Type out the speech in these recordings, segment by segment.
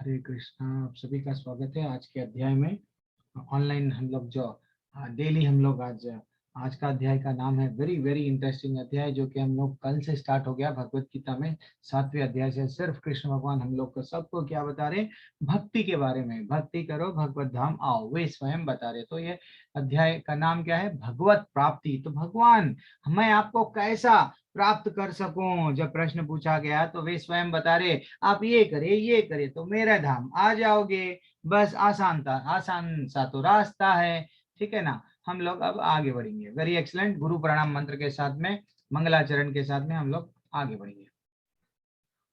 हरे कृष्णा। आप सभी का स्वागत है आज के अध्याय में। ऑनलाइन हम लोग जो डेली हम लोग आज का अध्याय का नाम है वेरी वेरी इंटरेस्टिंग अध्याय, जो कि हम लोग कल से स्टार्ट हो गया भगवत गीता में 7वें अध्याय से। सिर्फ कृष्ण भगवान हम लोग को सबको क्या बता रहे? भक्ति के बारे में। भक्ति करो भगवत धाम आओ, वे स्वयं बता रहे। तो ये अध्याय का नाम क्या है? भगवत प्राप्ति। तो भगवान मैं आपको कैसा प्राप्त कर सकूं, जब प्रश्न पूछा गया तो वे स्वयं बता रहे आप ये करे तो मेरा धाम आ जाओगे। बस आसान सा तो रास्ता है। ठीक है ना? हम लोग अब आगे बढ़ेंगे। Very excellent. गुरु प्रणाम मंत्र के साथ में, मंगलाचरण के साथ में हम लोग आगे बढ़ेंगे।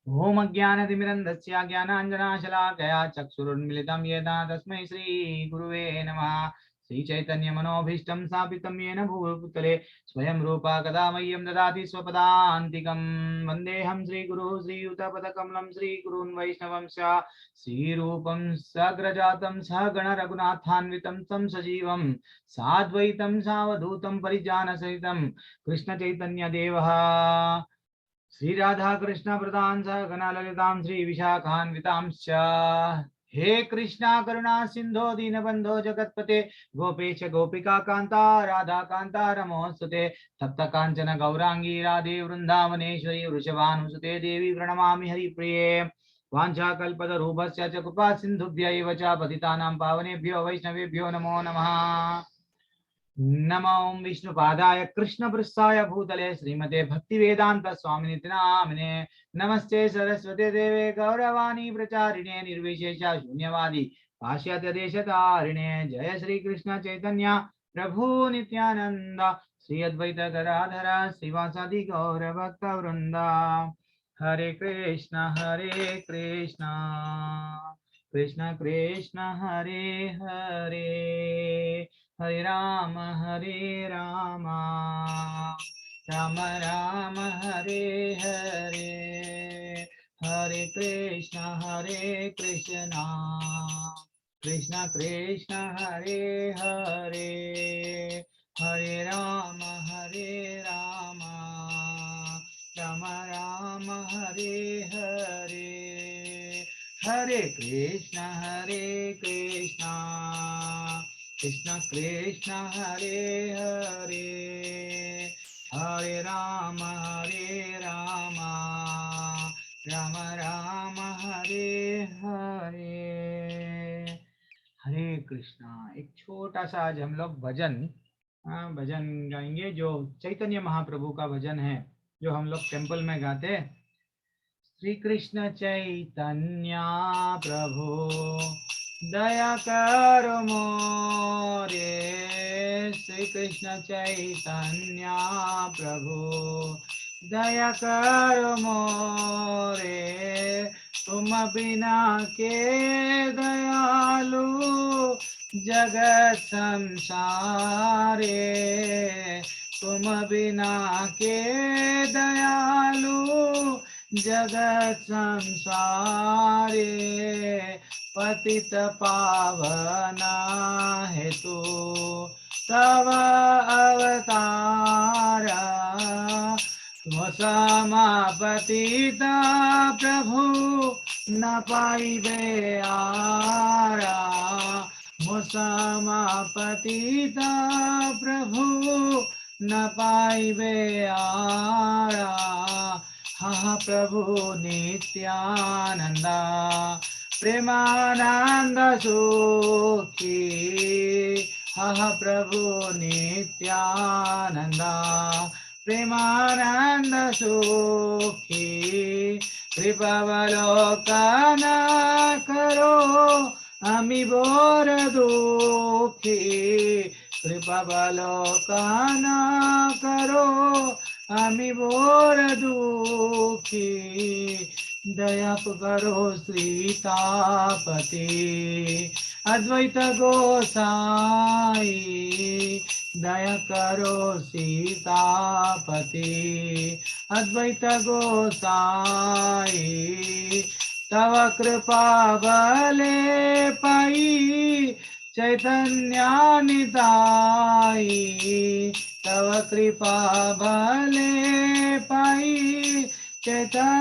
ओम अज्ञानतिमिरन्धस्य ज्ञानाञ्जनाशलाकया चक्षुरुन्मिलितं येन तस्मै श्रीगुरुवे नमः। श्रीचैतन्यमनोभीष्टं स्थापितं येन भूतले स्वयं रूपा कदा मह्यं ददाति स्वपदान्तिकं। वन्देऽहं श्रीगुरुः श्रीयुतपदकमलं श्रीगुरून् वैष्णवंश्च श्रीरूपं सग्रजातं सहगणरघुनाथान्वितं तं सजीवं साद्वैतं सावधूतं परिजानसहितं कृष्णचैतन्यदेवः श्री राधा कृष्ण प्रदान सगना ललितां श्री विशाखान्वितांश्च। हे कृष्णा करुणा सिंधो दीनबंधो जगतपते गोपेश गोपिका कांता राधा कांता रमोस्तुते तप्त कांचन गौरांगी राधे वृंदावनेश्वरी वृषभानुसुते देवी प्रणमामि हरिप्रिये। वाञ्छाकल्पतरूपस्य च कृपा सिन्धुभ्य एव च पतितानां पावनेभ्यो वैष्णवेभ्यो नमो नमः। नमो विष्णुपादाय कृष्णपृष्ठाय भूतले श्रीमते भक्तिवेदांत स्वामिनिति नामिने। नमस्ते सरस्वते देवे गौरवाणी प्रचारिणे निर्विशेष शून्यवादी पाश्चात्य देशतारिणे। जय श्री कृष्ण चैतन्य प्रभु नित्यानंद श्री अद्वैत गदाधर श्रीवासादि गौर भक्त वृंदा। हरे कृष्ण कृष्ण कृष्ण हरे हरे, हरे राम राम राम हरे हरे। हरे कृष्ण कृष्ण कृष्ण हरे हरे, हरे राम राम राम हरे हरे। हरे कृष्ण कृष्ण कृष्ण हरे हरे, हरे राम राम राम हरे हरे। हरे कृष्णा। एक छोटा सा आज हम लोग भजन गाएंगे, जो चैतन्य महाप्रभु का भजन है, जो हम लोग टेम्पल में गाते। श्री कृष्ण चैतन्य प्रभु दया करो मोरे। श्री कृष्ण चैतन्य प्रभु दया करो मोरे। तुम बिना के दयालु जगत संसारे। तुम बिना के दयालु जगत संसारे। पतित पावना हेतु तव अवतार। समापतिता प्रभु न पाइबे आरा। समापतिता प्रभु न पाइबे आरा। हा प्रभु नित्यानंदा प्रेमानंद सुखी। हा प्रभु नित्यानंदा प्रेमानंद सुखी। कृपावलोकन करो अमी बोर दुखी। कृपावलोकन करो अमी बोर दुखी। दया करो सीतापति अद्वैत गोसाई। दया करो सीतापति अद्वैत गोसाई। तव कृपा बले पाई चैतन्यानिताई। तव कृपा बले पाई चैतन्यानिताई।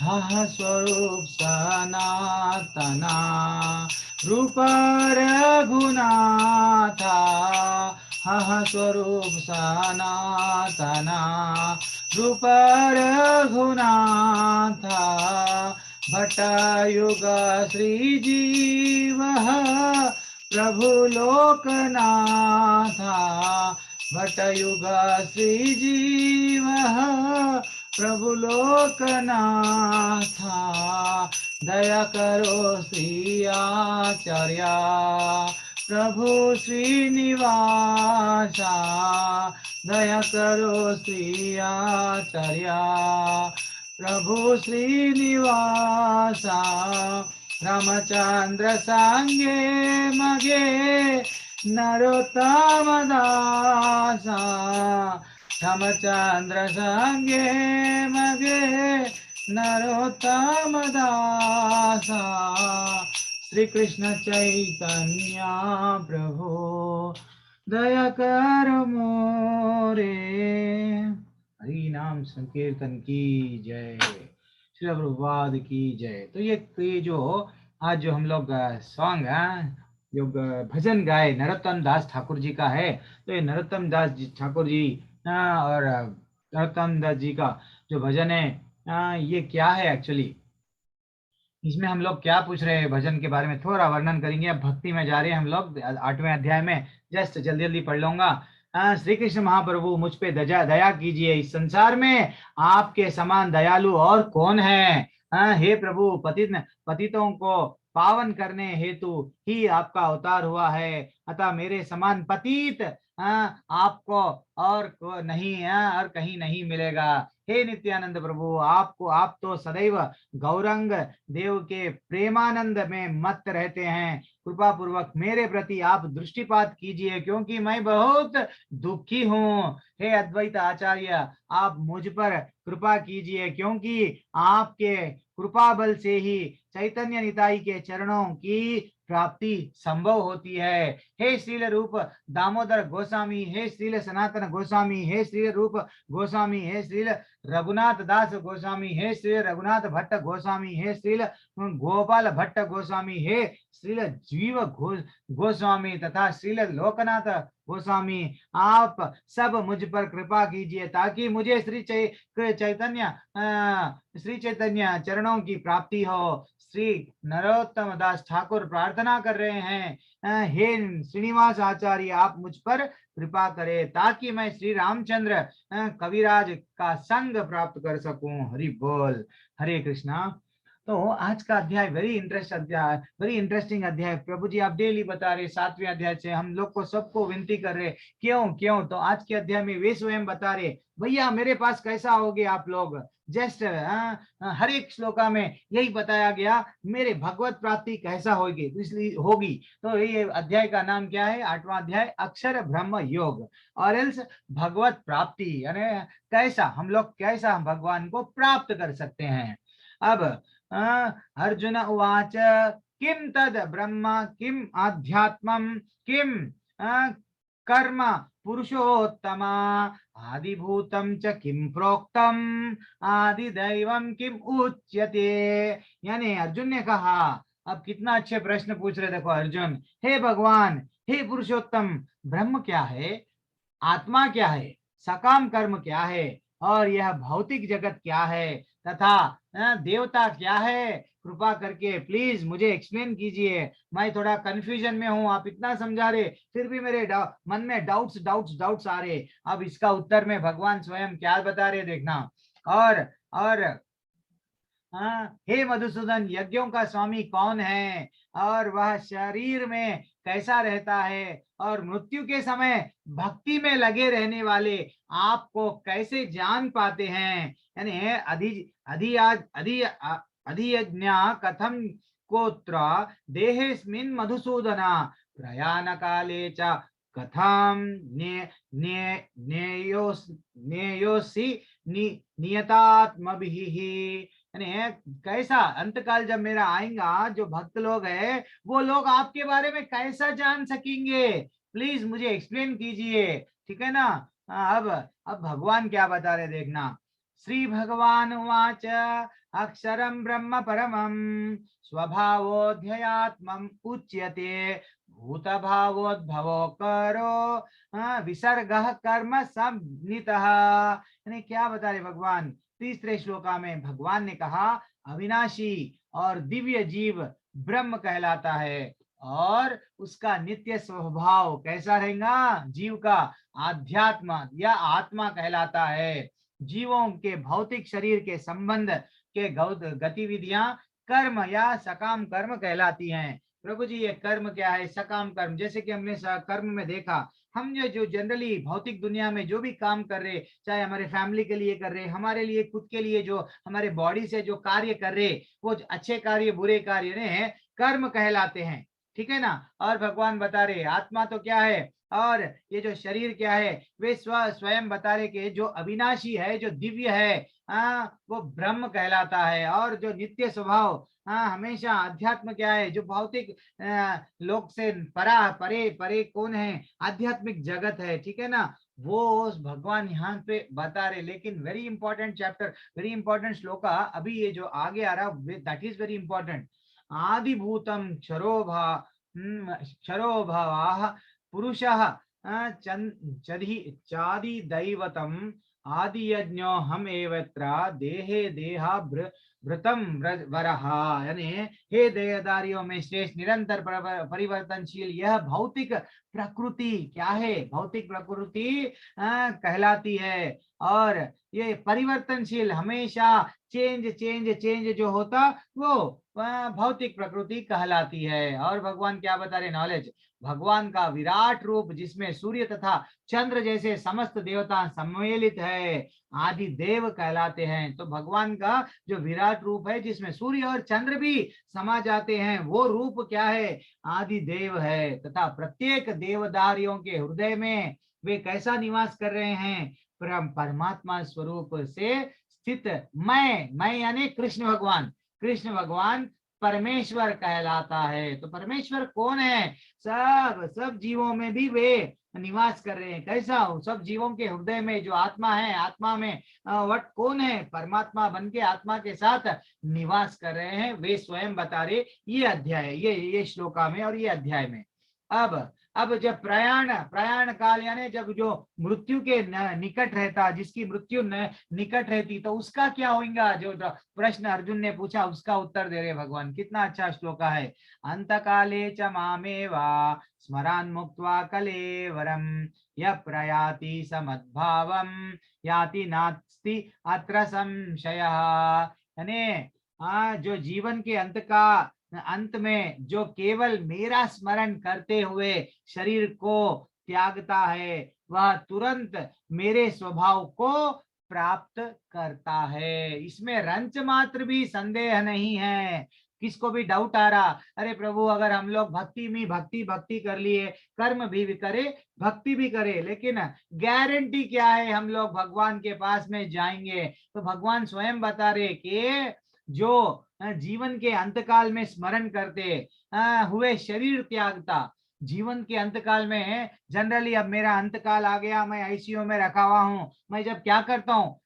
हा स्वरूप सनातना रूप रघुनाथा, हा स्वरूप सनातना रूप रघुनाथा, भट्टयुग श्रीजीव प्रभु लोकनाथा, भट्टयुग श्रीजीव प्रभु लोकनाथा, दया करो श्री आचार्य प्रभु श्रीनिवासा, दया करो श्री आचार्य प्रभु श्रीनिवासा, रामचंद्र सांगे मगे नरोत्तम दासा, रामचंद्र संगे मगे नरोत्तम दासा, श्री कृष्ण चैतन्य प्रभु दया कर मोरे। हरि नाम संकीर्तन की जय, श्री प्रभुपाद की जय। तो ये जो आज जो हम लोग सॉन्ग जो भजन गाए नरोत्तम दास ठाकुर जी का है, तो ये नरोत्तम दास जी ठाकुर जी और नरोत्तम दास जी का जो भजन है ये क्या है एक्चुअली, इसमें हम लोग क्या पूछ रहे हैं भजन के बारे में थोड़ा वर्णन करेंगे। अब भक्ति में जा रहे हैं हम लोग 8वें अध्याय में, जस्ट जल्दी जल्दी पढ़ लूंगा। श्री कृष्ण महाप्रभु मुझ पे दया दया कीजिए, इस संसार में आपके समान दयालु और कौन है। हे प्रभु, पतितों को पावन करने हेतु ही आपका अवतार हुआ है, अतः मेरे समान पतित आपको और नहीं और कहीं नहीं मिलेगा। हे नित्यानंद प्रभु, आप तो सदैव गौरंग देव के प्रेमानंद में मत रहते हैं, कृपा पूर्वक मेरे प्रति आप दृष्टिपात कीजिए, क्योंकि मैं बहुत दुखी हूँ। हे अद्वैत आचार्य, आप मुझ पर कृपा कीजिए, क्योंकि आपके कृपा बल से ही चैतन्य निताई के चरणों की प्राप्ति संभव होती है। हे श्रील रूप दामोदर गोस्वामी, हे श्रील सनातन गोस्वामी, हे श्रील रूप गोस्वामी, हे श्रील रघुनाथ दास गोस्वामी, हे श्री रघुनाथ भट्ट गोस्वामी, हे श्रील गोपाल भट्ट गोस्वामी, हे श्रील जीव गोस्वामी तथा श्रील लोकनाथ गोस्वामी, आप सब मुझ पर कृपा कीजिए, ताकि मुझे श्री चैतन्य चरणों की प्राप्ति हो। श्री नरोत्तम दास ठाकुर प्रार्थना कर रहे हैं, हे श्रीनिवास आचार्य, आप मुझ पर कृपा करे, ताकि मैं श्री रामचंद्र कविराज का संग प्राप्त कर सकूं। हरि बोल, हरे कृष्णा। तो आज का अध्याय वेरी इंटरेस्टिंग अध्याय प्रभु जी आप डेली बता रहे, 7वें अध्याय से हम लोग को सबको विनती कर रहे, क्यों तो आज के अध्याय में वे स्वयं बता रहे, भैया मेरे पास कैसा होगे आप लोग। जस्ट हर एक श्लोका में यही बताया गया, मेरे भगवत प्राप्ति कैसा होगी, तो इसलिए होगी। तो ये अध्याय का नाम क्या है, 8वां अध्याय अक्षर ब्रह्म योग, और एल्स भगवत प्राप्ति, यानी कैसा हम लोग कैसा भगवान को प्राप्त कर सकते हैं। अब अर्जुन उवाच किम तद ब्रह्म किम आध्यात्मम किम कर्म पुरुषोत्तम आदिभूतम च किम प्रोक्तम आदिदैवम किम उच्यते। यानी अर्जुन ने कहा, अब कितना अच्छे प्रश्न पूछ रहे, देखो अर्जुन, हे भगवान, हे पुरुषोत्तम, ब्रह्म क्या है, आत्मा क्या है, सकाम कर्म क्या है, और यह भौतिक जगत क्या है, तथा देवता क्या है, कृपा करके प्लीज मुझे एक्सप्लेन कीजिए। मैं थोड़ा कंफ्यूजन में हूँ, आप इतना समझा रहे फिर भी मेरे मन में डाउट्स आ रहे। अब इसका उत्तर में भगवान स्वयं क्या बता रहे देखना। और हे मधुसूदन, यज्ञों का स्वामी कौन है, और वह शरीर में कैसा रहता है, और मृत्यु के समय भक्ति में लगे रहने वाले आपको कैसे जान पाते हैं। यानी अधियज्ञा कथम कोत्र देहेस्मिन् मधुसूदना प्रयाण काले च कथम नेयोसी नियतात्मभिः। यानी कैसा अंतकाल जब मेरा आएगा, जो भक्त लोग हैं वो लोग आपके बारे में कैसा जान सकेंगे, प्लीज मुझे एक्सप्लेन कीजिए, ठीक है ना। अब भगवान क्या बता रहे देखना। श्री भगवान उवाच अक्षरं ब्रह्म परमं स्वभावोऽध्ययात्मम् उच्यते भूतभावोद्भवो करो विसर्गः कर्म संनितः। यानी क्या बता रहे भगवान, तीसरे श्लोका में भगवान ने कहा अविनाशी और दिव्य जीव ब्रह्म कहलाता है और उसका नित्य स्वभाव कैसा रहेगा, जीव का आध्यात्म या आत्मा कहलाता है। जीवों के भौतिक शरीर के संबंध के गतिविधियां कर्म या सकाम कर्म कहलाती हैं। प्रभु जी ये कर्म क्या है, सकाम कर्म, जैसे कि हमने कर्म में देखा, हम जो जनरली भौतिक दुनिया में जो भी काम कर रहे, चाहे हमारे फैमिली के लिए कर रहे, हमारे लिए खुद के लिए जो हमारे बॉडी से जो कार्य कर रहे, वो अच्छे कार्य बुरे कार्य ने कर्म कहलाते हैं, ठीक है ना। और भगवान बता रहे आत्मा तो क्या है और ये जो शरीर क्या है, वे स्वयं बता रहे कि जो अविनाशी है, जो दिव्य है, वो ब्रह्म कहलाता है। और जो नित्य स्वभाव, हमेशा अध्यात्म क्या है, जो भौतिक लोक से परे परे कौन है, आध्यात्मिक जगत है, ठीक है ना, वो भगवान यहाँ पे बता रहे। लेकिन very important chapter, very important shloka अभी ये जो आगे आ रहा, दैट इज वेरी इंपॉर्टेंट। आदिभूतम क्षरो भवाः पुरुषः चादि दैवतम आदि यज्ञो हम एवत्र देहे देहा भृतम वरः। यानी हे देहदारियों में श्रेष्ठ निरंतर परिवर्तनशील यह भौतिक प्रकृति क्या है, भौतिक प्रकृति कहलाती है। और ये परिवर्तनशील, हमेशा चेंज चेंज चेंज जो होता वो भौतिक प्रकृति कहलाती है। और भगवान क्या बता रहे, नॉलेज, भगवान का विराट रूप जिसमें सूर्य तथा चंद्र जैसे समस्त देवता सम्मिलित है, आदि देव कहलाते हैं। तो भगवान का जो विराट रूप है जिसमें सूर्य और चंद्र भी समा जाते हैं, वो रूप क्या है, आदि देव है। तथा प्रत्येक देवदारियों के हृदय में वे कैसा निवास कर रहे हैं, परमात्मा स्वरूप से स्थित मैं यानी कृष्ण भगवान, कृष्ण भगवान परमेश्वर कहलाता है। तो परमेश्वर कौन है, सब जीवों में भी वे निवास कर रहे हैं। कैसा, सब जीवों के हृदय में जो आत्मा है, आत्मा में वट कौन है, परमात्मा बन के आत्मा के साथ निवास कर रहे हैं, वे स्वयं बता रहे ये अध्याय, ये श्लोका में और ये अध्याय में। अब जब प्रयाण काल यानी जब जो मृत्यु के निकट रहता, जिसकी मृत्यु निकट रहती, तो उसका क्या होगा, जो प्रश्न अर्जुन ने पूछा उसका उत्तर दे रहे भगवान। कितना अच्छा श्लोक है। अंत काले च मामेवा स्मरान मुक्त्वा कलेवरम य प्रयाति समद्भावम याति नास्ति अत्र संशयः। यानी जो जीवन के अंत में जो केवल मेरा स्मरण करते हुए शरीर को त्यागता है, वह तुरंत मेरे स्वभाव को प्राप्त करता है, इसमें रंच मात्र भी संदेह नहीं है। किसको भी डाउट आ रहा, अरे प्रभु अगर हम लोग भक्ति में भक्ति कर लिए, कर्म भी करे, भक्ति भी करे, लेकिन गारंटी क्या है हम लोग भगवान के पास में जाएंगे? तो भगवान स्वयं बता रहे कि जो जीवन के अंतकाल में स्मरण करते हुए शरीर त्यागता, जीवन के अंतकाल में जनरली अब मेरा अंतकाल आ गया, मैं आईसीयू में रखा हुआ हूँ, मैं जब क्या करता हूँ,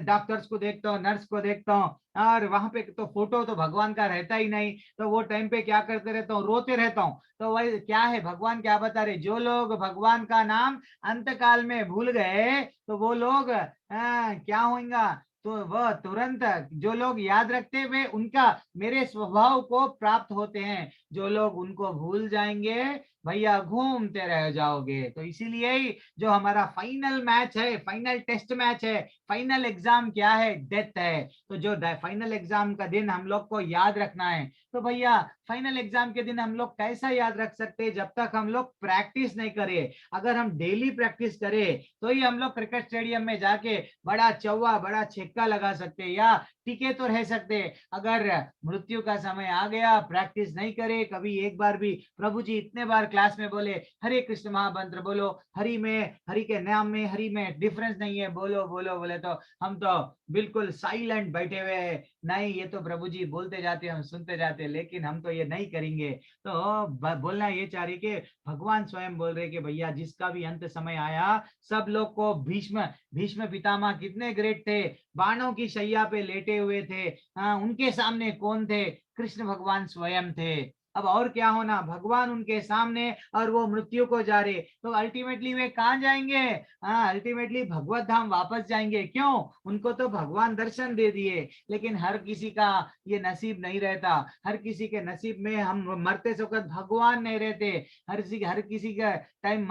डॉक्टर्स को देखता हूँ, नर्स को देखता हूँ, और वहां पे तो फोटो तो भगवान का रहता ही नहीं, तो वो टाइम पे क्या करते रहता हूँ, रोते रहता हूँ। तो वही क्या है, भगवान क्या बता रहे, जो लोग भगवान का नाम अंतकाल में भूल गए तो वो लोग क्या होगा, तो वह तुरंत, जो लोग याद रखते हुए उनका मेरे स्वभाव को प्राप्त होते हैं, जो लोग उनको भूल जाएंगे भैया घूमते रह जाओगे। तो इसीलिए ही जो हमारा फाइनल मैच है, फाइनल टेस्ट मैच है, फाइनल एग्जाम क्या है, डेथ है। तो जो फाइनल एग्जाम का दिन हम लोग को याद रखना है, तो भैया फाइनल एग्जाम के दिन हम लोग कैसा याद रख सकते हैं, जब तक हम लोग प्रैक्टिस नहीं करें। अगर हम डेली प्रैक्टिस करें तो ही हम लोग क्रिकेट स्टेडियम में जाके बड़ा चौवा बड़ा छक्का लगा सकते हैं या टिके तो रह सकते। अगर मृत्यु का समय आ गया, प्रैक्टिस नहीं करे, कभी एक बार भी, प्रभु जी इतने बार क्लास में बोले हरे कृष्ण महामंत्र बोलो, हरि में, हरि के नाम में, हरि में डिफरेंस नहीं है, बोलो बोलो बोले तो हम तो बिल्कुल साइलेंट बैठे हुए हैं, नहीं ये तो प्रभु जी बोलते जाते हम सुनते जाते, लेकिन हम तो ये नहीं करेंगे। तो बोलना ये चाह रही कि भगवान स्वयं बोल रहे कि भैया जिसका भी अंत समय आया, सब लोग को भीष्म भीष्म पितामह कितने ग्रेट थे, बाणों की शैया पे लेटे हुए थे, उनके सामने कौन थे? कृष्ण भगवान स्वयं थे। अब और क्या होना, भगवान उनके सामने और वो मृत्यु को जा रहे, तो अल्टीमेटली वे कहाँ जाएंगे? अल्टीमेटली भगवत धाम वापस जाएंगे। क्यों? उनको तो भगवान दर्शन दे दिए, लेकिन हर किसी का ये नसीब नहीं रहता। हर किसी के नसीब में हम मरते वक्त भगवान नहीं रहते। हर किसी का टाइम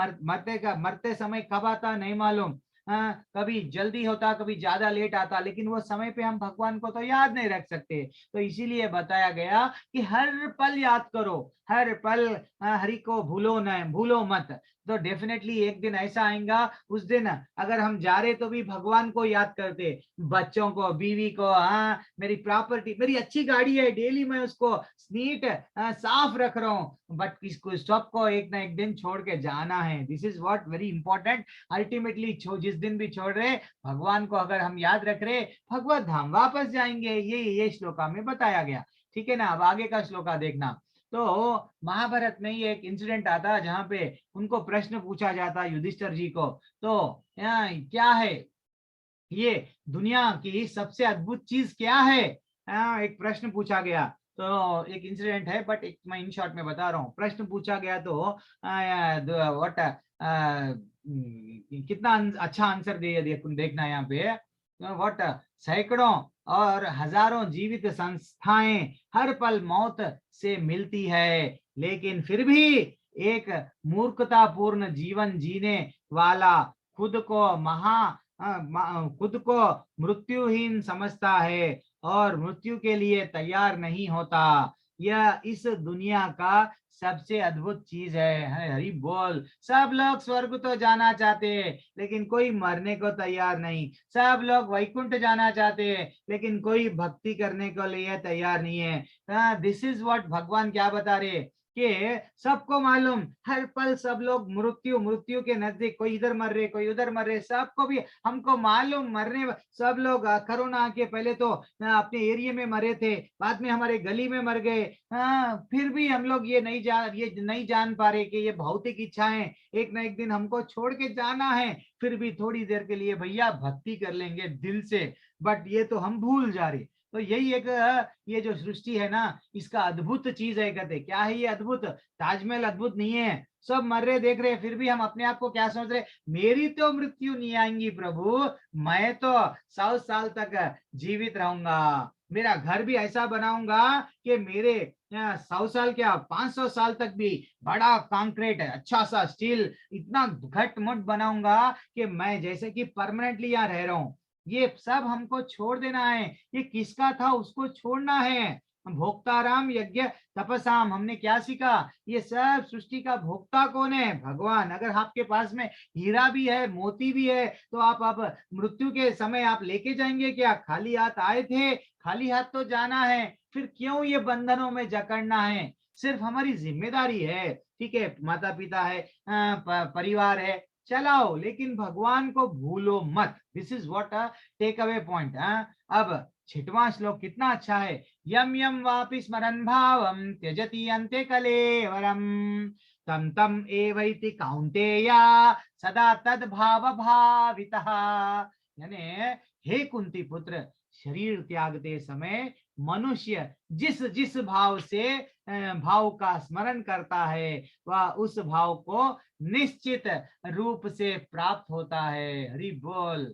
मरते समय कब आता नहीं मालूम। कभी जल्दी होता, कभी ज्यादा लेट आता, लेकिन वो समय पे हम भगवान को तो याद नहीं रख सकते। तो इसीलिए बताया गया कि हर पल याद करो, हर पल हरि को भूलो न, भूलो मत। तो डेफिनेटली एक दिन ऐसा आएगा, उस दिन अगर हम जा रहे तो भी भगवान को याद करते, बच्चों को, बीवी को, मेरी प्रॉपर्टी, मेरी अच्छी गाड़ी है, डेली मैं उसको नीट साफ रख रहा हूँ, बट किसको सबको एक ना एक दिन छोड़ के जाना है। This is what very important. Ultimately जिस दिन भी छोड़ रहे भगवान को, अगर हम याद रख रहे, भगवत धाम वापस जाएंगे। ये श्लोका में बताया गया। ठीक है ना। अब आगे का श्लोका देखना। तो महाभारत में ये एक इंसिडेंट आता जहां पे उनको प्रश्न पूछा जाता युधिष्ठिर जी को, तो क्या है ये दुनिया की सबसे अद्भुत चीज क्या है? एक प्रश्न पूछा गया। तो एक इंसिडेंट है, बट एक मैं इन शॉर्ट में बता रहा हूँ। प्रश्न पूछा गया तो व्हाट कितना अच्छा आंसर दिया, देखना यहाँ पे व्हाट सैकड़ों और हजारों जीवित संस्थाएं हर पल मौत से मिलती है, लेकिन फिर भी एक मूर्खतापूर्ण जीवन जीने वाला खुद को मृत्युहीन समझता है और मृत्यु के लिए तैयार नहीं होता। यह इस दुनिया का सबसे अद्भुत चीज है। हरि बोल। सब लोग स्वर्ग तो जाना चाहते हैं, लेकिन कोई मरने को तैयार नहीं। सब लोग वैकुंठ जाना चाहते हैं, लेकिन कोई भक्ति करने को लिए तैयार नहीं है। दिस इज व्हाट भगवान क्या बता रहे कि सबको मालूम, हर पल सब लोग मृत्यु मृत्यु के नजदीक, कोई इधर मर रहे, कोई उधर मर रहे, सबको भी हमको मालूम मरने। सब लोग कोरोना के पहले तो अपने एरिया में मरे थे, बाद में हमारे गली में मर गए। फिर भी हम लोग ये नहीं जान पा रहे कि ये भौतिक इच्छाएं एक ना एक दिन हमको छोड़ के जाना है। फिर भी थोड़ी देर के लिए भैया भक्ति कर लेंगे दिल से, बट ये तो हम भूल जा रहे। तो यही एक ये जो सृष्टि है ना, इसका अद्भुत चीज है। कहते क्या है ये अद्भुत? ताजमहल अद्भुत नहीं है। सब मर रहे देख रहे, फिर भी हम अपने आप को क्या सोच रहे? मेरी तो मृत्यु नहीं आएंगी प्रभु, मैं तो 100 साल तक जीवित रहूंगा। मेरा घर भी ऐसा बनाऊंगा कि मेरे 100 साल क्या 500 साल तक भी बड़ा कंक्रीट है, अच्छा सा स्टील, इतना घट-मुट बनाऊंगा कि मैं जैसे कि परमानेंटली यहाँ रह रहा हूँ। ये सब हमको छोड़ देना है। ये किसका था? उसको छोड़ना है। भोक्ताराम यज्ञ तपसाम, हमने क्या सीखा? ये सब सृष्टि का भोक्ता कौन है? भगवान। अगर आपके पास में हीरा भी है, मोती भी है, तो आप मृत्यु के समय आप लेके जाएंगे क्या? खाली हाथ आए थे, खाली हाथ तो जाना है। फिर क्यों ये बंधनों में जकड़ना है? सिर्फ हमारी जिम्मेदारी है, ठीक है, माता पिता है, परिवार है, चलाओ, लेकिन भगवान को भूलो मत। This is what take away point. अब 6वां श्लोक कितना अच्छा है। यम यम वापि स्मरन् भावम त्यजति अन्ते कलेवरम तम तम एवैति कौन्तेया सदा तद भाव भावितः। यानी हे कुंती पुत्र, शरीर त्यागते समय मनुष्य जिस जिस भाव से भाव का स्मरण करता है, वह उस भाव को निश्चित रूप से प्राप्त होता है। हरि बोल।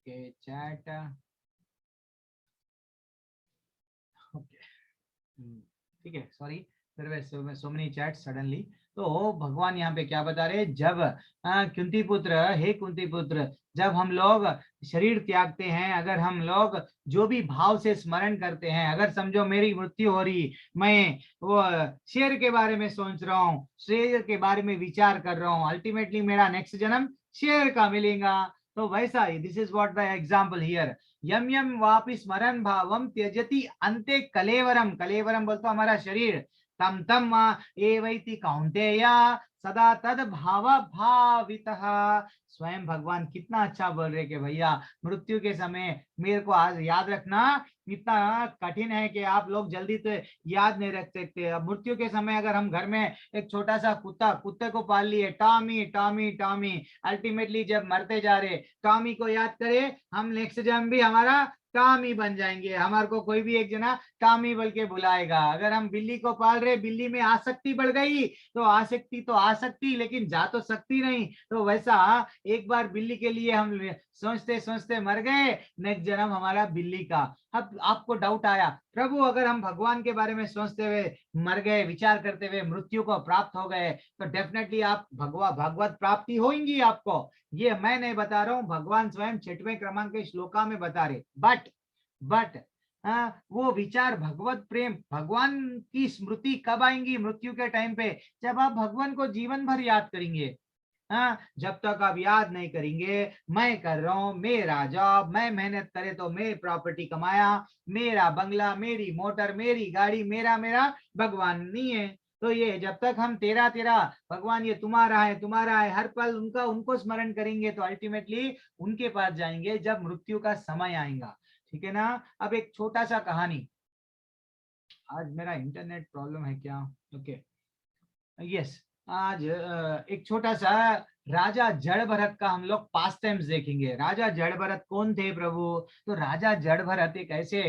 ओके चैट, ओके ठीक है, sorry, so many chat suddenly. तो भगवान यहाँ पे क्या बता रहे? जब कुंती पुत्र, हे कुंती पुत्र, जब हम लोग शरीर त्यागते हैं, अगर हम लोग जो भी भाव से स्मरण करते हैं, अगर समझो मेरी मृत्यु हो रही, मैं वो शेर के बारे में सोच रहा हूँ, शेर के बारे में विचार कर रहा हूँ, अल्टीमेटली मेरा नेक्स्ट जन्म शेर का मिलेगा। तो वैसा ही this is what the example here. यम यम वापि स्मरण भावम त्यजति अंते कलेवरम, कलेवरम बोलते हमारा शरीर, तम तम एवैति कौन्तेय सदा तद भाव भावितः। स्वयं भगवान कितना अच्छा बोल रहे कि भैया मृत्यु के समय मेरे को आज याद रखना, इतना कठिन है कि आप लोग जल्दी तो याद नहीं रख सकते। अब मृत्यु के समय अगर हम घर में एक छोटा सा कुत्ते को पाल लिए, टॉमी टॉमी टॉमी, अल्टीमेटली जब मरते जा रहे टॉमी को याद करे, हम नेक्स्ट जन्म भी हमारा टॉमी बन जाएंगे, हमारे को कोई भी एक जना टॉमी बोल के बुलाएगा। अगर हम बिल्ली को पाल रहे, बिल्ली में आसक्ति बढ़ गई तो आसक्ति लेकिन जा तो सकती नहीं, तो वैसा एक बार बिल्ली के लिए हम सोचते सोचते मर गए, नेक्स्ट जन्म हमारा बिल्ली का। अब आपको डाउट आया, प्रभु अगर हम भगवान के बारे में सोचते हुए मर गए, विचार करते हुए मृत्यु को प्राप्त हो गए, तो डेफिनेटली आप भगवत प्राप्ति होगी आपको। ये मैं नहीं बता रहा हूं, भगवान स्वयं 6वें क्रमांक के श्लोका में बता रहे। बट वो विचार भगवत प्रेम, भगवान की स्मृति कब आएंगी? मृत्यु के टाइम पे, जब आप भगवान को जीवन भर याद करेंगे। जब तक आप याद नहीं करेंगे, मैं कर रहा हूं, मेरा जॉब, मैं मेहनत करे तो मैं प्रॉपर्टी कमाया, मेरा बंगला, मेरी मोटर, मेरी गाड़ी, मेरा मेरा, भगवान नहीं है। तो ये जब तक हम तेरा तेरा, भगवान ये तुम्हारा है हर पल उनका उनको स्मरण करेंगे, तो अल्टीमेटली उनके पास जाएंगे जब मृत्यु का समय आएगा। ठीक है ना। अब एक छोटा सा कहानी, आज मेरा इंटरनेट प्रॉब्लम है क्या? ओके, यस, आज एक छोटा सा राजा जड़ भरत का हम लोग पास टाइम्स देखेंगे। राजा जड़ भरत कौन थे प्रभु? तो राजा जड़ भरत एक ऐसे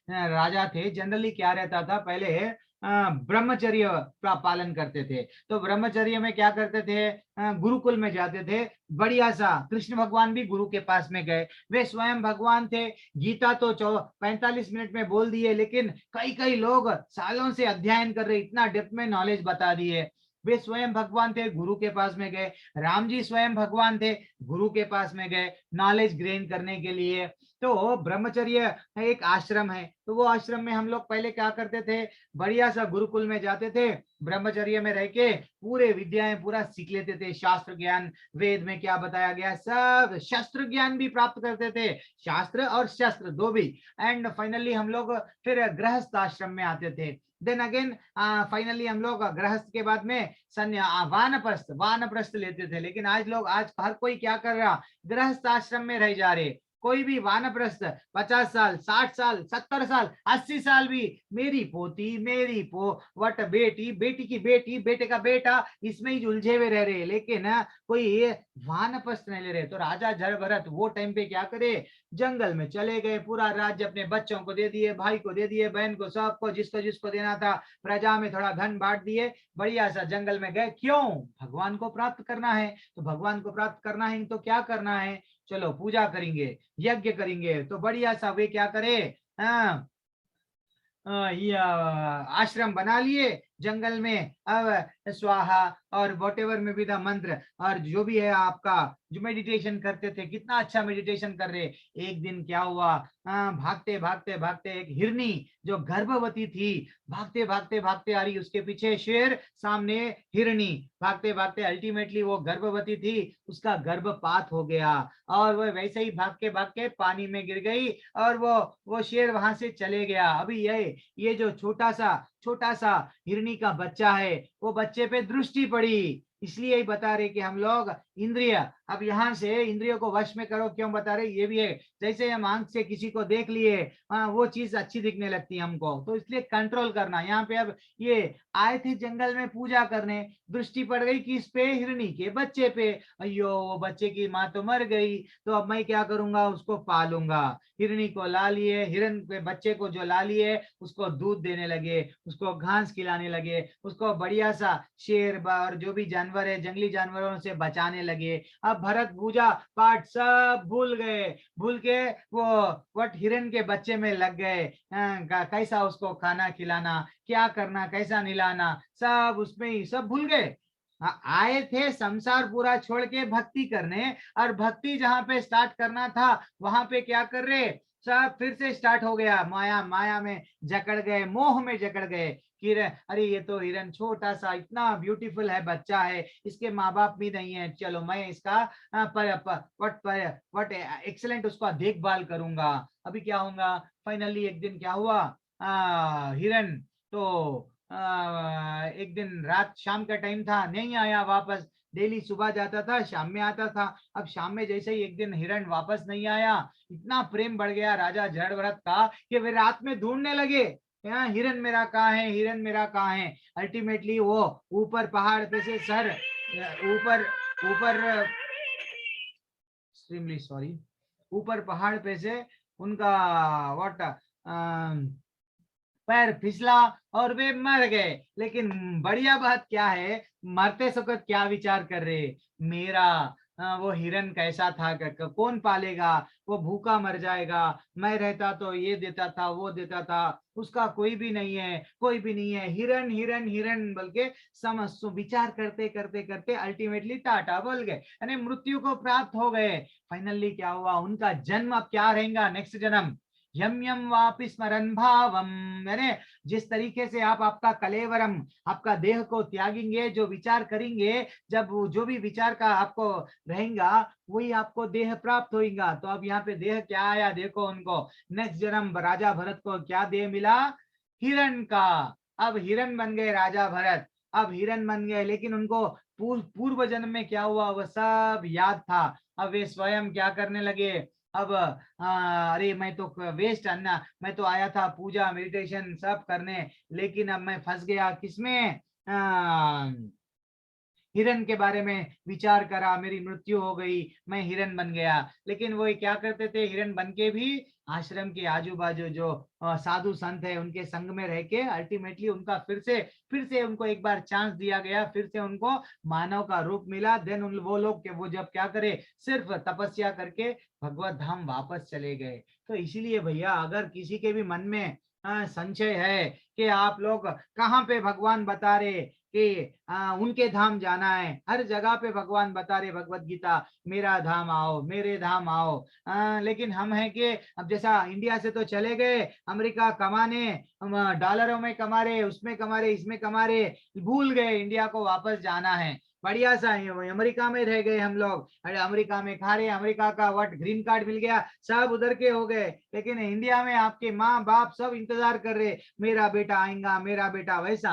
राजा थे, जनरली क्या रहता था पहले, ब्रह्मचर्य का पालन करते थे। तो ब्रह्मचर्य में क्या करते थे, गुरुकुल में जाते थे। बढ़िया सा, कृष्ण भगवान भी गुरु के पास में गए, वे स्वयं भगवान थे। गीता तो 45 मिनट में बोल दिए, लेकिन कई कई लोग सालों से अध्ययन कर रहे, इतना डेप्थ में नॉलेज बता दिए। वे स्वयं भगवान थे, गुरु के पास में गए। राम जी स्वयं भगवान थे, गुरु के पास में गए नॉलेज ग्रेन करने के लिए। तो ब्रह्मचर्य एक आश्रम है, तो वो आश्रम में हम लोग पहले क्या करते थे, बढ़िया सा गुरुकुल में जाते थे, ब्रह्मचर्य में रह के पूरे विद्याएं पूरा सीख लेते थे। शास्त्र ज्ञान, वेद में क्या बताया गया, सब शस्त्र ज्ञान भी प्राप्त करते थे, शास्त्र और शस्त्र दो भी। एंड फाइनली हम लोग फिर गृहस्थ आश्रम में आते थे। देन अगेन फाइनली हम लोग गृहस्थ के बाद में वानप्रस्थ लेते थे। लेकिन आज हर कोई क्या कर रहा, गृहस्थ आश्रम में रह जा रहे। कोई भी वानप्रस्थ 50 साल, 60 साल, 70 साल, 80 साल भी, मेरी पोती, मेरी वट बेटी, बेटी की बेटी, बेटे का बेटा, इसमें ही उलझे हुए रह रहे, लेकिन कोई वानप्रस्थ नहीं ले रहे। तो राजा जड़ भरत वो टाइम पे क्या करे, जंगल में चले गए, पूरा राज्य अपने बच्चों को दे दिए, भाई को दे दिए, बहन को, सबको जिसको जिसको देना था, प्रजा में थोड़ा धन बांट दिए, बढ़िया सा जंगल में गए। क्यों? भगवान को प्राप्त करना है। तो भगवान को प्राप्त करना है तो क्या करना है, चलो पूजा करेंगे, यज्ञ करेंगे। तो बढ़िया सा वे क्या करे, ये आश्रम बना लिए जंगल में। अब स्वाहा और वॉट एवर में भी था मंत्र, और जो भी है आपका, जो मेडिटेशन करते थे, कितना अच्छा मेडिटेशन कर रहे। एक दिन क्या हुआ, भागते भागते भागते एक हिरनी जो गर्भवती थी, भागते भागते भागते आ रही, उसके पीछे शेर, सामने हिरनी, भागते भागते अल्टीमेटली वो गर्भवती थी, उसका गर्भपात हो गया, और वो वैसे ही भाग के पानी में गिर गई, और वो शेर वहां से चले गया। अभी ये जो छोटा सा हिरनी का बच्चा है, वो बच्चे पे दृष्टि पड़ी, इसलिए ही बता रहे कि हम लोग इंद्रिय, अब यहाँ से इंद्रियों को वश में करो। क्यों बता रहे, ये भी है, जैसे हम आंख से किसी को देख लिए, वो चीज अच्छी दिखने लगती है हमको, तो इसलिए कंट्रोल करना। यहाँ पे अब ये आए थे जंगल में पूजा करने, दृष्टि पड़ गई किस पे, हिरनी के बच्चे पे। अयो, वो बच्चे की माँ तो मर गई, तो अब मैं क्या करूंगा, उसको पालूंगा। हिरनी को ला लिए, हिरन के बच्चे को जो ला लिए, उसको दूध देने लगे, उसको घास खिलाने लगे, उसको बढ़िया सा शेर और जो भी जानवर है, जंगली जानवरों से बचाने लगे। अब भरत पूजा पाठ सब भूल गए, भूल के वो वट हिरन के बच्चे में लग गए। कैसा उसको खाना खिलाना, क्या करना, कैसा निलाना, सब उसमें ही सब भूल गए। आए थे संसार पूरा छोड़ के भक्ति करने, और भक्ति जहां पे स्टार्ट करना था, वहां पे क्या कर रहे, सब फिर से स्टार्ट हो गया, माया में जकड़ गए, मोह में जकड़ गए। कि अरे ये तो हिरन छोटा सा इतना ब्यूटीफुल है, बच्चा है, इसके माँ बाप भी नहीं है, चलो मैं इसका वट एक्सेलेंट उसका देखभाल करूंगा। अभी क्या होगा, फाइनली एक दिन क्या हुआ, हिरन तो एक दिन रात शाम का टाइम था, नहीं आया वापस। डेली सुबह जाता था, शाम में आता था। अब शाम में जैसे ही एक दिन हिरन वापस नहीं आया, इतना प्रेम बढ़ गया राजा जड़भरत का कि वे रात में ढूंढने लगे, यहाँ हिरन मेरा कहाँ है, हिरन मेरा कहाँ है। अल्टीमेटली वो ऊपर पहाड़ पे से सर ऊपर ऊपर एक्सट्रीमली सॉरी, ऊपर पहाड़ पे से उनका व्हाट पैर फिसला और वे मर गए। लेकिन बढ़िया बात क्या है, मरते वक्त क्या विचार कर रहे, मेरा वो हिरन कैसा था, कौन पालेगा, वो भूखा मर जाएगा, मैं रहता तो ये देता था वो देता था, उसका कोई भी नहीं है, कोई भी नहीं है, हिरन हिरन हिरन बोल के समझ विचार करते करते करते अल्टीमेटली टाटा बोल गए, यानी मृत्यु को प्राप्त हो गए। फाइनली क्या हुआ, उनका जन्म अब क्या रहेगा, नेक्स्ट जन्म यम यम वापि स्मरन भावम, यानी जिस तरीके से आप आपका कलेवरम, आपका देह को त्यागेंगे, जो विचार करेंगे, जब जो भी विचार का आपको रहेगा वही आपको देह प्राप्त होगा। तो अब यहाँ पे देह क्या आया, देखो उनको नेक्स्ट जन्म राजा भरत को क्या देह मिला, हिरण का। अब हिरण बन गए राजा भरत, अब हिरण बन गए, लेकिन उनको पूर्व जन्म में क्या हुआ वह सब याद था। अब वे स्वयं क्या करने लगे, अब अरे मैं तो वेस्ट अन्ना, मैं तो आया था पूजा मेडिटेशन सब करने, लेकिन अब मैं फंस गया किसमें, हिरन के बारे में विचार करा, मेरी मृत्यु हो गई, मैं हिरन बन गया। लेकिन वो क्या करते थे, हिरन बन के भी आश्रम के आजू बाजू जो साधु संत है उनके संग में रह के अल्टीमेटली उनका फिर से उनको एक बार चांस दिया गया, फिर से उनको मानव का रूप मिला। देन वो लोग के वो जब क्या करे, सिर्फ तपस्या करके भगवत धाम वापस चले गए। तो इसीलिए भैया अगर किसी के भी मन में संशय है कि आप लोग कहाँ पे भगवान बता रहे कि उनके धाम जाना है, हर जगह पे भगवान बता रहे भगवत गीता, मेरा धाम आओ, मेरे धाम आओ। लेकिन हम हैं कि अब जैसा इंडिया से तो चले गए अमेरिका कमाने, डॉलरों में कमा रहे, उसमें कमा रहे, इसमें कमा रहे, भूल गए इंडिया को वापस जाना है। बढ़िया सा अमेरिका में रह गए हम लोग, अरे अमेरिका में खा रहे, अमेरिका का व्हाट ग्रीन कार्ड मिल गया, सब उधर के हो गए। लेकिन इंडिया में आपके माँ बाप सब इंतजार कर रहे, मेरा बेटा आएगा, मेरा बेटा। वैसा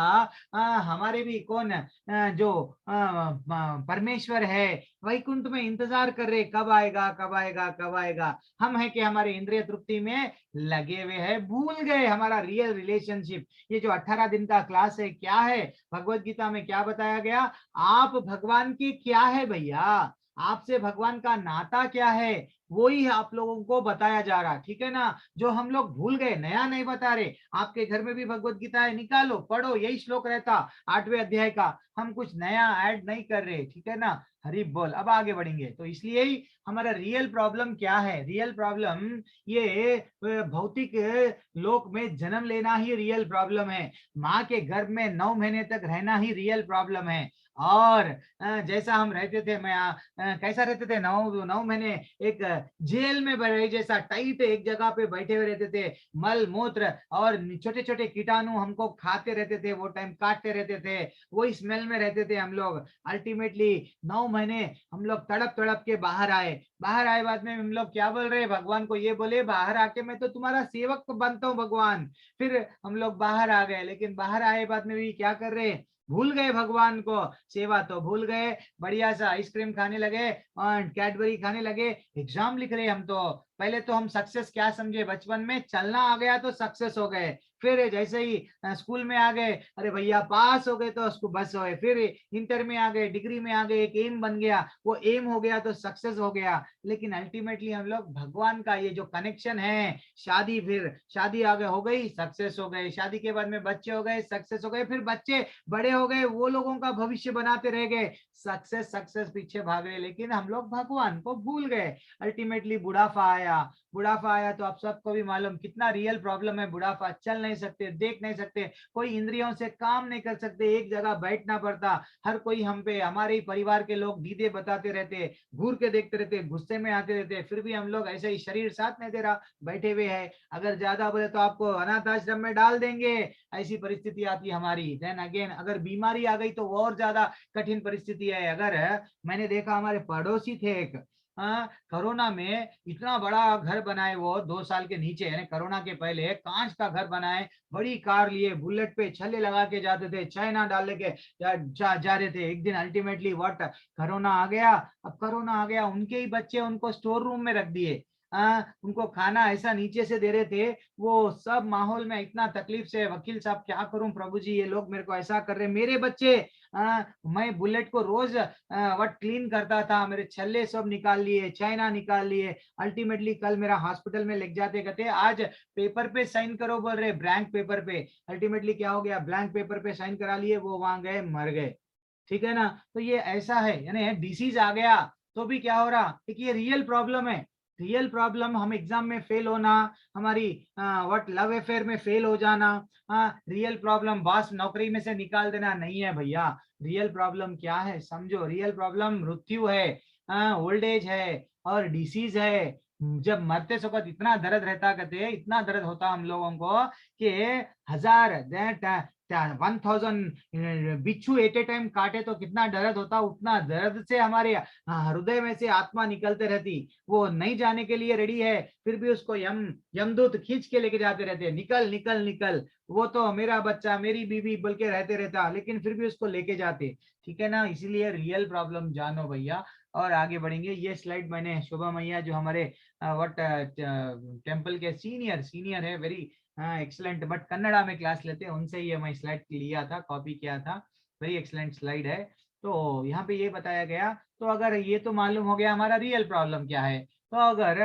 हमारे भी कौन जो परमेश्वर है वैकुंठ में इंतजार कर रहे, कब आएगा कब आएगा कब आएगा। हम है कि हमारे इंद्रिय तृप्ति में लगे हुए हैं, भूल गए हमारा रियल रिलेशनशिप। ये जो 18 दिन का क्लास है क्या है, भगवत गीता में क्या बताया गया, आप भगवान के क्या है भैया, आपसे भगवान का नाता क्या है, वो ही आप लोगों को बताया जा रहा, ठीक है ना। जो हम लोग भूल गए, नया नहीं बता रहे। आपके घर में भी भगवत गीता है, निकालो पढ़ो, यही श्लोक रहता 8वें अध्याय का, हम कुछ नया ऐड नहीं कर रहे, ठीक है ना। हरि बोल। अब आगे बढ़ेंगे, तो इसलिए ही हमारा रियल प्रॉब्लम क्या है, रियल प्रॉब्लम ये भौतिक लोक में जन्म लेना ही रियल प्रॉब्लम है, माँ के गर्भ में 9 महीने तक रहना ही रियल प्रॉब्लम है। और जैसा हम रहते थे, मैं कैसा रहते थे, 9 महीने एक जेल में रहे जैसा टाइट एक जगह पे बैठे हुए रहते थे, मल मूत्र और छोटे छोटे कीटाणु हमको खाते रहते थे, वो टाइम काटते रहते थे, वही स्मेल में रहते थे हम लोग। अल्टीमेटली 9 महीने हम लोग तड़प तड़प के बाहर आए, बाहर आए बाद में हम लोग क्या बोल रहे, भगवान को ये बोले बाहर आके मैं तो तुम्हारा सेवक बनता हूँ भगवान। फिर हम लोग बाहर आ गए, लेकिन बाहर आए बाद में भी क्या कर रहे, भूल गए भगवान को, सेवा तो भूल गए, बढ़िया सा आइसक्रीम खाने लगे और कैडबरी खाने लगे, एग्जाम लिख रहे हम तो। पहले तो हम सक्सेस क्या समझे, बचपन में चलना आ गया तो सक्सेस हो गए, फिर जैसे ही स्कूल में आ गए, अरे भैया पास हो गए तो उसको बस हो गए, फिर इंटर में आ गए, डिग्री में आ गए, एक एम बन गया, वो एम हो गया तो सक्सेस हो गया। लेकिन अल्टीमेटली हम लोग भगवान का ये जो कनेक्शन है, शादी, फिर शादी आगे हो गई सक्सेस हो गए, शादी के बाद में बच्चे हो गए सक्सेस हो गए, फिर बच्चे बड़े हो गए, वो लोगों का भविष्य बनाते रह गए, सक्सेस सक्सेस पीछे भाग गए, लेकिन हम लोग भगवान को भूल गए। अल्टीमेटली बुढ़ापा आया, बुढ़ापा आया तो आप सबको भी मालूम कितना रियल प्रॉब्लम है, बुढ़ापा, चल नहीं सकते, देख नहीं सकते, कोई इंद्रियों से काम नहीं कर सकते, एक जगह बैठना पड़ता, हर कोई हम पे, हमारे ही परिवार के लोग दीदे बताते रहते, घूर के देखते रहते, गुस्से में आते रहते, फिर भी हम लोग ऐसे ही, शरीर साथ नहीं दे रहा, बैठे हुए हैं, अगर ज्यादा बोले तो आपको अनाथ आश्रम में डाल देंगे, ऐसी परिस्थिति आती है हमारी। देन अगेन अगर बीमारी आ गई तो वो और ज्यादा कठिन परिस्थिति है। अगर मैंने देखा हमारे पड़ोसी थे एक, कोरोना में इतना बड़ा घर बनाए, वो 2 साल के नीचे यानी कोरोना के पहले कांच का घर बनाए, बड़ी कार लिए, बुलेट पे छल्ले लगा के जाते थे, चाइना डाल के जा रहे थे। एक दिन अल्टीमेटली व्हाट, कोरोना आ गया। अब कोरोना आ गया, उनके ही बच्चे उनको स्टोर रूम में रख दिए, उनको खाना ऐसा नीचे से दे रहे थे, वो सब माहौल में इतना तकलीफ से, वकील साहब क्या करूं प्रभु जी, ये लोग मेरे को ऐसा कर रहे, मेरे बच्चे, मैं बुलेट को रोज वट क्लीन करता था, मेरे छल्ले सब निकाल लिए, चाइना निकाल लिए। अल्टीमेटली कल मेरा हॉस्पिटल में लेके जाते, कहते आज पेपर पे साइन करो बोल रहे, ब्लैंक पेपर पे। अल्टीमेटली क्या हो गया, ब्लैंक पेपर पे साइन करा लिए, वो वहां गए, मर गए। ठीक है ना, तो ये ऐसा है, यानी डिसीज आ गया तो भी क्या हो रहा है कि ये रियल प्रॉब्लम है। रियल प्रॉब्लम हम एग्जाम में फेल होना, हमारी व्हाट लव अफेयर में फेल हो जाना, रियल प्रॉब्लम बॉस नौकरी में से निकाल देना नहीं है भैया। रियल प्रॉब्लम क्या है समझो, रियल प्रॉब्लम मृत्यु है, ओल्ड एज है और डिसीज है। जब मरते वक्त इतना दर्द रहता, कहते इतना दर्द होता हम लोगों को कि 1000 बिच्छू एट ए टाइम काटे तो कितना दर्द होता, उतना दर्द से हमारे हृदय में से आत्मा निकलते रहती, वो नहीं जाने के लिए रेडी है, फिर भी उसको यमदूत खींच के लेके जाते रहते, निकल निकल निकल, वो तो मेरा बच्चा मेरी बीवी बोल के रहते रहता, लेकिन फिर भी उसको लेके जाते। ठीक है ना, इसीलिए रियल प्रॉब्लम जानो भैया। और आगे बढ़ेंगे, ये स्लाइड मैंने शोभा मैया जो हमारे व्हाट टेम्पल के सीनियर सीनियर है, वेरी एक्सलेंट, बट कन्नड़ा में क्लास लेते हैं, उनसे ये मैं स्लाइड लिया था, कॉपी किया था, वेरी एक्सलेंट स्लाइड है। तो यहाँ पे ये बताया गया, तो अगर ये तो मालूम हो गया हमारा रियल प्रॉब्लम क्या है, तो अगर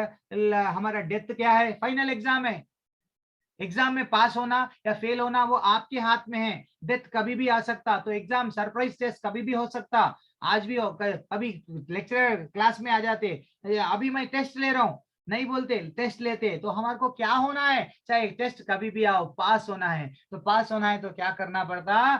हमारा डेथ क्या है, फाइनल एग्जाम है, एग्जाम में पास होना या फेल होना वो आपके हाथ में है। डेथ कभी भी आ सकता, तो एग्जाम सरप्राइज टेस्ट कभी भी हो सकता, आज भी हो, कभी लेक्चरर क्लास में आ जाते, अभी मैं टेस्ट ले रहा हूँ, नहीं बोलते टेस्ट लेते, तो हमारे को क्या होना है, चाहे टेस्ट कभी भी आओ, पास होना है। तो पास होना है तो क्या करना पड़ता,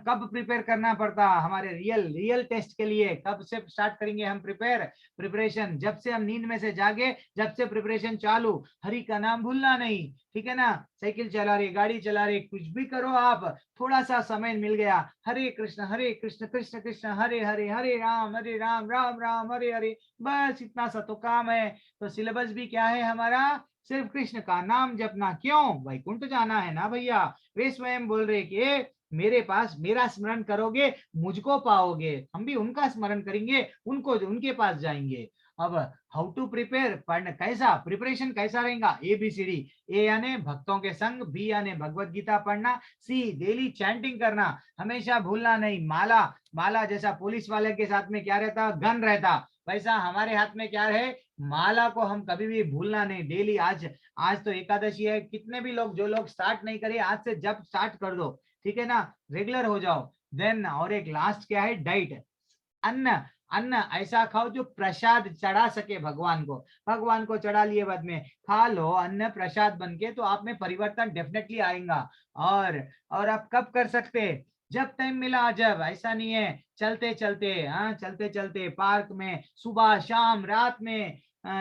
कब प्रिपेयर करना पड़ता, हमारे रियल रियल टेस्ट के लिए कब से स्टार्ट करेंगे हम प्रिपरेशन, जब से हम नींद में से जागे, जब से प्रिपरेशन चालू, हरि का नाम भूलना नहीं। ठीक है ना, साइकिल चला रहे, गाड़ी चला रहे, कुछ भी करो आप, थोड़ा सा समय मिल गया, हरे कृष्ण कृष्ण कृष्ण हरे हरे, हरे राम राम राम हरे हरे, बस इतना सा तो काम है। तो सिलेबस भी क्या है हमारा, सिर्फ कृष्ण का नाम जपना, क्यों, वैकुंठ जाना है ना भैया। वे स्वयं बोल रहे कि मेरे पास मेरा स्मरण करोगे मुझको पाओगे, हम भी उनका स्मरण करेंगे, उनको उनके पास जाएंगे। अब हाउ टू प्रिपेयर, पढ़ना कैसा, प्रिपरेशन कैसा रहेगा, ABCD, ए यानी भक्तों के संग, बी यानी भगवत गीता पढ़ना, सी डेली चैंटिंग करना, हमेशा भूलना नहीं, माला माला जैसा पुलिस वाले के साथ में क्या रहता, गन रहता, वैसा हमारे हाथ में क्या है, माला को हम कभी भी भूलना नहीं, डेली। आज आज तो एकादशी है, कितने भी लोग जो लोग स्टार्ट नहीं करे, आज से जब स्टार्ट कर दो, ठीक है ना, रेगुलर हो जाओ। देन और एक लास्ट क्या है, डाइट, अन्न, अन्न ऐसा खाओ जो प्रसाद चढ़ा सके भगवान को, भगवान को चढ़ा लिए बाद में खा लो, अन्न प्रसाद बन के, तो आप में परिवर्तन डेफिनेटली आएगा। और आप कब कर सकते, जब टाइम मिला, जब, ऐसा नहीं है चलते चलते, हाँ चलते चलते पार्क में, सुबह शाम रात में,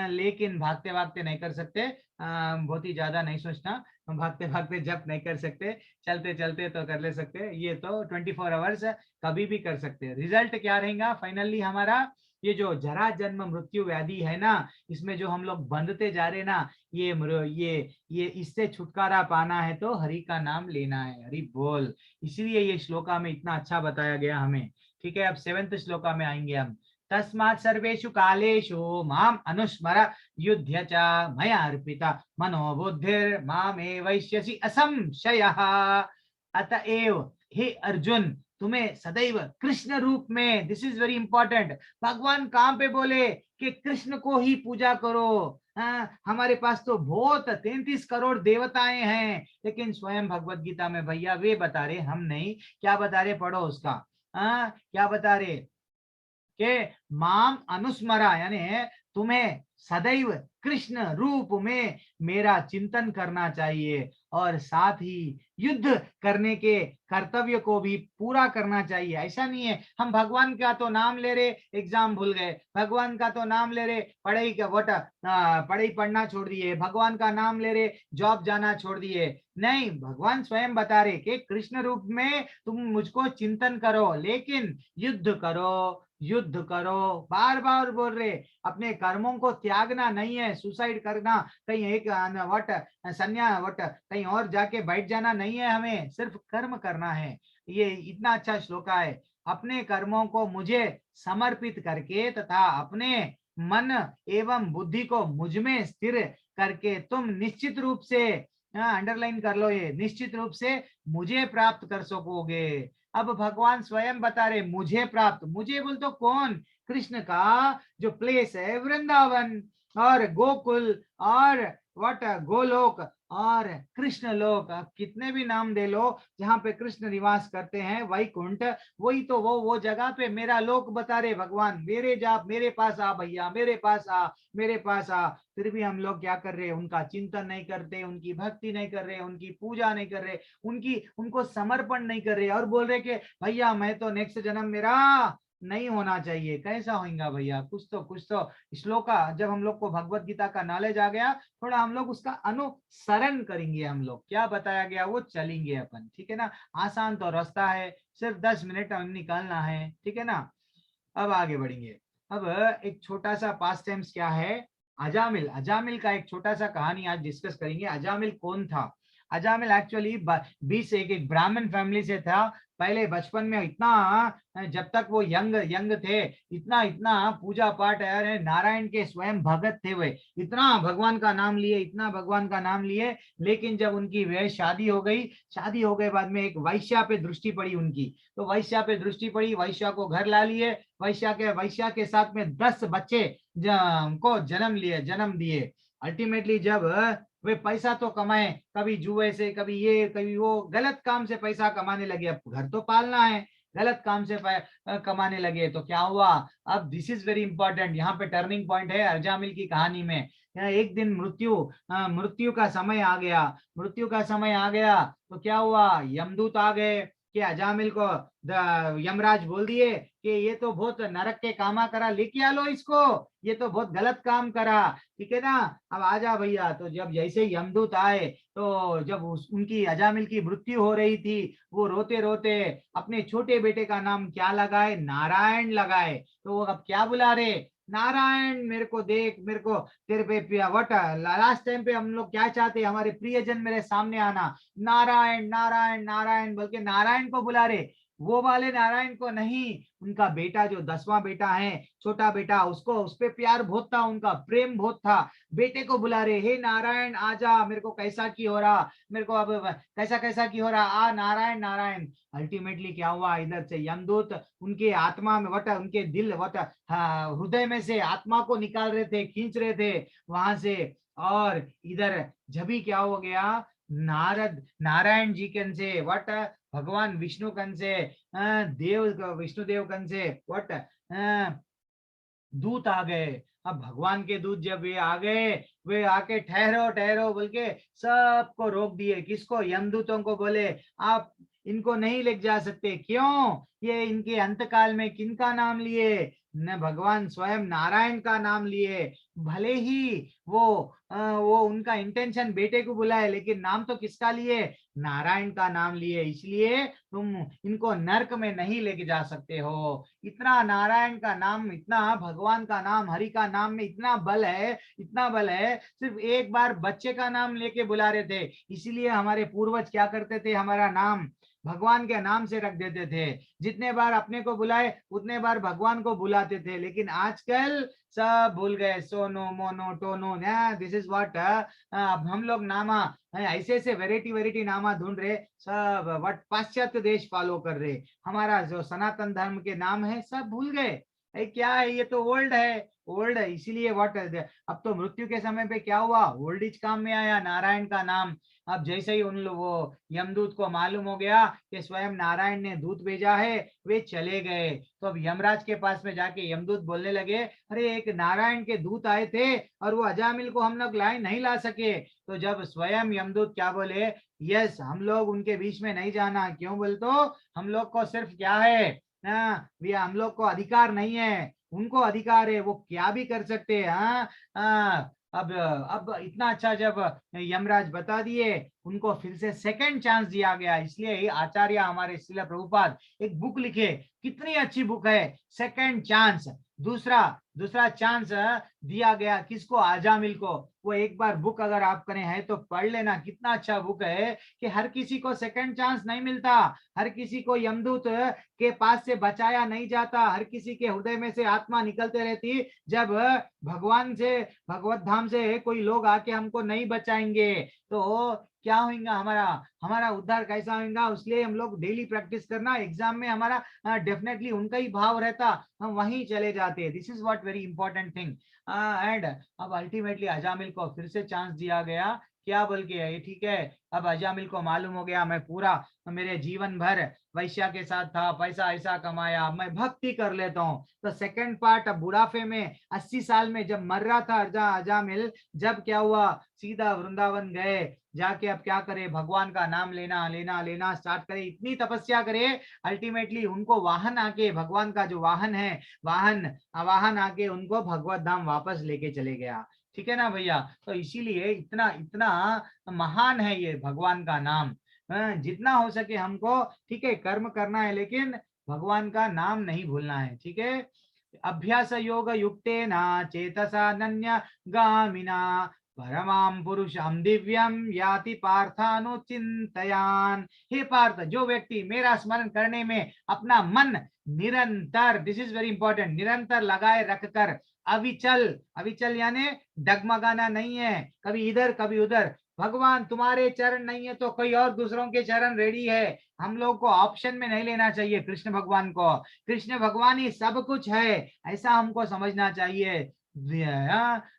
लेकिन भागते भागते नहीं कर सकते, बहुत ही ज्यादा नहीं सोचना, भागते भागते जब नहीं कर सकते, चलते चलते तो कर ले सकते, ये तो 24 आवर्स कभी भी कर सकते हैं। रिजल्ट क्या रहेगा फाइनली हमारा, ये जो जरा जन्म मृत्यु व्याधि है ना, इसमें जो हम लोग बंधते जा रहे ना, ये इससे छुटकारा पाना है तो हरि का नाम लेना है, हरि बोल। इसीलिए ये श्लोका में इतना अच्छा बताया गया हमें। ठीक है, अब 7th श्लोका में आएंगे हम, तस्मात् सर्वेषु कालेषु माम अनुस्मर युध्य च मया अर्पिता मनोबुद्धिर मामेवैष्यसि असंशयः। अतएव हे अर्जुन, तुम्हें सदैव कृष्ण रूप में, दिस इज वेरी इंपॉर्टेंट, भगवान कहाँ पे बोले कि कृष्ण को ही पूजा करो। हमारे पास तो बहुत 33 करोड़ देवताएं हैं, लेकिन स्वयं भगवत गीता में भैया वे बता रहे, हम नहीं, क्या बता रहे, पढ़ो उसका, क्या बता रहे कि माम अनुस्मरा, यानी तुम्हें सदैव कृष्ण रूप में मेरा चिंतन करना चाहिए और साथ ही युद्ध करने के कर्तव्य को भी पूरा करना चाहिए। ऐसा नहीं है हम भगवान का तो नाम ले रहे, एग्जाम भूल गए, भगवान का तो नाम ले रहे, पढ़ाई का पढ़ाई पढ़ना छोड़ दिए, भगवान का नाम ले रहे, जॉब जाना छोड़ दिए। नहीं, भगवान स्वयं बता रहे कि कृष्ण रूप में तुम मुझको चिंतन करो, लेकिन युद्ध करो, युद्ध करो, बार बार बोल रहे। अपने कर्मों को त्यागना नहीं है, सुसाइड करना, कहीं एक वट संन्या वट कहीं और जाके बैठ जाना नहीं है, हमें सिर्फ कर्म करना है। ये इतना अच्छा श्लोक है। अपने कर्मों को मुझे समर्पित करके तथा अपने मन एवं बुद्धि को मुझ में स्थिर करके तुम निश्चित रूप से, अंडरलाइन कर लो, ये निश्चित रूप से मुझे प्राप्त कर सकोगे। अब भगवान स्वयं बता रहे मुझे प्राप्त, मुझे बोल तो कौन, कृष्ण का जो प्लेस है वृंदावन और गोकुल और वट गोलोक और कृष्ण लोक, आप कितने भी नाम दे लो, जहां पे कृष्ण निवास करते हैं, वैकुंठ, वही तो वो जगह पे मेरा लोक बता रहे भगवान, मेरे जा मेरे पास आ भैया, मेरे पास आ, मेरे पास आ। फिर भी हम लोग क्या कर रहे हैं, उनका चिंतन नहीं करते, उनकी भक्ति नहीं कर रहे, उनकी पूजा नहीं कर रहे, उनको समर्पण नहीं कर रहे, और बोल रहे कि भैया मैं तो नेक्स्ट जन्म मेरा नहीं होना चाहिए। कैसा होगा भैया, कुछ तो श्लोका, जब हम लोग को भगवत गीता का नॉलेज आ गया, थोड़ा हम लोग उसका अनुसरण करेंगे, हम लोग क्या बताया गया वो चलेंगे अपन, ठीक है ना। आसान तो रास्ता है, सिर्फ 10 मिनट हम निकालना है, ठीक है ना। अब आगे बढ़ेंगे। अब एक छोटा सा पास टाइम्स क्या है, अजामिल, अजामिल का एक छोटा सा कहानी आज डिस्कस करेंगे। अजामिल कौन था? अजामिल एक्चुअली 20 एक ब्राह्मण फैमिली से था। पहले बचपन में इतना, जब तक वो यंग यंग थे, इतना इतना पूजा पाठ, अरे नारायण के स्वयं भगत थे वे, इतना भगवान का नाम लिए, इतना भगवान का नाम लिए। लेकिन जब उनकी वह शादी हो गई, शादी हो गए बाद में एक वैश्या पे दृष्टि पड़ी उनकी, तो वैश्या पे दृष्टि पड़ी, वैश्या को घर ला लिए, वैश्या के साथ में 10 बच्चे को जन्म दिए। अल्टीमेटली जब वे पैसा तो कमाए, कभी जुए से, कभी ये कभी वो, गलत काम से पैसा कमाने लगे, अब घर तो पालना है, गलत काम से कमाने लगे, तो क्या हुआ? अब दिस इज वेरी इंपॉर्टेंट, यहाँ पे टर्निंग पॉइंट है अजामिल की कहानी में। एक दिन मृत्यु का समय आ गया, मृत्यु का समय आ गया, तो क्या हुआ, यमदूत आ गए कि अजामिल को यमराज बोल दिए कि ये तो बहुत नरक के कामा करा, लेके आ लो इसको, ये तो बहुत गलत काम करा, ठीक है ना, अब आजा भैया। तो जब जैसे यमदूत आए, तो जब उनकी अजामिल की मृत्यु हो रही थी, वो रोते रोते अपने छोटे बेटे का नाम क्या लगाए, नारायण लगाए। तो वो अब क्या बुला रहे, नारायण मेरे को देख, मेरे को तेरे पे वट, लास्ट टाइम पे हम लोग क्या चाहते, हमारे प्रियजन मेरे सामने आना, नारायण नारायण नारायण बोल के नारायण को बुला रहे। वो वाले नारायण को नहीं, उनका बेटा जो 10वां बेटा है, छोटा बेटा, उसको उस पे प्यार बहुत था, उनका प्रेम बहुत था, बेटे को बुला रहे, हे नारायण आजा, मेरे को कैसा की हो रहा, मेरे को अब कैसा कैसा की हो रहा, आ नारायण नारायण। अल्टीमेटली क्या हुआ, इधर से यमदूत उनके आत्मा में वट, उनके दिल वट, हृदय में से आत्मा को निकाल रहे थे, खींच रहे थे वहां से। और इधर जभी क्या हो गया, नारायण जी कन से वट, भगवान विष्णु कन से, देव विष्णु देव कन से वट, दूत आ गए। अब भगवान के दूत जब वे आ गए, वे आके ठहरो ठहरो बोल के सबको रोक दिए, किसको, यमदूतों को, बोले आप इनको नहीं ले जा सकते, क्यों, ये इनके अंतकाल में किनका नाम लिए, न भगवान स्वयं नारायण का नाम लिए। भले ही वो उनका इंटेंशन बेटे को बुलाए, लेकिन नाम तो किसका लिए, नारायण का नाम लिए, इसलिए तुम इनको नरक में नहीं लेके जा सकते हो। इतना नारायण का नाम, इतना भगवान का नाम, हरि का नाम में इतना बल है, इतना बल है, सिर्फ एक बार बच्चे का नाम लेके बुला रहे थे। इसीलिए हमारे पूर्वज क्या करते थे, हमारा नाम भगवान के नाम से रख देते थे, जितने बार अपने को बुलाए उतने बार भगवान को बुलाते थे। लेकिन आजकल सब भूल गए, सोनो मोनो टोनो, दिस इज व्हाट, अब हम लोग नामा ऐसे ऐसे वेराइटी वेराइटी नामा ढूंढ रहे, सब वट पाश्चात्य देश फॉलो कर रहे, हमारा जो सनातन धर्म के नाम है सब भूल गए। क्या है ये, तो ओल्ड है, ओल्ड है, इसीलिए व्हाट, अब तो मृत्यु के समय पे क्या हुआ, ओल्ड एज काम में आया नारायण का नाम। अब जैसे ही उन वो यमदूत को मालूम हो गया कि स्वयं नारायण ने दूत भेजा है, वे चले गए। तो अब यमराज के पास में जाके यमदूत बोलने लगे, अरे एक नारायण के दूत आए थे और वो अजामिल को हम लोग नहीं ला सके। तो जब स्वयं यमदूत क्या बोले, यस हम लोग उनके बीच में नहीं जाना, क्यों बोल तो हम लोग को सिर्फ क्या है ना, ये हम लोग को अधिकार नहीं है, उनको अधिकार है, वो क्या भी कर सकते हैं। हाँ, अब इतना अच्छा जब यमराज बता दिए, उनको फिर से सेकंड चांस दिया गया। इसलिए आचार्य हमारे श्रील प्रभुपाद एक बुक लिखे, कितनी अच्छी बुक है, सेकंड चांस, दूसरा दूसरा चांस दिया गया किसको, आजामिल को। वो एक बार बुक अगर आप करें है तो पढ़ लेना, कितना अच्छा बुक है कि हर किसी को सेकंड चांस नहीं मिलता, हर किसी को यमदूत के पास से बचाया नहीं जाता, हर किसी के हृदय में से आत्मा निकलते रहती। जब भगवान से, भगवत धाम से कोई लोग आके हमको नहीं बचाएंगे तो क्या होगा, हमारा हमारा उद्धार कैसा होगा। इसलिए हम लोग डेली प्रैक्टिस करना, एग्जाम में हमारा डेफिनेटली उनका ही भाव रहता, हम वहीं चले जाते। This is what very important thing. And अब अल्टीमेटली अजामिल को फिर से चांस दिया गया, क्या बोल के, ये ठीक है, अब अजामिल को मालूम हो गया मैं पूरा मेरे जीवन भर वैश्या के साथ था, पैसा ऐसा कमाया, मैं भक्ति कर लेता हूँ। तो सेकंड पार्ट, अब बुढ़ापे में 80 साल में जब मर रहा था अजामिल, जब क्या हुआ, सीधा वृंदावन गए, जाके अब क्या करे, भगवान का नाम लेना लेना लेना स्टार्ट करे, इतनी तपस्या करे, अल्टीमेटली उनको वाहन आके, भगवान का जो वाहन है, वाहन आके उनको भगवत धाम वापस लेके चले गया। ठीक है ना भैया। तो इसीलिए इतना इतना महान है ये भगवान का नाम। जितना हो सके हमको, ठीक है, कर्म करना है, लेकिन भगवान का नाम नहीं भूलना है। ठीक है, अभ्यास योग युक्तेना चेतसा नन्य गामिना परमाम पुरुषम दिव्यम याति पार्थानुचिंतयान। हे पार्थ, जो व्यक्ति मेरा स्मरण करने में अपना मन निरंतर, दिस इज वेरी इंपॉर्टेंट, निरंतर लगाए रखकर, अविचल, अविचल यानी डगमगाना नहीं है, कभी इधर कभी उधर, भगवान तुम्हारे चरण नहीं है तो कोई और दूसरों के चरण रेडी है, हम लोग को ऑप्शन में नहीं लेना चाहिए कृष्ण भगवान को, कृष्ण भगवान ही सब कुछ है, ऐसा हमको समझना चाहिए।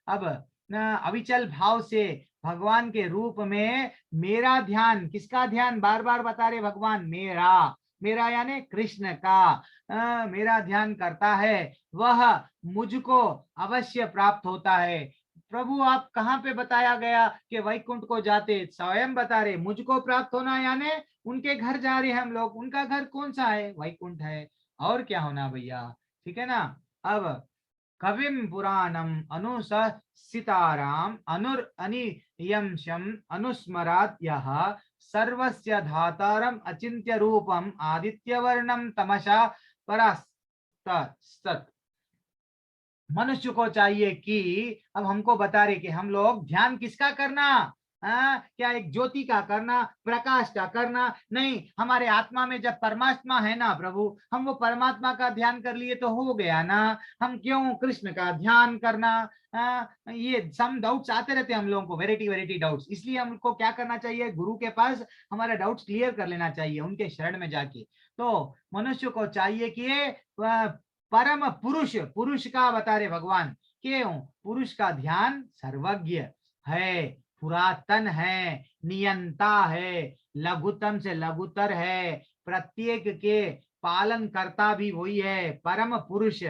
अब अविचल भाव से भगवान के रूप में मेरा ध्यान, किसका ध्यान, बार बार बता रहे भगवान, मेरा, मेरा यानी कृष्ण का मेरा ध्यान करता है, वह मुझको अवश्य प्राप्त होता है। प्रभु आप कहाँ पे बताया गया कि वैकुंठ को जाते, स्वयं बता रहे मुझको प्राप्त होना यानी उनके घर जा रहे हैं हम लोग, उनका घर कौन सा है, वैकुंठ है, और क्या होना भैया। ठीक है ना। अब कविम पुराणम अनुसिताराम अनुर अनियमशम अनुस्मरात यह सर्वस्य धातारम अचिंत्य रूपम आदित्य वर्णम तमसा परास्त। मनुष्य को चाहिए कि अब हमको बता रहे कि हम लोग ध्यान किसका करना, क्या एक ज्योति का करना, प्रकाश का करना नहीं, हमारे आत्मा में जब परमात्मा है ना प्रभु, हम वो परमात्मा का ध्यान कर लिए तो हो गया ना, हम क्यों कृष्ण का ध्यान करना। ये सम डाउट्स आते रहते हैं हम लोगों को, वेराइटी वेराइटी डाउट्स, इसलिए हमको क्या करना चाहिए, गुरु के पास हमारा डाउट्स क्लियर कर लेना चाहिए, उनके शरण में जाके। तो मनुष्य को चाहिए कि परम पुरुष, पुरुष का बता रहे भगवान, क्यों, पुरुष का ध्यान सर्वज्ञ है, पुरातन है, नियंता है, लघुतम से लघुतर है, प्रत्येक के पालन करता भी वही है, परम पुरुष,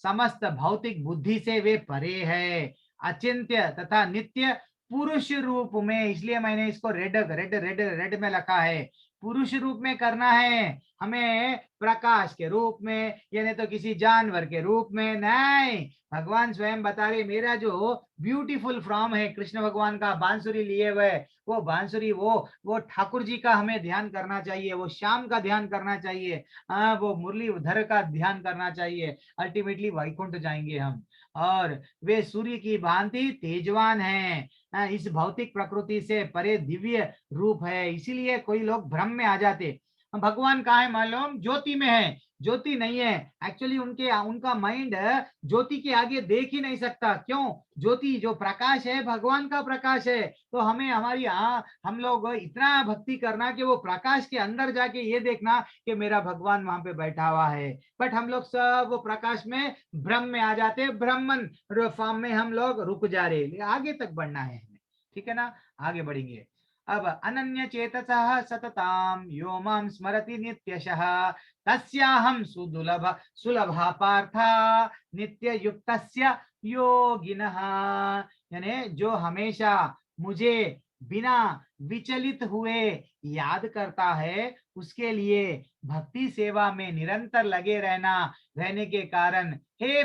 समस्त भौतिक बुद्धि से वे परे है, अचिंत्य तथा नित्य पुरुष रूप में, इसलिए मैंने इसको रेड रेड रेड रेड में लिखा है, पुरुष रूप में करना है हमें, प्रकाश के रूप में, यानी तो किसी जानवर के रूप में नहीं। भगवान स्वयं बता रहे, मेरा जो ब्यूटीफुल फॉर्म है कृष्ण भगवान का, बांसुरी लिए हुए, वो बांसुरी, वो ठाकुर जी का हमें ध्यान करना चाहिए, वो श्याम का ध्यान करना चाहिए, वो मुरलीधर का ध्यान करना चाहिए, अल्टीमेटली वैकुंठ जाएंगे हम। और वे सूर्य की भांति तेजवान हैं, इस भौतिक प्रकृति से परे दिव्य रूप है, इसीलिए कोई लोग भ्रम में आ जाते, भगवान कहाँ है मालूम, ज्योति में है, ज्योति नहीं है। एक्चुअली उनका माइंड ज्योति के आगे देख ही नहीं सकता। क्यों? ज्योति जो प्रकाश है भगवान का प्रकाश है। तो हमें हमारी हम लोग इतना भक्ति करना कि वो प्रकाश के अंदर जाके ये देखना कि मेरा भगवान वहां पे बैठा हुआ है। बट हम लोग सब वो प्रकाश में भ्रम में आ जाते हैं, ब्रह्मन फॉर्म में हम लोग रुक जा रहे। आगे तक बढ़ना है हमें, ठीक है ना? आगे बढ़ेंगे। अब अनन्य चेतसः सतताम यो मां स्मरति नित्यशः तस्याहं सुदुलभ सुलभा पार्था नित्य युक्तस्य योगिनः। यानी जो हमेशा मुझे बिना विचलित हुए याद करता है, उसके लिए भक्ति सेवा में निरंतर लगे रहने के कारण, हे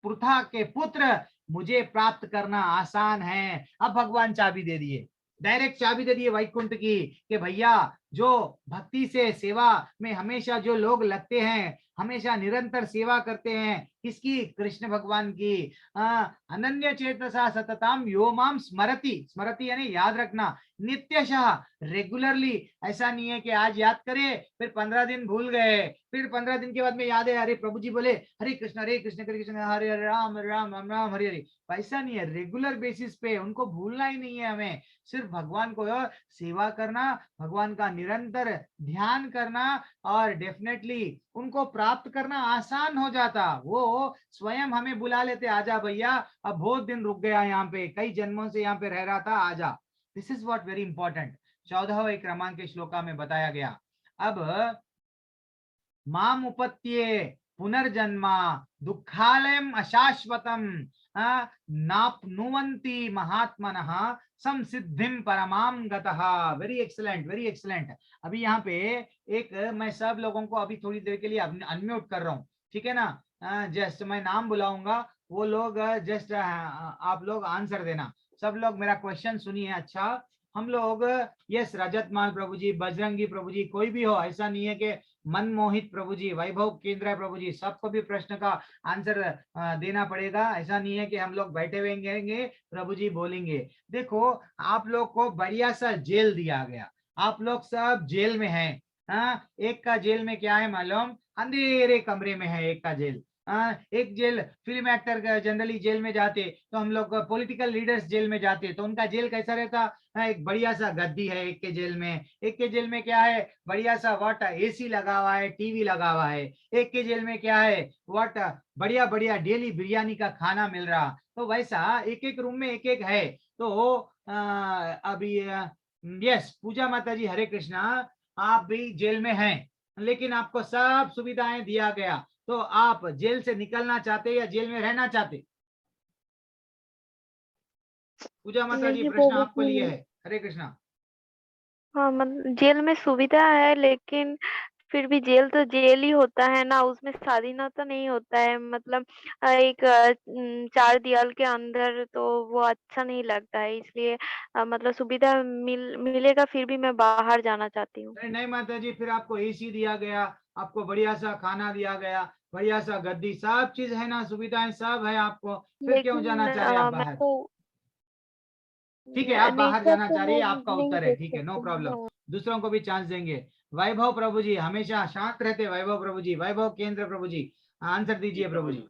पृथा के पुत्र, मुझे प्राप्त करना आसान है। अब भगवान चाबी दे दिए, डायरेक्ट चाबी दे दिए वैकुंठ की, कि भैया जो भक्ति से सेवा में हमेशा जो लोग लगते हैं, हमेशा निरंतर सेवा करते हैं, किसकी? कृष्ण भगवान की। अनन्य चेतसा सततम यो माम स्मरति, स्मरति यानी याद रखना, नित्यशः रेगुलरली। ऐसा नहीं है कि आज याद करे फिर 15 दिन भूल गए, फिर 15 दिन के बाद में याद है, अरे प्रभु जी बोले हरे कृष्ण कृष्ण हरे हरे राम राम राम राम हरे हरे। ऐसा नहीं है, रेगुलर बेसिस पे उनको भूलना ही नहीं है। हमें सिर्फ भगवान को सेवा करना, भगवान का निरंतर ध्यान करना, और डेफिनेटली उनको प्राप्त करना आसान हो जाता। वो स्वयं हमें बुला लेते, आजा भैया, अब बहुत दिन रुक गया यहाँ पे, कई जन्मों से यहाँ पे रह रहा था, आजा। This is what very important 14वें क्रमांक के श्लोका में बताया गया। अब माम उपत्ये पुनर्जन्मा दुखालयम अशाश्वतम नाप्नुवन्ति महात्मनः संसिद्धिम परमाम गतः। Very excellent, very excellent. अभी यहाँ पे एक मैं सब लोगों को अभी थोड़ी देर के लिए अनम्यूट कर रहा हूँ, ठीक है ना? जस्ट मैं नाम बुलाऊंगा, वो लोग जस्ट आप लोग आंसर देना। सब लोग मेरा क्वेश्चन सुनिए। अच्छा, हम लोग यस रजतमाल प्रभु जी, बजरंगी प्रभु जी, कोई भी हो, ऐसा नहीं है कि मनमोहित प्रभु जी, वैभव केंद्र है प्रभु जी, सबको भी प्रश्न का आंसर देना पड़ेगा। ऐसा नहीं है कि हम लोग बैठे हुए प्रभु जी बोलेंगे। देखो, आप लोग को बढ़िया सा जेल दिया गया, आप लोग सब जेल में हैं। एक का जेल में क्या है मालूम? अंधेरे कमरे में है एक का जेल। एक jail, film actor generally jail में जाते, तो हम लोग पॉलिटिकल लीडर्स जेल में जाते, तो उनका जेल कैसा रहता? एक बढ़िया सा गद्दी है एक के जेल में। एक के जेल में क्या है? बढ़िया सा वाट एसी लगा हुआ है, टीवी लगा हुआ है। एक के जेल में क्या है? वाट बढ़िया बढ़िया डेली बिरयानी का खाना मिल रहा। तो वैसा एक एक रूम में एक एक है। तो अभी यस पूजा माता जी, हरे कृष्णा, आप भी जेल में हैं, लेकिन आपको सब सुविधाएं दिया गया, तो आप जेल से निकलना चाहते या जेल में रहना चाहते? पूजा माता जी, नहीं प्रश्न प्रभु आपको लिए जी। है। हरे कृष्णा। हाँ, मतलब जेल में सुविधा है, लेकिन फिर भी जेल तो जेल ही होता है ना, उसमें स्वाधीनता नहीं होता है। मतलब एक चार दीवार के अंदर तो वो अच्छा नहीं लगता है, इसलिए मतलब सुविधा मिलेगा, फिर भी मैं बाहर जाना चाहती हूँ। नहीं नहीं माता जी, फिर आपको एसी दिया गया, आपको बढ़िया सा खाना दिया गया, बढ़िया सा गद्दी, सब चीज है ना, सुविधाएं सब है आपको, फिर क्यों लेकिन जाना चाह रहे हैं आप मैं बाहर? तो ठीक है, आप बाहर नेचर जाना तो चाह रही मैं है, आपका नहीं उत्तर है, देख ठीक है, नो सकती हूँ। प्रॉब्लम। हाँ। दूसरों को भी चांस देंगे। वैभव प्रभु जी, हमेशा शांत रहते वैभव प्रभु जी, वैभव केंद्र प्रभु जी, आंसर दीजिए प्रभु जी।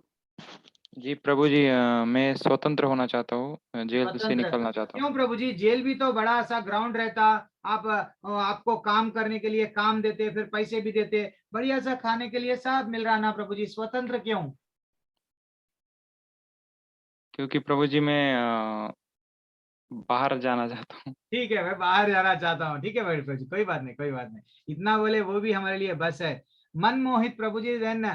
जी प्रभु जी, मैं स्वतंत्र होना चाहता हूँ, जेल से स्वतंत्र निकलना चाहता क्यों हूँ। प्रभु जी? जेल भी तो बड़ा सा ग्राउंड रहता, आप आपको काम करने के लिए काम देते, फिर पैसे भी देते, बढ़िया सा खाने के लिए सब मिल रहा ना प्रभु जी, स्वतंत्र क्यों? क्योंकि प्रभु जी मैं बाहर जाना चाहता हूँ। ठीक है, मैं बाहर जाना चाहता हूँ, ठीक है भाई प्रभु जी, कोई बात नहीं, कोई बात नहीं, इतना बोले वो भी हमारे लिए बस है। मनमोहित प्रभु जी, देन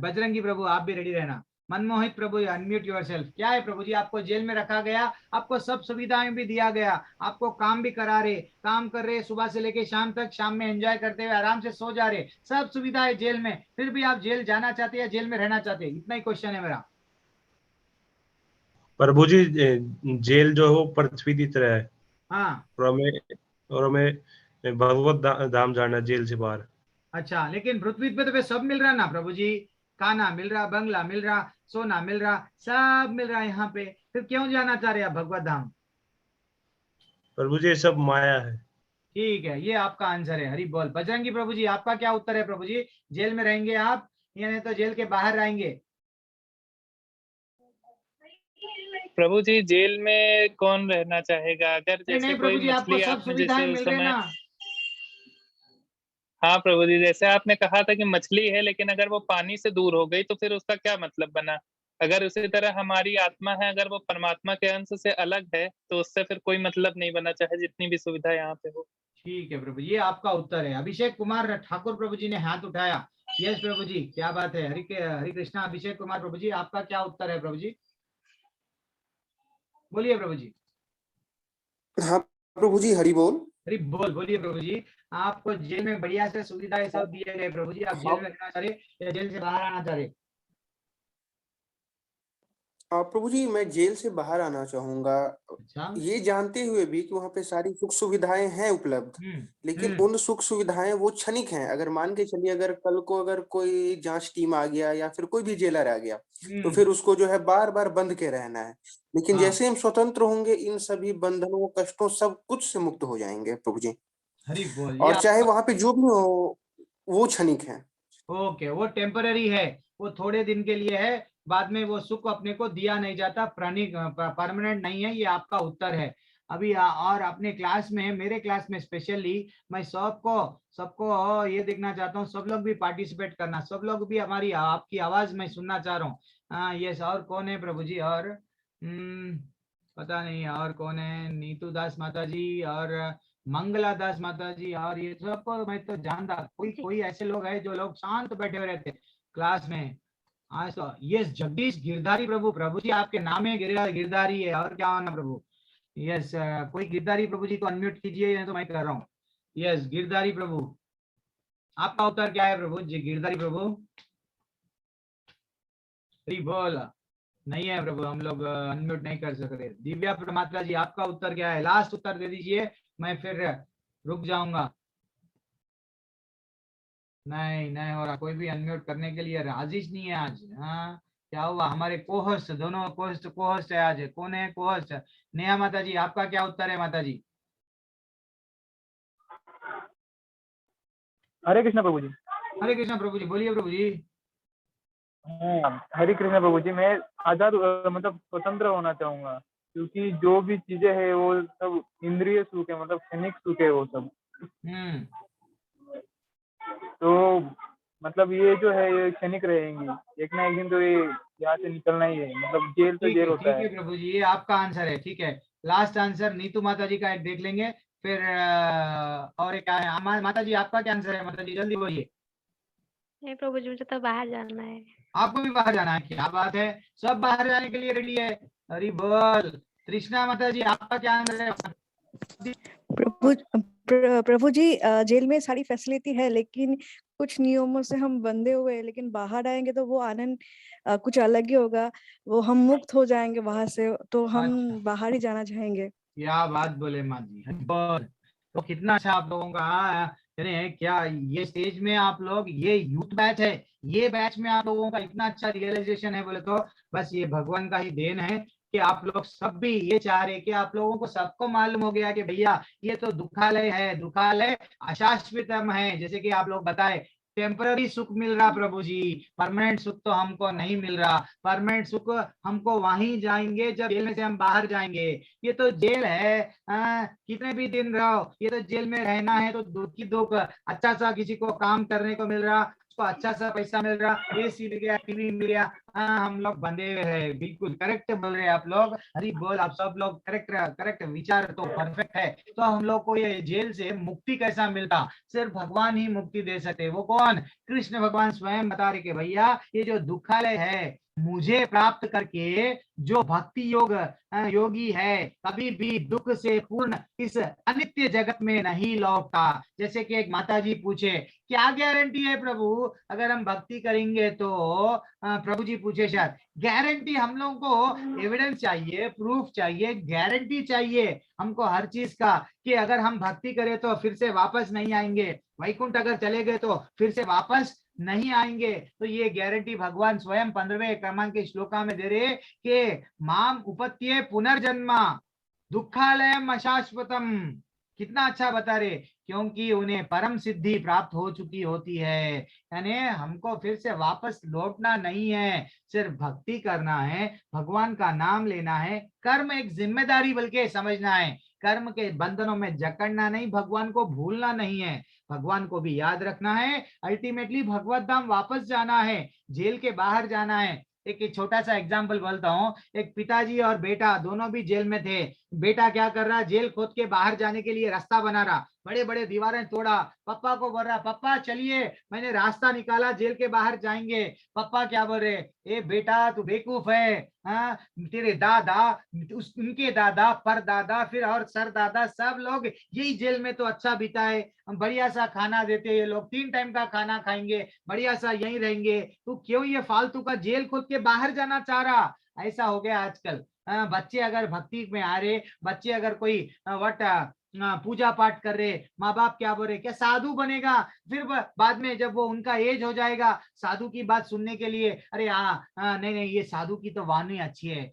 बजरंगी प्रभु आप भी रेडी रहना। मनमोहित प्रभु, अनम्यूट योरसेल्फ। क्या है प्रभु जी? आपको जेल में रखा गया, आपको सब सुविधाएं भी दिया गया, आपको काम भी करा रहे, काम कर रहे सुबह से लेके शाम तक, शाम में एंजॉय करते हुए आराम से सो जा रहे, सब सुविधाएं जेल में, फिर भी आप जेल जाना चाहते हैं या जेल में रहना चाहते हैं? इतना ही क्वेश्चन है मेरा। प्रभु जी, जेल जो है वो पृथ्वी की तरह है, हाँ, और हमें भगवत धाम जाना है जेल से बाहर। अच्छा, लेकिन पृथ्वी पे तो फिर सब मिल रहा ना प्रभु जी, खाना मिल रहा, बंगला मिल रहा, सोना मिल रहा, सब मिल रहा है यहाँ पे, फिर क्यों जाना चाह रहे हैं आप भगवत धाम? प्रभु जी ये सब माया है। ठीक है, ये आपका आंसर है। हरि बोल। बजरंगी प्रभु जी, आपका क्या उत्तर है प्रभु जी? जेल में रहेंगे आप या नहीं तो जेल के बाहर रहेंगे? प्रभु जी जेल में कौन रहना चाहेगा? अगर नहीं जैसे नहीं कोई प्रभु जी, आपको मछली सब आपने सुविधाएं जैसे उस मिल रही समय, ना। हाँ प्रभु जी, जैसे आपने कहा था कि मछली है लेकिन अगर वो पानी से दूर हो गई तो फिर उसका क्या मतलब बना? अगर उसी तरह हमारी आत्मा है, अगर वो परमात्मा के अंश से अलग है तो उससे फिर कोई मतलब नहीं बना, चाहे जितनी भी सुविधा यहाँ पे हो। ठीक है प्रभु, ये आपका उत्तर है। अभिषेक कुमार ठाकुर प्रभु जी ने हाथ उठाया। यस प्रभु जी, क्या बात है। हरि कृष्णा। अभिषेक कुमार प्रभु जी, आपका क्या उत्तर है प्रभु जी? बोलिए प्रभु जी। हाँ प्रभु जी, हरि बोल। हरि बोल। बोलिए प्रभु जी। आपको जेल में बढ़िया से सुविधाएं सब दिए गए प्रभु जी, आप जेल में रहना चाह रहे या जेल से बाहर आना चाह रहे? प्रभु जी, मैं जेल से बाहर आना चाहूंगा, अच्छा। ये जानते हुए भी कि वहाँ पे सारी सुख सुविधाएं हैं उपलब्ध। लेकिन हम्म। उन सुख सुविधाएं वो क्षणिक हैं। अगर मान के चलिए, अगर कल को अगर कोई जांच टीम आ गया या फिर कोई भी जेलर आ गया, तो फिर उसको जो है बार बार बंद के रहना है। लेकिन हाँ। जैसे हम स्वतंत्र होंगे, इन सभी बंधनों, कष्टों, सब कुछ से मुक्त हो जाएंगे प्रभु जी। हरि बोल। ये और चाहे आपका वहां पे जो भी हो, वो क्षणिक है। ओके, वो टेम्पररी है, वो थोड़े दिन के लिए है, बाद में वो सुख अपने को दिया नहीं जाता, परमानेंट नहीं है। ये आपका उत्तर है। अभी और अपने क्लास में, मेरे क्लास में स्पेशली मैं सबको सबको ये देखना चाहता हूँ, सब लोग भी पार्टिसिपेट करना, सब लोग भी हमारी आपकी आवाज मैं सुनना चाह रहा हूँ। हाँ यस। और कौन है प्रभु जी? और पता नहीं और कौन है। नीतू दास माता जी और मंगला दास माता जी, और ये सबको मैं तो जानता। कोई कोई ऐसे लोग हैं जो लोग शांत बैठे हुए रहते क्लास में। आज तो यस, जगदीश गिरधारी प्रभु। प्रभु जी आपके नाम है गिरधारी है, और क्या होना प्रभु? यस। कोई गिरधारी प्रभु जी को अनम्यूट कीजिए, या तो मैं कर रहा हूँ। यस, गिरधारी प्रभु, आपका उत्तर क्या है प्रभु जी? गिरधारी प्रभु बोल। नहीं है प्रभु, हम लोग अनम्यूट नहीं कर सकते। दिव्या मात्रा जी, आपका उत्तर क्या है? लास्ट उत्तर दे दीजिए, मैं फिर रुक जाऊंगा। नहीं नहीं हो रहा, कोई भी अनम्यूट करने के लिए राजी नहीं है आज। हाँ, क्या हुआ? हमारे कोहोस्ट, दोनों कोहोस्ट है आज। कौन है कोहोस्ट? नेहा माता जी, आपका क्या उत्तर है माता जी? हरे कृष्णा प्रभु जी। हरे कृष्णा प्रभु जी। बोलिए प्रभु जी। हरे कृष्णा प्रभु जी, मैं आजाद मतलब स्वतंत्र होना चाहूंगा, क्योंकि जो भी चीजें है वो सब इंद्रिय सुख है, मतलब क्षणिक सुख है वो सब। तो मतलब ये जो है ये क्षणिक रहेंगी, एक ना एक दिन तो ये यहाँ से निकलना ही है, मतलब जेल तो जेल होता ठीक है। है प्रभु जी, ये आपका आंसर है। ठीक है, लास्ट आंसर नीतू माता जी का एक देख लेंगे, फिर और एक माता जी, आपका क्या आंसर है? माता जी जल्दी बोलिए। नहीं प्रभु जी, मुझे तो बाहर जाना है। आपको भी बाहर जाना है? क्या बात है, सब बाहर जाने के लिए रेडी है। हरि बोल। कृष्णा माता जी, आपका क्या आंसर है? प्रभु जी, जेल में सारी फैसिलिटी है लेकिन कुछ नियमों से हम बंधे हुए हैं, लेकिन बाहर आएंगे तो वो आनंद कुछ अलग ही होगा। वो हम मुक्त हो जाएंगे वहां से, तो हम बाहर ही जाना चाहेंगे। क्या बात बोले माँ जी। हरि बोल। तो कितना अच्छा आप लोगों का क्या ये स्टेज में आप लोग, ये यूथ बैच है, ये बैच में आप लोगों का इतना अच्छा रियलाइजेशन है बोले तो बस ये भगवान का ही देन है कि आप लोग सब भी ये चाह रहे कि आप लोगों को सबको मालूम हो गया कि भैया ये तो दुखालय है, दुखालय अशाश्वतम है। जैसे कि आप लोग बताए, टेम्पररी सुख मिल रहा प्रभु जी, परमानेंट सुख तो हमको नहीं मिल रहा। परमानेंट सुख हमको वहीं जाएंगे जब जेल में से हम बाहर जाएंगे। ये तो जेल है, कितने भी दिन रहो, ये तो जेल में रहना है तो दुख की दुख। अच्छा सा किसी को काम करने को मिल रहा, उसको अच्छा सा पैसा मिल रहा, एसी मिल गया, टीवी मिल गया, हम लोग बंधे हुए हैं। बिल्कुल करेक्ट बोल रहे हैं आप लोग। हरी बोल। आप सब लोग करेक्ट करेक्ट, विचार तो परफेक्ट है। तो हम लोग को ये जेल से मुक्ति कैसा मिलता? सिर्फ भगवान ही मुक्ति दे सकते। वो कौन? कृष्ण भगवान स्वयं बता रहे कि भैया ये जो दुखालय है, मुझे प्राप्त करके जो भक्ति योगी है, कभी भी दुख से पूर्ण इस अनित्य जगत में नहीं लौटता। जैसे कि एक माता जी पूछे, क्या गारंटी है प्रभु अगर हम भक्ति करेंगे तो? प्रभु जी पूछे शायद, गारंटी हम लोगों को एविडेंस चाहिए, प्रूफ चाहिए, गारंटी चाहिए हमको हर चीज का, कि अगर हम भक्ति करें तो फिर से वापस नहीं आएंगे, वैकुंठ अगर चले गए तो फिर से वापस नहीं आएंगे। तो ये गारंटी भगवान स्वयं 15वें क्रमांक के श्लोका में दे रहे कि माम उपत्ये पुनर्जन्मा दुखालयम अशाश्वतम। कितना अच्छा बता रहे, क्योंकि उन्हें परम सिद्धि प्राप्त हो चुकी होती है। यानी हमको फिर से वापस लौटना नहीं है, सिर्फ भक्ति करना है, भगवान का नाम लेना है। कर्म एक जिम्मेदारी बल्कि समझना है, कर्म के बंधनों में जकड़ना नहीं, भगवान को भूलना नहीं है, भगवान को भी याद रखना है। अल्टीमेटली भगवत धाम वापस जाना है, जेल के बाहर जाना है। एक छोटा सा एग्जांपल बोलता हूँ, एक पिताजी और बेटा दोनों भी जेल में थे। बेटा क्या कर रहा, जेल खोद के बाहर जाने के लिए रास्ता बना रहा, बड़े बड़े दीवारें तोड़ा, पापा को बोल रहा, पापा चलिए मैंने रास्ता निकाला, जेल के बाहर जाएंगे। पापा क्या बोल रहे, ए बेटा तू बेवकूफ है, हाँ तेरे दादा, उनके दादा, परदादा, फिर और सरदादा, सब लोग यही जेल में तो अच्छा बिताए, हम बढ़िया सा खाना देते, ये लोग 3 टाइम का खाना खाएंगे, बढ़िया सा यहीं रहेंगे, तू क्यों ये फालतू का जेल खोद के बाहर जाना चाह रहा। ऐसा हो गया आजकल। बच्चे अगर भक्ति में आ रहे, बच्चे अगर कोई पूजा पाठ कर रहे, माँ बाप क्या बोल रहे, क्या साधु बनेगा, फिर बाद में जब वो उनका एज हो जाएगा साधु की बात सुनने के लिए, अरे नहीं नहीं ये साधु की तो वाणी अच्छी है,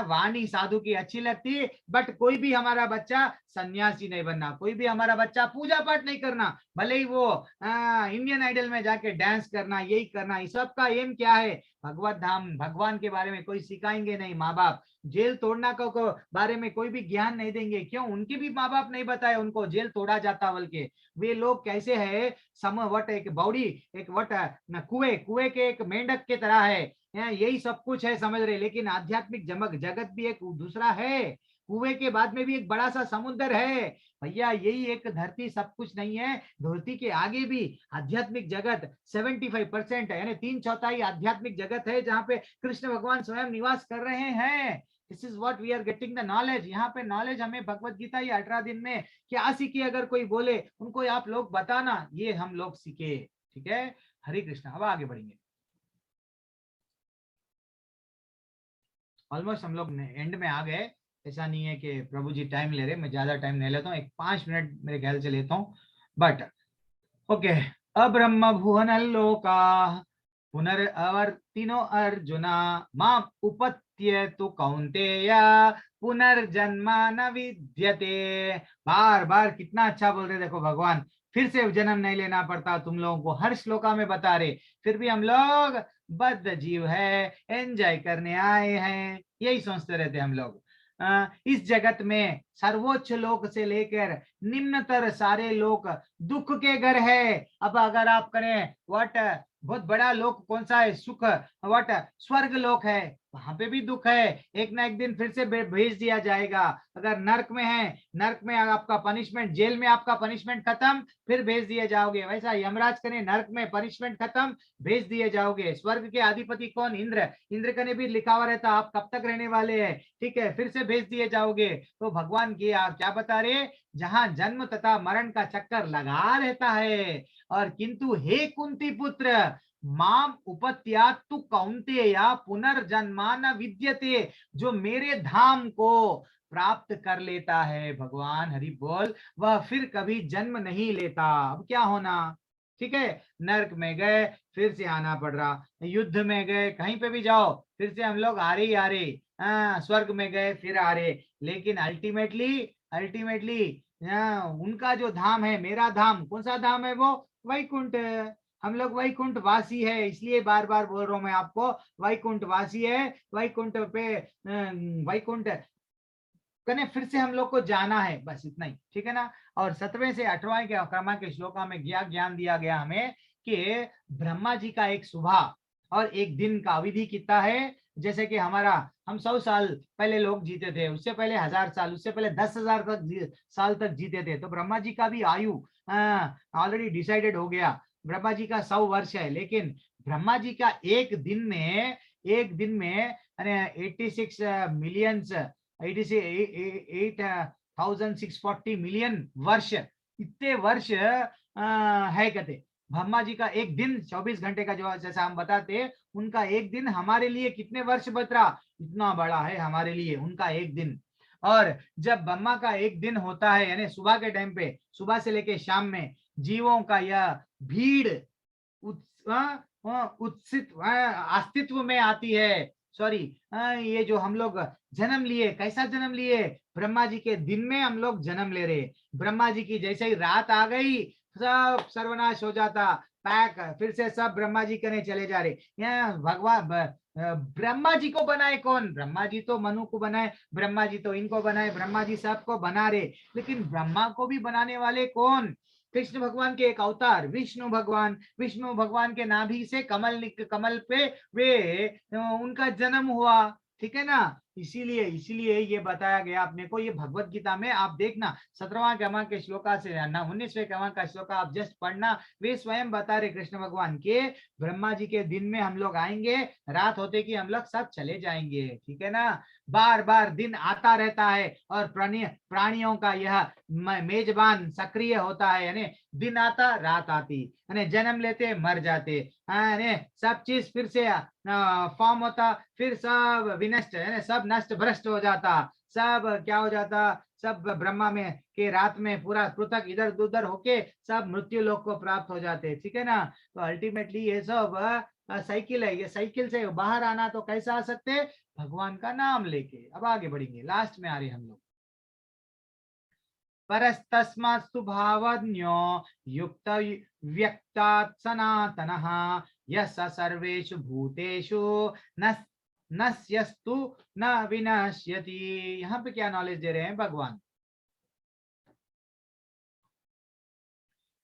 वाणी साधु की अच्छी लगती, बट कोई भी हमारा बच्चा सन्यासी नहीं बनना, कोई भी हमारा बच्चा पूजा पाठ नहीं करना, भले ही वो इंडियन आइडल में जाके डांस करना, यही करना, इस सब का एम क्या है, भगवत धाम भगवान के बारे में कोई सिखाएंगे नहीं माँ बाप, जेल तोड़ना को बारे में कोई भी ज्ञान नहीं देंगे, क्यों, उनके भी माँ बाप नहीं बताए उनको जेल तोड़ा जाता, बल्कि वे लोग कैसे है, वट एक बौड़ी, एक वट कुएं के एक मेंढक के तरह है, यही सब कुछ है, समझ रहे, लेकिन आध्यात्मिक जगत भी एक दूसरा है, कुएं के बाद में भी एक बड़ा सा समुद्र है भैया, यही एक धरती सब कुछ नहीं है, धरती के आगे भी आध्यात्मिक जगत 75% है, यानी 3/4 आध्यात्मिक जगत है, जहाँ पे कृष्ण भगवान स्वयं निवास कर रहे हैं। This is what we are getting the knowledge. यहाँ पे नॉलेज हमें भगवत गीता ये 18 दिन में क्या सीखी, अगर कोई बोले उनको आप लोग बताना, ये हम लोग सीखे, ठीक है। हरे कृष्णा। अब आगे बढ़ेंगे, ऑलमोस्ट हम लोग एंड में आ गए, ऐसा नहीं है कि प्रभु जी टाइम ले रहे, मैं ज्यादा टाइम नहीं लेता हूँ, एक 5 मिनट मेरे ख्याल से लेता हूँ, बट ओके। अब्रह्म भुवन लोका पुनर्वर्तिनो अर्जुना माम उपत्य तु कौन्तेय पुनर्जन्मा न विद्यते। बार बार कितना अच्छा बोल रहे, देखो भगवान, फिर से जन्म नहीं लेना पड़ता तुम लोगों को, हर श्लोका में बता रहे, फिर भी हम लोग बद्ध जीव है, एंजॉय करने आए हैं, यही सोचते रहते हम लोग। इस जगत में सर्वोच्च लोक से लेकर निम्नतर सारे लोक दुख के घर है। अब अगर आप करें वट बहुत बड़ा लोक कौन सा है, सुख वट स्वर्ग लोक है, वहां पे भी दुख है, एक ना एक दिन फिर से भेज दिया जाएगा। अगर नर्क में है, नर्क में आपका पनिशमेंट, जेल में आपका पनिशमेंट खत्म, फिर भेज दिए जाओगे, वैसा यमराज करें, नर्क में पनिशमेंट खत्म, भेज दिए जाओगे। स्वर्ग के अधिपति कौन, इंद्र, इंद्र का ने भी लिखा हुआ रहता आप कब तक रहने वाले हैं, ठीक है, फिर से भेज दिए जाओगे। तो भगवान की आप क्या बता रहे, जहां जन्म तथा मरण का चक्कर लगा रहता है, और किंतु हे कुंती पुत्र माम उपत्यात् तु कौन्तेया पुनर्जन्मा न विद्यते, जो मेरे धाम को प्राप्त कर लेता है, भगवान हरि बोल, वह फिर कभी जन्म नहीं लेता। अब क्या होना, ठीक है, नरक में गए फिर से आना पड़ रहा, युद्ध में गए, कहीं पे भी जाओ फिर से हम लोग आ रहे, स्वर्ग में गए फिर आ रहे, लेकिन अल्टीमेटली उनका जो धाम है, मेरा धाम कौन सा धाम है, वो वैकुंठ है। हम लोग वैकुंठ वासी है, इसलिए बार बार बोल रहा हूं मैं आपको, वैकुंठ वासी है, वैकुंठ पे वैकुंठ कने फिर से हम लोग को जाना है, बस इतना ही, ठीक है ना। और 7वें से 8वें के क्रम के श्लोका में ज्ञान दिया गया हमें कि ब्रह्मा जी का एक सुबह और एक दिन का अवधि कितना है, जैसे कि हम 100 साल पहले लोग जीते थे, उससे पहले 1000 साल, उससे पहले 10,000 साल तक जीते थे, तो ब्रह्मा जी का भी आयु ऑलरेडी डिसाइडेड हो गया, ब्रह्मा जी का 100 वर्ष है, लेकिन ब्रह्मा जी का एक दिन में 86 मिलियंस 8,640 मिलियन वर्ष, इतने वर्ष है कहते। ब्रह्मा जी का एक दिन 24 घंटे का, जो जैसा हम बताते, उनका एक दिन हमारे लिए कितने वर्ष बतरा, इतना बड़ा है हमारे लिए उनका एक दिन। और जब ब्रह्मा का एक दिन होता है, यानी सुबह के टाइम पे, सुबह से लेके शाम में जीवों का यह भीड़ उत्सित अस्तित्व में आती है, सॉरी, ये जो हम लोग जन्म लिए, कैसा जन्म लिए? ब्रह्मा जी के दिन में हम लोग जन्म ले रहे। ब्रह्मा जी की जैसे ही रात आ गई सब सर्वनाश हो जाता, पैक, फिर से सब ब्रह्मा जी करने चले जा रहे। यहाँ भगवान ब्रह्मा जी को बनाए कौन? ब्रह्मा जी तो मनु को बनाए, ब्रह्मा जी तो इनको बनाए, ब्रह्मा जी सबको बना रहे, लेकिन ब्रह्मा को भी बनाने वाले कौन? कृष्ण भगवान के एक अवतार विष्णु भगवान। विष्णु भगवान के नाभि से कमल पे वे उनका जन्म हुआ, ठीक है ना। इसीलिए इसीलिए ये बताया गया अपने को, ये भगवत गीता में आप देखना 17वां क्रमां के श्लोका से 19वें क्रमां का श्लोक आप जस्ट पढ़ना, वे स्वयं बता रहे कृष्ण भगवान के ब्रह्मा जी के दिन में हम लोग आएंगे, रात होते कि हम लोग सब चले जाएंगे, ठीक है ना। बार बार दिन आता रहता है और प्राणियों का यह मेजबान सक्रिय होता है, यानी दिन आता रात आती, यानी जन्म लेते मर जाते, यानी सब चीज फिर से फॉर्म होता, फिर सब विनष्ट, यानी सब नष्ट भ्रष्ट हो जाता, सब क्या हो जाता, सब ब्रह्मा में के रात में पूरा पृथक इधर उधर होके सब मृत्यु लोक को प्राप्त हो जाते, ठीक है ना। तो अल्टीमेटली ये सब साइकिल है, ये साइकिल से बाहर आना तो कैसे आ सकते? भगवान का नाम लेके। अब आगे बढ़ेंगे, लास्ट में आ रहे हम लोग। परस्तस्मात्तु भावज्ञो युक्त व्यक्तात् सनातनः यस सर्वेषु भूतेषु नश्यस्तु न विनश्यति। यहाँ पे क्या नॉलेज दे रहे हैं भगवान?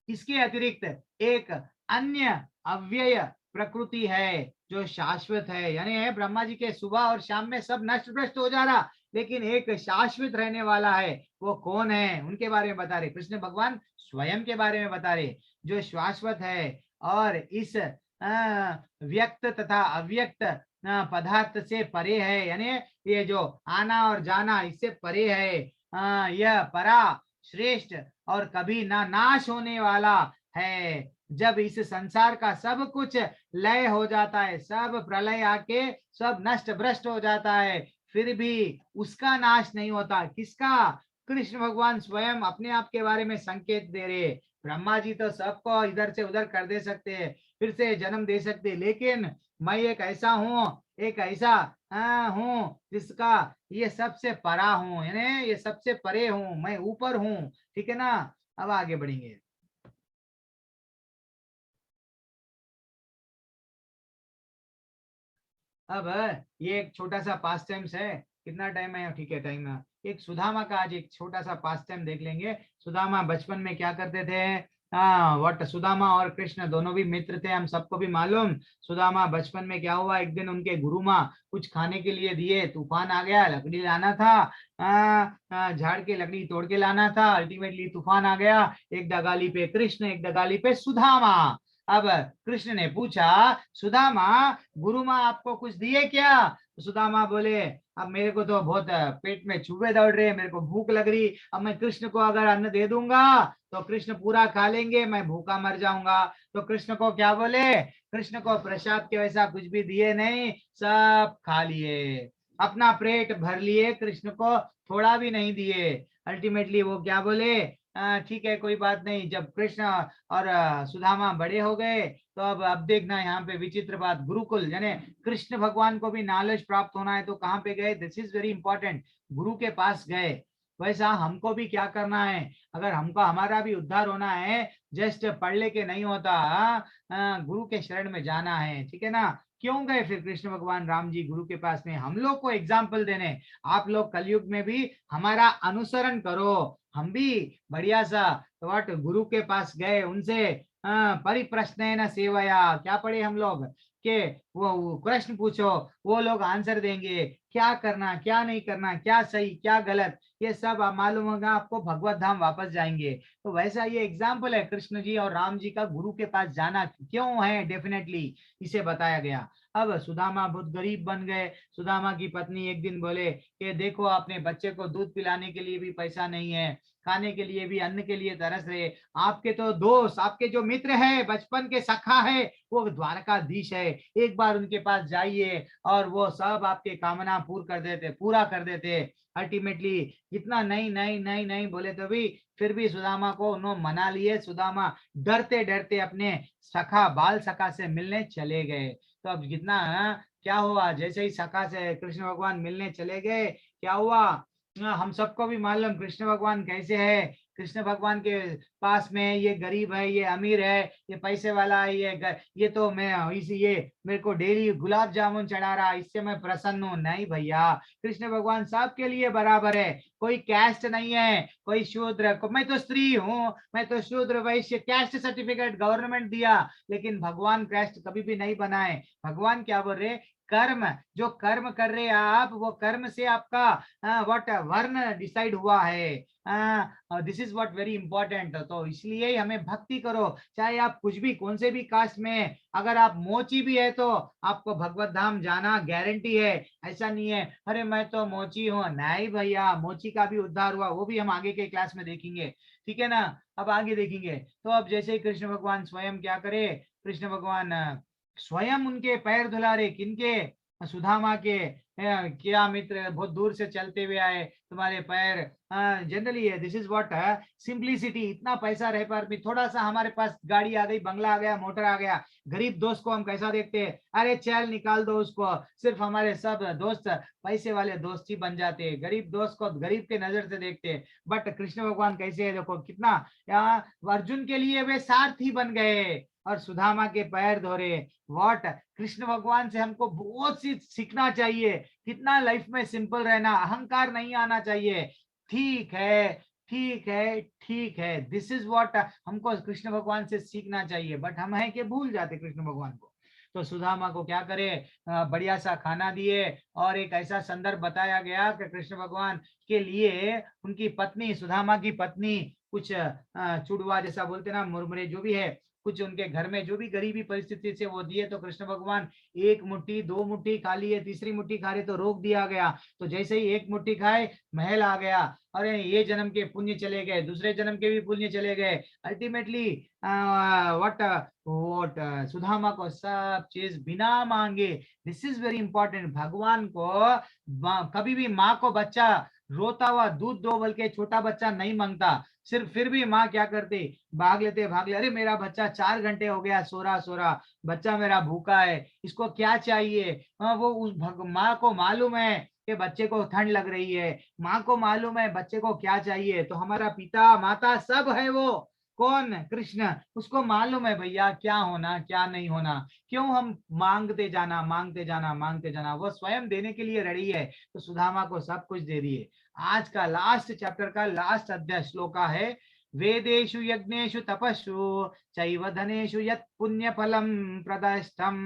इसके अतिरिक्त एक अन्य अव्यय प्रकृति है जो शाश्वत है, यानी ब्रह्मा जी के सुबह और शाम में सब नष्ट भ्रष्ट हो जा रहा, लेकिन एक शाश्वत रहने वाला है, वो कौन है? उनके बारे में बता रहे कृष्ण भगवान, स्वयं के बारे में बता रहे, जो शाश्वत है और इस व्यक्त तथा अव्यक्त पदार्थ से परे है, यानी ये जो आना और जाना इससे परे है, यह परा श्रेष्ठ और कभी ना नाश होने वाला है। जब इस संसार का सब कुछ लय हो जाता है, सब प्रलय आके सब नष्ट भ्रष्ट हो जाता है, फिर भी उसका नाश नहीं होता। किसका? कृष्ण भगवान स्वयं अपने आप के बारे में संकेत दे रहे। ब्रह्मा जी तो सबको इधर से उधर कर दे सकते हैं, फिर से जन्म दे सकते हैं, लेकिन मैं एक ऐसा हूँ, एक ऐसा हूँ जिसका ये सबसे परा हूँ, यानी ये सबसे परे हूँ, मैं ऊपर हूँ, ठीक है ना। अब आगे बढ़ेंगे। अब ये एक छोटा सा पास टाइम्स है, कितना टाइम है? ठीक है, टाइम है। एक सुदामा का आज एक छोटा सा पास टाइम देख लेंगे। सुदामा बचपन में क्या करते थे? वट सुदामा और कृष्ण दोनों भी मित्र थे, हम सबको भी मालूम। सुदामा बचपन में क्या हुआ, एक दिन उनके गुरु माँ कुछ खाने के लिए दिए, तूफान आ गया, लकड़ी लाना था, झाड़ के लकड़ी तोड़ के लाना था, अल्टीमेटली तूफान आ गया, एक डगाली पे कृष्ण, एक डगाली पे सुदामा। अब कृष्ण ने पूछा, सुदामा गुरु माँ आपको कुछ दिए क्या? तो सुदामा बोले, अब मेरे को तो बहुत पेट में चूहे दौड़ रहे, मेरे को भूख लग रही, अब मैं कृष्ण को अगर अन्न दे दूंगा तो कृष्ण पूरा खा लेंगे, मैं भूखा मर जाऊंगा। तो कृष्ण को क्या बोले? कृष्ण को प्रसाद के वैसा कुछ भी दिए नहीं, सब खा लिए, अपना पेट भर लिए, कृष्ण को थोड़ा भी नहीं दिए। अल्टीमेटली वो क्या बोले, ठीक है कोई बात नहीं। जब कृष्ण और सुदामा बड़े हो गए तो अब देखना यहाँ पे विचित्र बात, गुरुकुल यानी कृष्ण भगवान को भी नॉलेज प्राप्त होना है तो कहाँ पे गए? दिस इज वेरी इंपॉर्टेंट, गुरु के पास गए। वैसा हमको भी क्या करना है, अगर हमको हमारा भी उद्धार होना है, जस्ट पढ़ लेके नहीं होता, गुरु के शरण में जाना है, ठीक है ना। क्यों गए फिर कृष्ण भगवान राम जी गुरु के पास में? हम लोग को एग्जाम्पल देने, आप लोग कलयुग में भी हमारा अनुसरण करो, हम भी बढ़िया सा वट गुरु के पास गए, उनसे परिप्रश्न सेवया, क्या पढ़े हम लोग के वो प्रश्न पूछो, वो लोग आंसर देंगे, क्या करना क्या नहीं करना, क्या सही क्या गलत, ये सब मालूम होगा आपको, भगवत धाम वापस जाएंगे। तो वैसा ये एग्जाम्पल है कृष्ण जी और राम जी का गुरु के पास जाना क्यों है, डेफिनेटली इसे बताया गया। अब सुदामा बहुत गरीब बन गए। सुदामा की पत्नी एक दिन बोले कि देखो अपने बच्चे को दूध पिलाने के लिए भी पैसा नहीं है, खाने के लिए भी, अन्न के लिए तरस रहे, आपके तो दोस्त, आपके जो मित्र है, बचपन के सखा है, वो द्वारकाधीश है, एक बार उनके पास जाइए और वो सब आपके कामना पूरा कर देते। अल्टीमेटली इतना नहीं नहीं नहीं नहीं बोले तो भी फिर भी सुदामा को उन्होंने मना लिए। सुदामा डरते डरते अपने सखा बाल सखा से मिलने चले गए। तो अब कितना क्या हुआ, जैसे ही सखा से कृष्ण भगवान मिलने चले गए, क्या हुआ, हम सबको भी मालूम कृष्ण भगवान कैसे है। कृष्ण भगवान के पास में ये गरीब है, ये अमीर है, ये पैसे वाला है, ये तो मैं इसी ये मेरे को डेली गुलाब जामुन चढ़ा रहा, इससे मैं प्रसन्न हूँ। नहीं भैया, कृष्ण भगवान सबके लिए बराबर है, कोई कैस्ट नहीं है, कोई शूद्र मैं तो स्त्री हूँ, मैं तो शूद्र वैश्य, कैस्ट सर्टिफिकेट गवर्नमेंट दिया, लेकिन भगवान कैस्ट कभी भी नहीं बनाए। भगवान क्या बोल रहे, कर्म, जो कर्म कर रहे हैं आप, वो कर्म से आपका व्हाट वर्ण डिसाइड हुआ है। This is what very important. तो इसलिए हमें भक्ति करो, चाहे आप कुछ भी कौन से भी कास्ट में, अगर आप मोची भी है तो आपको भगवत धाम जाना गारंटी है। ऐसा नहीं है अरे मैं तो मोची हूँ, नहीं भैया, मोची का भी उद्धार हुआ, वो भी हम आगे के क्लास में देखेंगे, ठीक है ना। अब आगे देखेंगे। तो अब जैसे कृष्ण भगवान स्वयं क्या करे, कृष्ण भगवान स्वयं उनके पैर धुला रहे, किनके, सुदामा के। क्या मित्र बहुत दूर से चलते हुए आए, तुम्हारे पैर, generally this is what simplicity. इतना पैसा रह पर भी, थोड़ा सा हमारे पास गाड़ी आ गई, बंगला आ गया, मोटर आ गया, गरीब दोस्त को हम कैसा देखते हैं, अरे चल निकाल दो उसको। सिर्फ हमारे सब दोस्त पैसे वाले दोस्त ही बन जाते हैं, गरीब दोस्त को गरीब के नजर से देखते हैं। बट कृष्ण भगवान कैसे है देखो, कितना अर्जुन के लिए वे सारथी बन गए और सुदामा के पैर धोरे। व्हाट, कृष्ण भगवान से हमको बहुत सी सीखना चाहिए, कितना लाइफ में सिंपल रहना, अहंकार नहीं आना चाहिए। ठीक है, ठीक है, ठीक है, दिस इज व्हाट हमको कृष्ण भगवान से सीखना चाहिए। बट हम है कि भूल जाते कृष्ण भगवान को। तो सुदामा को क्या करे, बढ़िया सा खाना दिए, और एक ऐसा संदर्भ बताया गया कि कृष्ण भगवान के लिए उनकी पत्नी, सुदामा की पत्नी, कुछ चुड़वा जैसा बोलते ना, मुरमुरे जो भी है, कुछ उनके घर में जो भी गरीबी परिस्थिति से वो दिए, तो कृष्ण भगवान एक मुट्ठी, दो मुट्ठी खा लिए, तीसरी मुट्ठी खा रहे तो रोक दिया गया। तो जैसे ही एक मुट्ठी खाए महल आ गया, अरे ये जन्म के पुण्य चले गए, दूसरे जन्म के भी पुण्य चले गए। अल्टीमेटली व्हाट सुदामा को सब चीज बिना मांगे, दिस इज वेरी इंपॉर्टेंट। भगवान को कभी भी माँ को बच्चा रोता हुआ दूध दो बोल के छोटा बच्चा नहीं मांगता, सिर्फ फिर भी माँ क्या करती, भाग लेते, अरे मेरा बच्चा 4 घंटे हो गया सो रहा, बच्चा मेरा भूखा है, इसको क्या चाहिए। वो उस माँ को मालूम है कि बच्चे को ठंड लग रही है, माँ को मालूम है बच्चे को क्या चाहिए। तो हमारा पिता माता सब है, वो कौन, कृष्ण, उसको मालूम है भैया क्या होना क्या नहीं होना। क्यों हम मांगते जाना, मांगते जाना, मांगते जाना, वो स्वयं देने के लिए रेडी है। तो सुदामा को सब कुछ दे दिए। आज का लास्ट चैप्टर का लास्ट अध्याय श्लोका है, वेदेषु यज्ञेषु तपस्सु चैव धनेषु यत् पुण्य फलम प्रदष्टम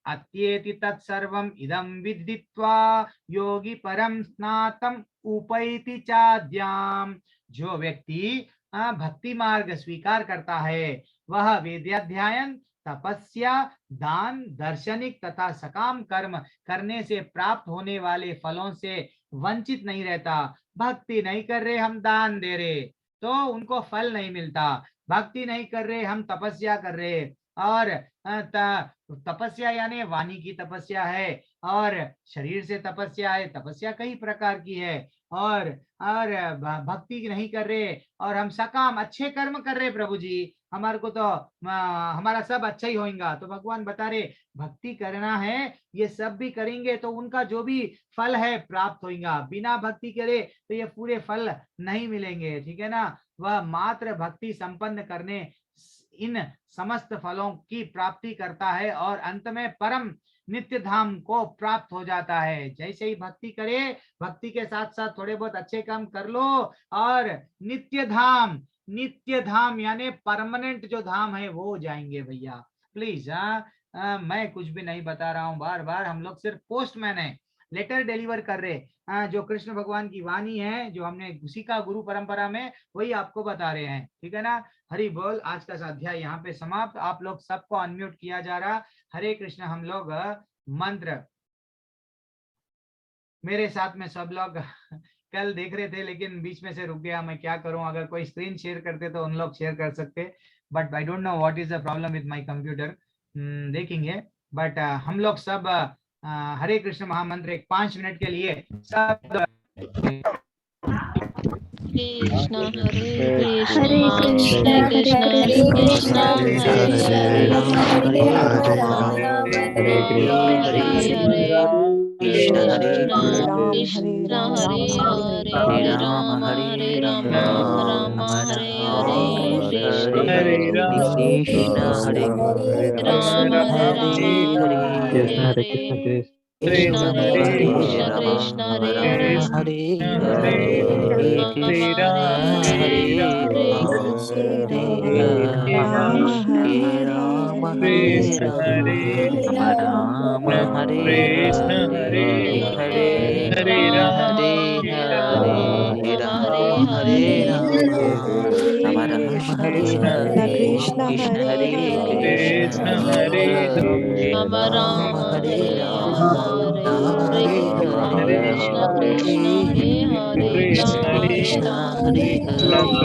अत्येति तत्सर्वम् इदं विदित्वा योगी परम स्नातम उपैति चाद्याम। जो व्यक्ति भक्ति मार्ग स्वीकार करता है, वह वेदाध्ययन, तपस्या, दान, दार्शनिक तथा सकाम कर्म करने से प्राप्त होने वाले फलों से वंचित नहीं रहता। भक्ति नहीं कर रहे हम दान दे रहे तो उनको फल नहीं मिलता, भक्ति नहीं कर रहे हम तपस्या कर रहे, और तपस्या यानी वाणी की तपस्या है, और शरीर से तपस्या है, तपस्या कई प्रकार की है, और भक्ति नहीं कर रहे और हम सकाम अच्छे कर्म कर रहे, प्रभु जी हमारे को तो हमारा सब अच्छा ही होगा। तो भगवान बता रहे भक्ति करना है, ये सब भी करेंगे तो उनका जो भी फल है प्राप्त होगा, बिना भक्ति करे तो ये पूरे फल नहीं मिलेंगे, ठीक है ना। वह मात्र भक्ति संपन्न करने इन समस्त फलों की प्राप्ति करता है और अंत में परम नित्य धाम को प्राप्त हो जाता है। जैसे ही भक्ति करे, भक्ति के साथ साथ थोड़े बहुत अच्छे काम कर लो और नित्य धाम, नित्य धाम यानी परमानेंट जो धाम है वो जाएंगे भैया। प्लीज मैं कुछ भी नहीं बता रहा हूँ, बार बार हम लोग सिर्फ पोस्टमैन है, लेटर डिलीवर कर रहे। जो कृष्ण भगवान की वाणी है, जो हमने उसी का गुरु परंपरा में, वही आपको बता रहे हैं, ठीक है ना। हरि बोल। आज का अध्याय यहाँ पे समाप्त। आप लोग सबको अनम्यूट किया जा रहा। हरे कृष्ण। हम लोग मंत्र मेरे साथ में सब लोग कल देख रहे थे, लेकिन बीच में से रुक गया, मैं क्या करूं। अगर कोई स्क्रीन शेयर करते तो उन लोग शेयर कर सकते, but I don't know what is the problem with my computer. देखेंगे। बट हम लोग सब हरे कृष्ण महामंत्र एक 5 मिनट के लिए सब Krishna Hare Krishna Hare Krishna Krishna Hare Krishna Krishna Hare Krishna Hare Krishna Hare Hare Rama Hare Hare Hare Hare Ram Krishna Hare Hare Ram Hare Hare Hare Ram Rama Hare Rama Rama Hare Hare Hare Krishna Krishna Hare Krishna Rama Krishna Hare Hare Rama Rama Hare Hare Krishna Krishna Hare Hare Krishna Krishna Hare Hare Krishna Hare Rama Hare Hare Ram Hare Hare Shri Ram Ram Hare Krishna Hare Hare Ram Krishna Hare Hare Hare Rama Ram Hare Rama Hare Krishna Krishna Hare Hare Krishna Hare Rama Rama Hare Hare Hare Krishna Krishna Hare Hare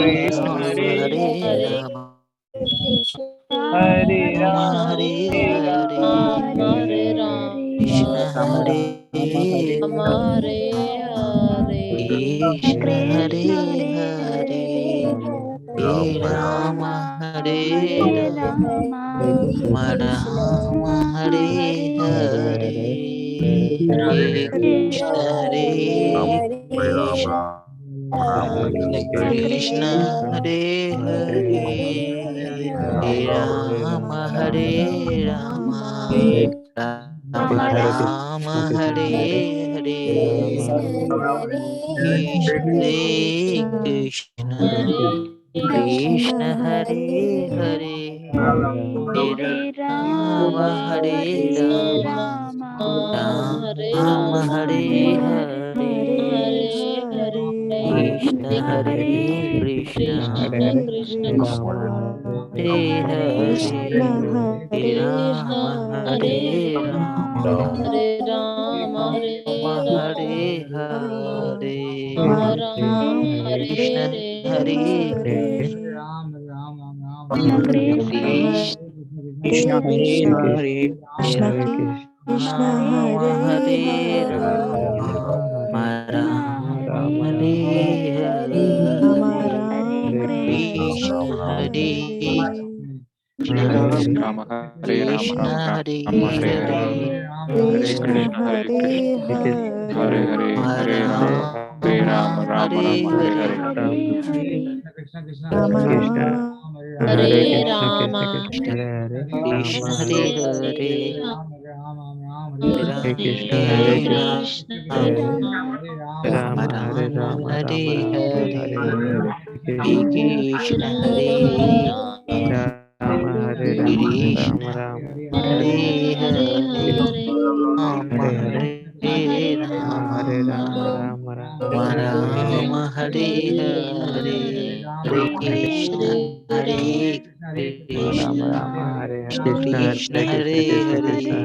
Krishna Rama Hare Rama Ram Krishna Hare Hare Hare Krishna Ram Hare Ram Rama Hare Rama Hare Hare Krishna Hare Rama Hare Hare Rama Rama Rama Hare Hare Krishna Hare Krishna Hare Hare Rama Hare Rama Rama Rama Hare Hare Krishna Krishna Hare Hare Rama Hare Rama Rama Hare Hare Krishna Hare Krishna Krishna Krishna Hare Hare Rama Hare Rama Hare Rama Hare Hare Hare Rama Hare Krishna Hare Ram Ram Ram Krishna Krishna Hare Krishna Krishna Hare Krishna Hare Krishna Rama Hare Hare Rama Rama Hare Hare Rama Rama Krishna Hare Hare Krishna Rama Hare Ram Krishna Ram Ram Hare Hare Hare Hare Hare Krishna Krishna Hare Hare Krishna Hare Hare Hare Ram Hare Ram Rama Ram Hare Ram Hare Hare Hare Rama Hare Rama Rama Krishna Hare Hare Hare Hare Krishna Rama Rama Hare Hare Krishna Hare Krishna Hare Hare Rama Hare Rama Rama Hare Hare Krishna Hare Krishna Krishna Hare Hare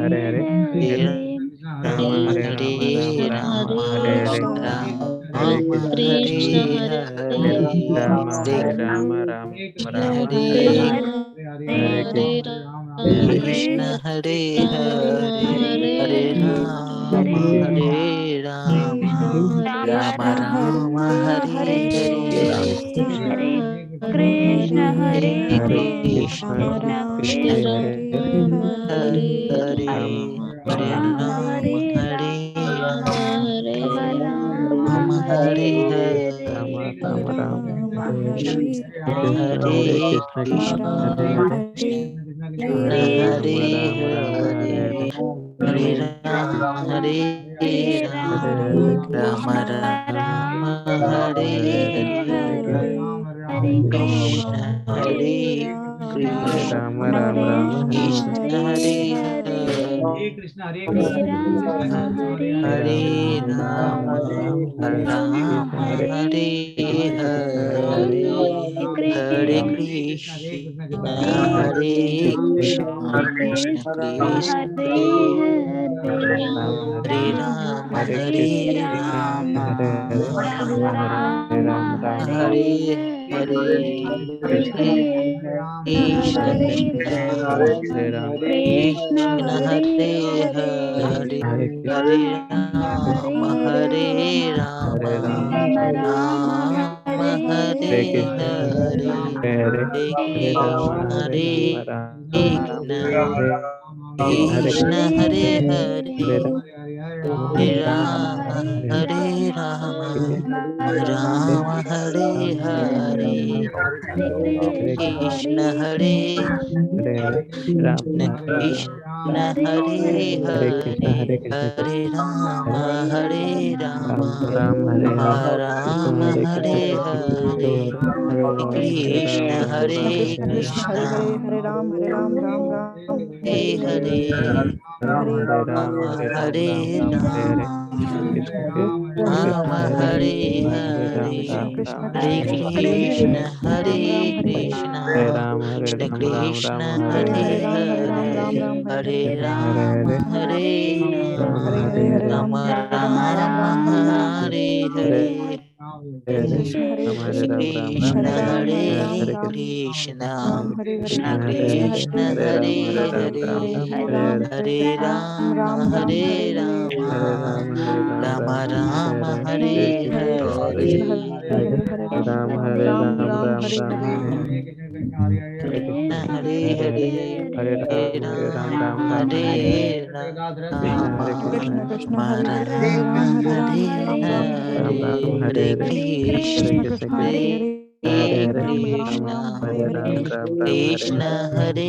Rama Hare Rama Rama Hare Hare Krishna Hare Krishna Hare Hare Hare Rama Hare Rama Rama Rama Hare Hare Krishna Hare Hare Krishna Krishna Krishna Rama Hare Hare Rama Hare Rama Hare Rama Hare Rama Hare Hare Hare Rama Krishna Hare Krishna Krishna Hare Hare Hare Rama Hare Rama Rama Rama Hare Hare Krishna Hare Krishna Krishna Hare Hare Krishna Hare Hare Rama Rama Hare Hare Hare Krishna Hare Krishna Krishna Krishna Hare Rama Hare Rama Rama Hare Hare Krishna Krishna Krishna Hare Hare Hare Rama Hare Rama Rama Krishna Hare Hare Hare Ram हरे राम राम हरे हरे कृष्ण हरे कृष्ण हरे हरे हरे राम राम हरे हरे कृष्ण हरे कृष्ण हरे राम राम राम हरे हरे राम हरे राम राम हरे हरे हरे कृष्ण कृष्ण कृष्ण हरे हरे हरे राम राम हरे हरे कृष्ण हरे कृष्ण कृष्ण कृष्ण हरे हरे हरे राम राम राम हरे हरे कृष्ण हरे हरे राम हरे राम राम हरे हरे हरे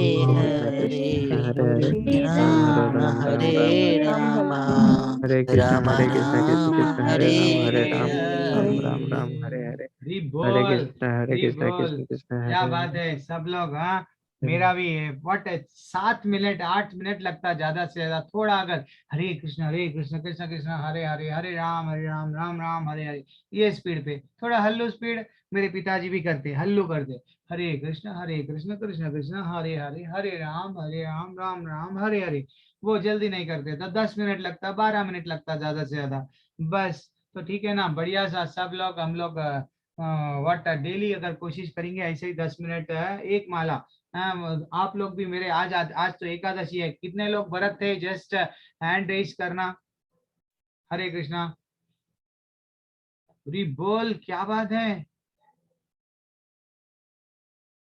कृष्ण कृष्ण हरे हरे राम हरे राम राम राम हरे हरे हरी बोल क्या बात है सब लोग। हाँ मेरा भी 7 minute 8 minute लगता है ज्यादा से ज्यादा। थोड़ा अगर हरे कृष्ण कृष्ण कृष्ण हरे हरे हरे राम राम राम हरे हरे ये स्पीड पे थोड़ा हल्लू स्पीड मेरे पिताजी भी करते हल्लू करते हरे कृष्ण कृष्ण कृष्ण हरे हरे हरे राम राम राम हरे हरे। वो जल्दी नहीं करते तो 10 मिनट लगता 12 मिनट लगता ज्यादा से ज्यादा बस। तो ठीक है ना बढ़िया सा सब लोग हम लोग व्हाट डेली अगर कोशिश करेंगे ऐसे ही 10 मिनट एक माला। आप लोग भी मेरे आज तो एकादशी है कितने लोग व्रत थे जस्ट हैंड रेज करना। हरे कृष्णा हरि बोल क्या बात है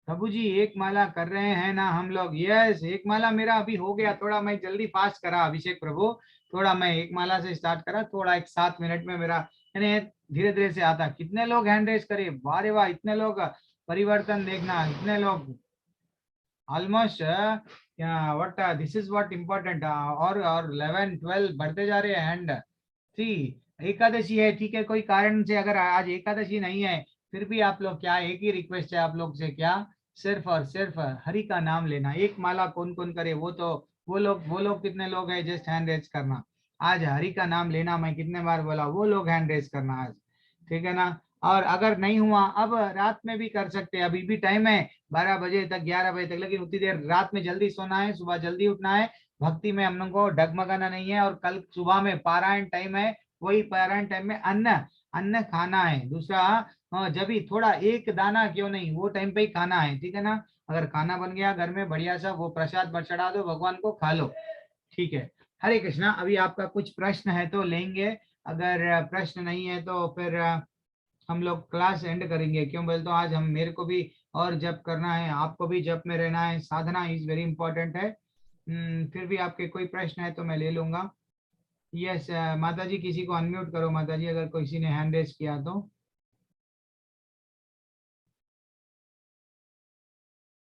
प्रभु जी एक माला कर रहे हैं ना हम लोग। यस एक माला मेरा अभी हो गया थोड़ा मैं जल्दी फास्ट करा अभिषेक प्रभु थोड़ा मैं एक माला से स्टार्ट करा थोड़ा एक 7 मिनट में मेरा यानी धीरे धीरे से आता। कितने लोग हैंड रेज करे वाह वाह इतने लोग परिवर्तन देखना इतने लोग almost what this is what important और 11 12 बढ़ते जा रहे हैं हैंड। 3 एकादशी है ठीक है कोई कारण से अगर आज एकादशी नहीं है फिर भी आप लोग क्या एक ही रिक्वेस्ट है आप लोग से क्या सिर्फ और सिर्फ हरि का नाम लेना। एक माला कौन कौन करे वो तो वो लोग कितने लोग हैं जस्ट हैंड रेज करना। आज हरि का नाम लेना मैं कितने बार बोला वो लोग हैंड रेज करना आज ठीक है ना। और अगर नहीं हुआ अब रात में भी कर सकते हैं अभी भी टाइम है 12 बजे तक 11 बजे तक लेकिन उतनी देर रात में जल्दी सोना है सुबह जल्दी उठना है। भक्ति में हम लोग को डगमगाना नहीं है और कल सुबह में पारायण टाइम है वही पारायण टाइम में अन्न खाना है। दूसरा जब भी थोड़ा एक दाना क्यों नहीं वो टाइम पे ही खाना है ठीक है ना। अगर खाना बन गया घर में बढ़िया सा वो प्रसाद चढ़ा दो भगवान को खा लो ठीक है। हरे कृष्णा अभी आपका कुछ प्रश्न है तो लेंगे अगर प्रश्न नहीं है तो फिर हम लोग क्लास एंड करेंगे। क्यों बोलते हो आज हम मेरे को भी और जप करना है आपको भी जप में रहना है साधना इज वेरी इंपॉर्टेंट है। फिर भी आपके कोई प्रश्न है तो मैं ले लूंगा। यस माता जी किसी को अनम्यूट करो माता जी अगर किसी ने हैंड रेज किया तो।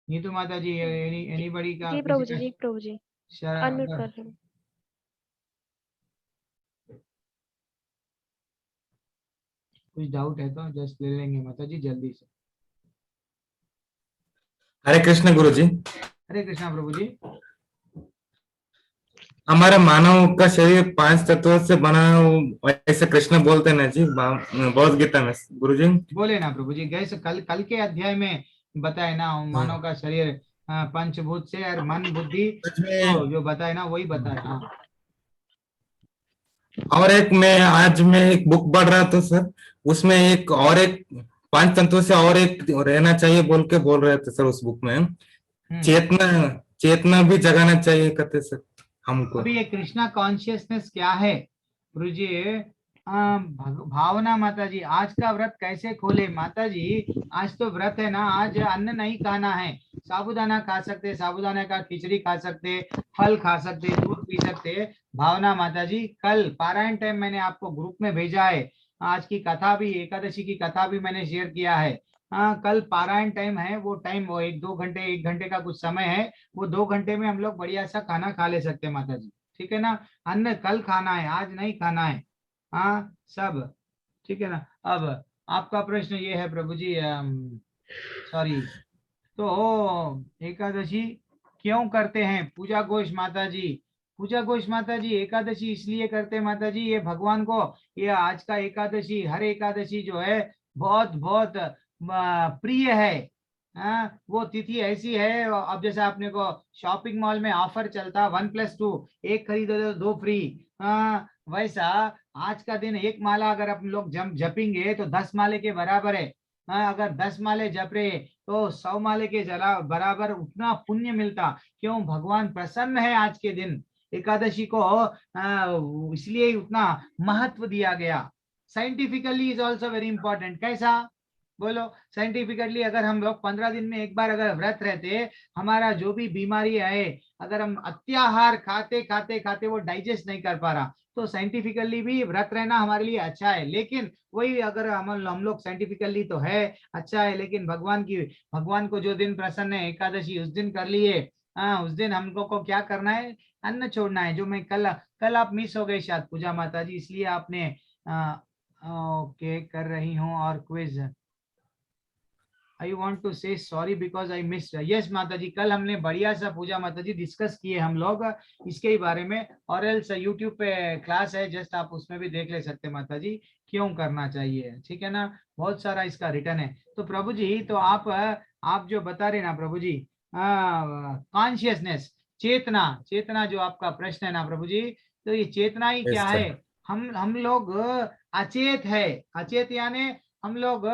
नीतू माता जी एनीबडी का जी प्रभु जी अनम्यूट कर रहे हैं। कुछ डाउट है तो जस्ट ले लेंगे माता जी जल्दी से। हरे कृष्ण गुरु जी। हरे कृष्णा प्रभु जी। हमारा मानव का शरीर 5 तत्वों से बना है ऐसे कृष्ण बोलते ना जी भगवद गीता में गुरु जी। बोले ना प्रभु जी गैस कल के अध्याय में बताए ना मानव का शरीर पंचभूत से और मन बुद्धि जो बताए ना वही बताए। हाँ और एक मैं एक बुक पढ़ रहा था सर उसमें एक 5 तत्वों से और एक रहना चाहिए बोल रहे थे सर उस बुक में चेतना भी जगाना चाहिए कहते सर हमको। अभी ये कृष्णा कॉन्शियसनेस क्या है गुरु जी भावना माता जी, आज का व्रत कैसे खोले माता जी? आज तो व्रत है ना, आज अन्न नहीं खाना है। साबूदाना खा सकते, साबूदाना का खिचड़ी खा सकते, फल खा सकते, दूध पी सकते। भावना माता जी, कल पारायण टाइम मैंने आपको ग्रुप में भेजा है। आज की कथा भी, एकादशी की कथा भी मैंने शेयर किया है। कल पारायण टाइम है, वो टाइम, वो 1-2 घंटे, 1 घंटे का कुछ समय है। वो 2 घंटे में हम लोग बढ़िया सा खाना खा ले सकते हैं माता जी, ठीक है ना। अन्न कल खाना है, आज नहीं खाना है। हाँ सब ठीक है ना। अब आपका प्रश्न ये है प्रभु जी, सॉरी, तो एकादशी क्यों करते हैं? पूजा घोष माता जी, पूजा घोष माता जी, एकादशी इसलिए करते हैं माता जी, ये भगवान को, ये आज का एकादशी, हर एकादशी जो है बहुत बहुत प्रिय है। वो तिथि ऐसी है, अब जैसे आपने को शॉपिंग मॉल में ऑफर चलता 1+2, एक खरीदो तो 2 फ्री, वैसा आज का दिन एक माला अगर हम लोग जपेंगे तो 10 माले के बराबर है। अगर 10 माले जप रहे तो 100 माले के जरा बराबर उतना पुण्य मिलता। क्यों? भगवान प्रसन्न है आज के दिन, एकादशी को इसलिए उतना महत्व दिया गया। Scientifically is also very important. कैसा बोलो? साइंटिफिकली अगर हम लोग 15 दिन में एक बार अगर व्रत रहते, हमारा जो भी बीमारी है, अगर हम अत्याहार खाते खाते खाते वो डाइजेस्ट नहीं कर पा रहा, तो साइंटिफिकली भी व्रत रहना हमारे लिए अच्छा है। लेकिन वही अगर हम लोग साइंटिफिकली तो है अच्छा है, लेकिन भगवान को जो दिन प्रसन्न है एकादशी, उस दिन कर लिए। उस दिन हम लोग को क्या करना है? अन्न छोड़ना है। जो मैं कल आप मिस हो गए शायद पूजा माता जी, इसलिए आपने ओके कर रही हूँ। और क्विज, आई वॉन्ट टू से sorry because I miss. Yes माता जी, कल हमने बढ़िया सा पूजा माता जी डिस्कस किए हम लोग इसके ही बारे में, और एल्स यूट्यूब पे क्लास है, जस्ट आप उसमें भी देख ले सकते हैं माता जी, क्यों करना चाहिए, ठीक है ना। बहुत सारा इसका रिटर्न है। तो प्रभु जी, तो आप जो बता रहे ना प्रभु जी, कॉन्शियसनेस, चेतना, चेतना जो आपका प्रश्न है ना प्रभु जी, तो ये चेतना ही क्या है? हम लोग अचेत है, अचेत यानी हम लोग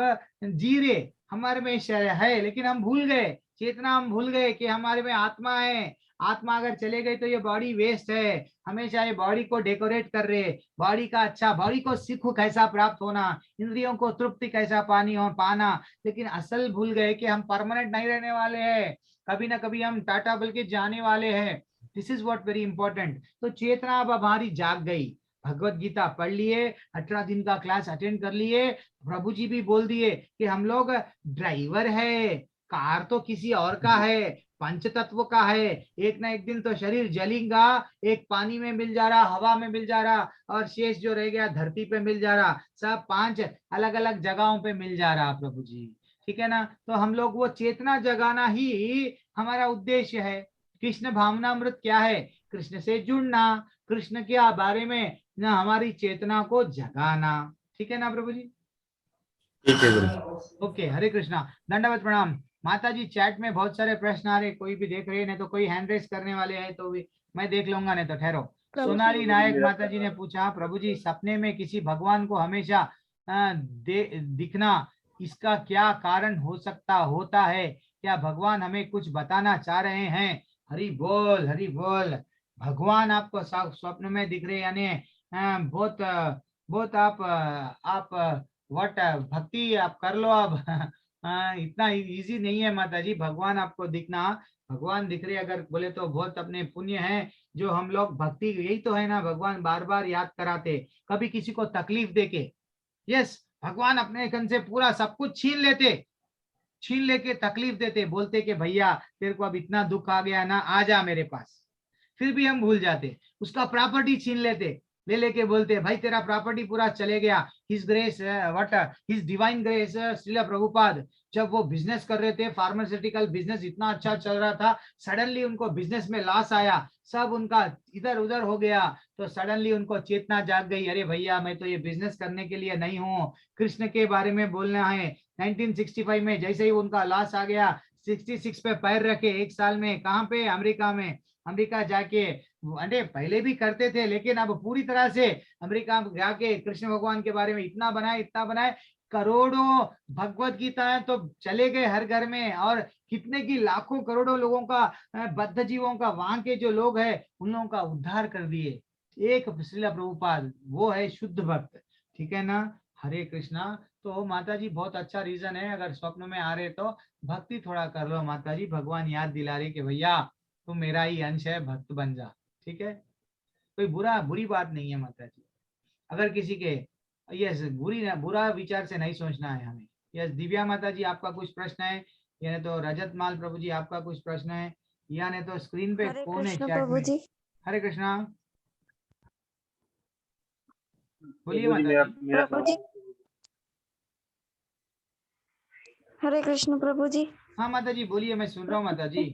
जी रहे, हमारे में शरीर है लेकिन हम भूल गए, चेतना हम भूल गए कि हमारे में आत्मा है। आत्मा अगर चले गई तो ये बॉडी वेस्ट है। हमेशा ये बॉडी को डेकोरेट कर रहे, बॉडी का अच्छा, बॉडी को सुख कैसा प्राप्त होना, इंद्रियों को तृप्ति कैसा पाना, लेकिन असल भूल गए कि हम परमानेंट नहीं रहने वाले हैं, कभी ना कभी हम टाटा बल्कि जाने वाले हैं। This is what very important. तो चेतना अब हमारी जाग गई, भगवत गीता पढ़ लिए, 18 दिन का क्लास अटेंड कर लिए, प्रभु जी भी बोल दिए कि हम लोग ड्राइवर है, कार तो किसी और का है, पंच तत्व का है। एक ना एक दिन तो शरीर जलेगा, एक पानी में मिल जा रहा, हवा में मिल जा रहा, और शेष जो रह गया धरती पे मिल जा रहा, सब 5 अलग अलग जगहों पे मिल जा रहा प्रभु जी, ठीक है ना। तो हम लोग वो चेतना जगाना ही हमारा उद्देश्य है। कृष्ण भावनामृत क्या है? कृष्ण से जुड़ना, कृष्ण के बारे में ना हमारी चेतना को जगाना, ठीक है ना प्रभु जी। ठीक है गुरु। ओके, हरे कृष्णा, दंडवत प्रणाम माता जी। चैट में बहुत सारे प्रश्न आ रहे, कोई भी देख रहे हैं, नहीं तो कोई हैंड रेस करने वाले हैं तो भी मैं देख लूंगा, नहीं तो ठहरो। सोनाली नायक माता जी ने पूछा, प्रभु जी सपने में किसी भगवान को हमेशा दिखना, इसका क्या कारण होता है? क्या भगवान हमें कुछ बताना चाह रहे हैं? हरि बोल, हरि बोल। भगवान आपको स्वप्न में दिख रहे, यानी बहुत बहुत आप व्हाट भक्ति आप कर लो अब। इतना इजी नहीं है माता जी भगवान आपको दिखना। भगवान दिख रहे अगर बोले तो बहुत अपने पुण्य है जो हम लोग भक्ति, यही तो है ना, भगवान बार बार याद कराते, कभी किसी को तकलीफ देके। यस, भगवान अपने कन से पूरा सब कुछ छीन लेके तकलीफ देते, बोलते कि भैया तेरे को अब इतना दुख आ गया ना, आ जा मेरे पास। फिर भी हम भूल जाते, उसका प्रॉपर्टी छीन लेके बोलते भाई तेरा प्रॉपर्टी पूरा चले गया। His grace what, his divine grace Srila Prabhupada, जब वो बिजनेस कर रहे थे, फार्मास्यूटिकल बिजनेस इतना अच्छा चल रहा था, सडनली उनको बिजनेस में लॉस आया, सब उनका इधर उधर हो गया, तो सडनली उनको चेतना जाग गई, अरे भैया मैं तो ये बिजनेस करने के लिए नहीं हूँ, कृष्ण के बारे में बोलना है। 1965 में जैसे ही उनका लॉस आ गया, 66 पे पैर रखे, 1 साल में, कहाँ पे? अमेरिका में। अमेरिका जाके, अरे पहले भी करते थे लेकिन अब पूरी तरह से अमेरिका जाके कृष्ण भगवान के बारे में इतना बनाए, करोड़ों भगवत गीता है तो चले गए हर घर में, और कितने की लाखों करोड़ों लोगों का, बद्ध जीवों का, वहां के जो लोग हैं उन लोगों का उद्धार कर दिए। एक श्रील प्रभुपाद, वो है शुद्ध भक्त, ठीक है ना। हरे कृष्णा। तो माता जी बहुत अच्छा रीजन है, अगर स्वप्न में आ रहे तो भक्ति थोड़ा कर लो माता जी, भगवान याद दिला रहे कि भैया तुम मेरा ही अंश है, भक्त बन जा। ठीक है, कोई बुरी बात नहीं है माता जी। अगर किसी के यस बुरा विचार से नहीं सोचना है हमें। यस दिव्या माता जी आपका कुछ प्रश्न है, या नहीं तो रजत माल प्रभु जी आपका कुछ प्रश्न है, या नहीं तो स्क्रीन पे हरे कौन है कृष्ण चैट प्रभु में। जी। हरे कृष्णा, बोलिए प्रभु जी माता जी। मेरा प्रभु जी हरे कृष्ण प्रभु जी। हाँ माता जी बोलिए, मैं सुन रहा हूँ माता जी।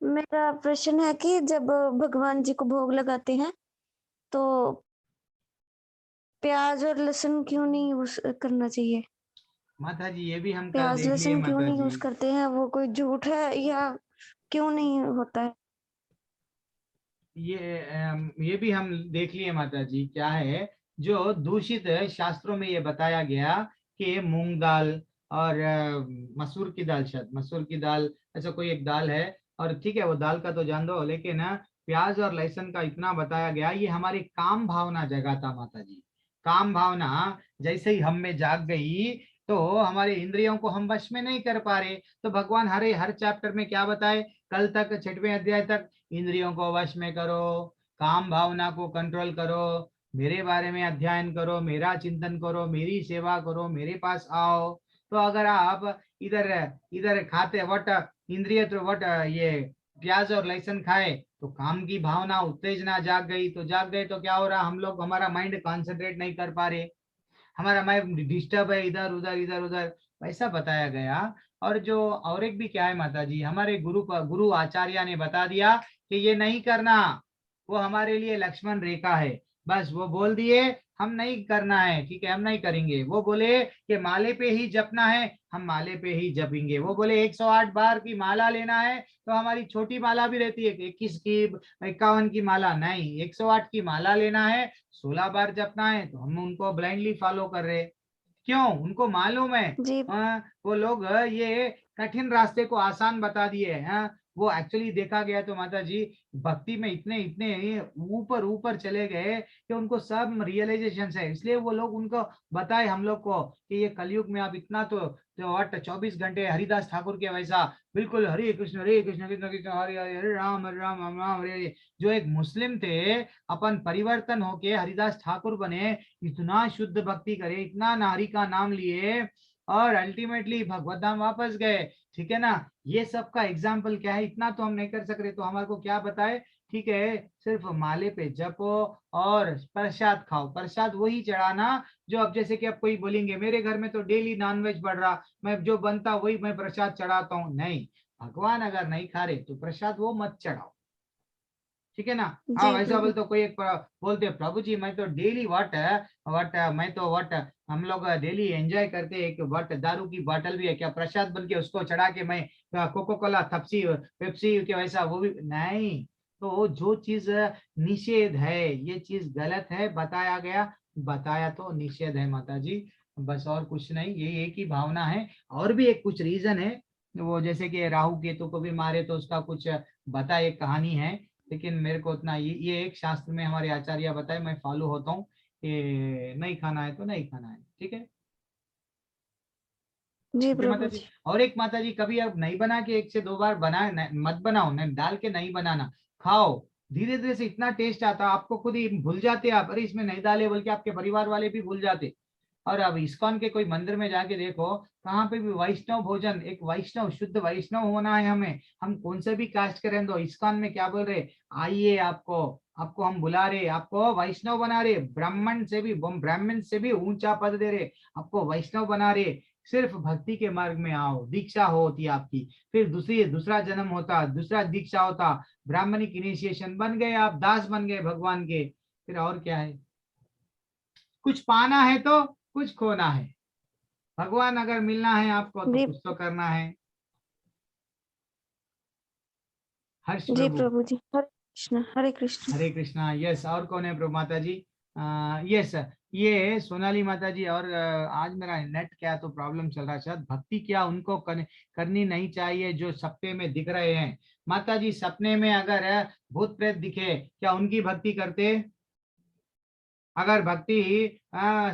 मेरा प्रश्न है कि जब भगवान जी को भोग लगाते हैं तो प्याज और लहसुन क्यों नहीं यूज करना चाहिए? माता जी ये भी हम कल प्याज देख लिए लहसुन क्यों माता नहीं जी। यूज करते हैं? वो कोई झूठ है या क्यों नहीं होता है? ये भी हम देख लिए माता जी। क्या है जो दूषित शास्त्रों में ये बताया गया कि मूंग दाल और मसूर की दाल, शायद मसूर की दाल, ऐसा कोई एक दाल है, और ठीक है वो दाल का तो जान दो, लेकिन प्याज और लहसुन का इतना बताया गया, ये हमारी काम भावना जगाता माता जी। काम भावना जैसे ही हम में जाग गई तो हमारे इंद्रियों को हम वश में नहीं कर पा रहे, तो भगवान हर चैप्टर में क्या बताए, कल तक 6वें अध्याय तक, इंद्रियों को वश में करो, काम भावना को कंट्रोल करो, मेरे बारे में अध्ययन करो, मेरा चिंतन करो, मेरी सेवा करो, मेरे पास आओ। तो अगर आप इधर इधर खाते वट इंद्रिय तो वट ये प्याज और लहसुन खाए तो काम की भावना उत्तेजना जाग गई, तो जाग गए तो क्या हो रहा, हम लोग हमारा माइंड कॉन्सेंट्रेट नहीं कर पा रहे, हमारा माइंड डिस्टर्ब है, इधर उधर इधर उधर, वैसा बताया गया। और जो और एक भी क्या है माता जी, हमारे गुरु आचार्य ने बता दिया कि ये नहीं करना, वो हमारे लिए लक्ष्मण रेखा है, बस वो बोल दिए हम नहीं करना है, ठीक है हम नहीं करेंगे। वो बोले कि माले पे ही जपना है, हम माले पे ही जपेंगे। वो बोले 108 बार की माला लेना है, तो हमारी छोटी माला भी रहती है 21 की 51 की माला नहीं, 108 की माला लेना है, 16 बार जपना है, तो हम उनको ब्लाइंडली फॉलो कर रहे। क्यों? उनको मालूम है जी वो लोग ये कठिन रास्ते को आसान बता दिए हैं। वो एक्चुअली देखा गया तो माता जी भक्ति में इतने इतने ऊपर ऊपर चले गए कि उनको सब रियलाइजेशन है, इसलिए वो लोग उनको बताए हम लोग को कि ये कलयुग में आप इतना तो 24 घंटे हरिदास ठाकुर के वैसा बिल्कुल हरे कृष्ण कृष्ण कृष्ण हरे हरे हरे राम राम राम हरे हरे। जो एक मुस्लिम थे अपन परिवर्तन होके हरिदास ठाकुर बने, इतना शुद्ध भक्ति करे, इतना नारी का नाम लिए और अल्टीमेटली भगवत धाम वापस गए। ठीक है ना, ये सब का एग्जाम्पल क्या है, इतना तो हम नहीं कर सक रहे, तो हमारे को क्या बताए, ठीक है सिर्फ माले पे जपो और प्रसाद खाओ। प्रसाद वही चढ़ाना जो अब जैसे कि अब कोई बोलेंगे मेरे घर में तो डेली नॉनवेज बढ़ रहा, मैं जो बनता वही मैं प्रसाद चढ़ाता हूँ, नहीं, भगवान अगर नहीं खा रहे तो प्रसाद वो मत चढ़ाओ। ठीक है ना। हाँ जी वैसा प्रभु। बोल तो कोई एक बोलते प्रभु जी मैं तो डेली मैं तो हम लोग डेली एंजॉय करते हैं, एक दारू की बोतल भी है क्या प्रसाद बन के उसको चढ़ा के मैं कोको कोला थप्सी पेप्सी के वैसा वो भी नहीं। तो जो चीज निषेध है, ये चीज गलत है, बताया गया, बताया तो निषेध है माता जी, बस और कुछ नहीं, ये एक ही भावना है। और भी एक कुछ रीजन है, वो जैसे कि राहु केतु को भी मारे तो उसका कुछ बता एक कहानी है, लेकिन मेरे को उतना ये एक शास्त्र में हमारे आचार्य बताए, मैं फॉलो होता हूँ कि नहीं खाना है तो नहीं खाना है। ठीक है, जी ठीक है माता प्रभु जी। जी। और एक माता जी कभी अब नहीं बना के 1 से 2 बार बना मत बनाओ, नहीं डाल के नहीं बनाना, खाओ, धीरे धीरे से इतना टेस्ट आता आपको खुद ही भूल जाते आप, अरे इसमें नहीं डाले, बल्कि आपके परिवार वाले भी भूल जाते। और अब इस्कॉन के कोई मंदिर में जाके देखो, कहाँ पे भी वैष्णव भोजन, एक वैष्णव शुद्ध वैष्णव होना है हमें, हम कौन से भी कास्ट के रहने दो, इस्कॉन में क्या बोल रहे, आइए आपको आपको हम बुला रहे, आपको वैष्णव बना रहे, ब्राह्मण से भी ऊंचा पद दे रहे, आपको वैष्णव बना रहे, सिर्फ भक्ति के मार्ग में आओ, दीक्षा होती आपकी, फिर दूसरा जन्म होता, दूसरा दीक्षा होता, ब्राह्मणिक इनिशिएशन बन गए, आप दास बन गए भगवान के, फिर और क्या है, कुछ पाना है तो कुछ खोना है, भगवान अगर मिलना है आपको तो जी कुछ तो करना है। हर्ष जी प्रभु। प्रभु जी। हरे कृष्ण हरे कृष्ण। हरे कृष्णा। यस, और कौन है प्रभु माता जी, यस ये सोनाली माता जी। और आज मेरा नेट क्या तो प्रॉब्लम चल रहा है, शायद भक्ति क्या उनको करनी नहीं चाहिए जो सपने में दिख रहे हैं। माता जी सपने में अगर भूत प्रेत दिखे क्या उनकी भक्ति करते, अगर भक्ति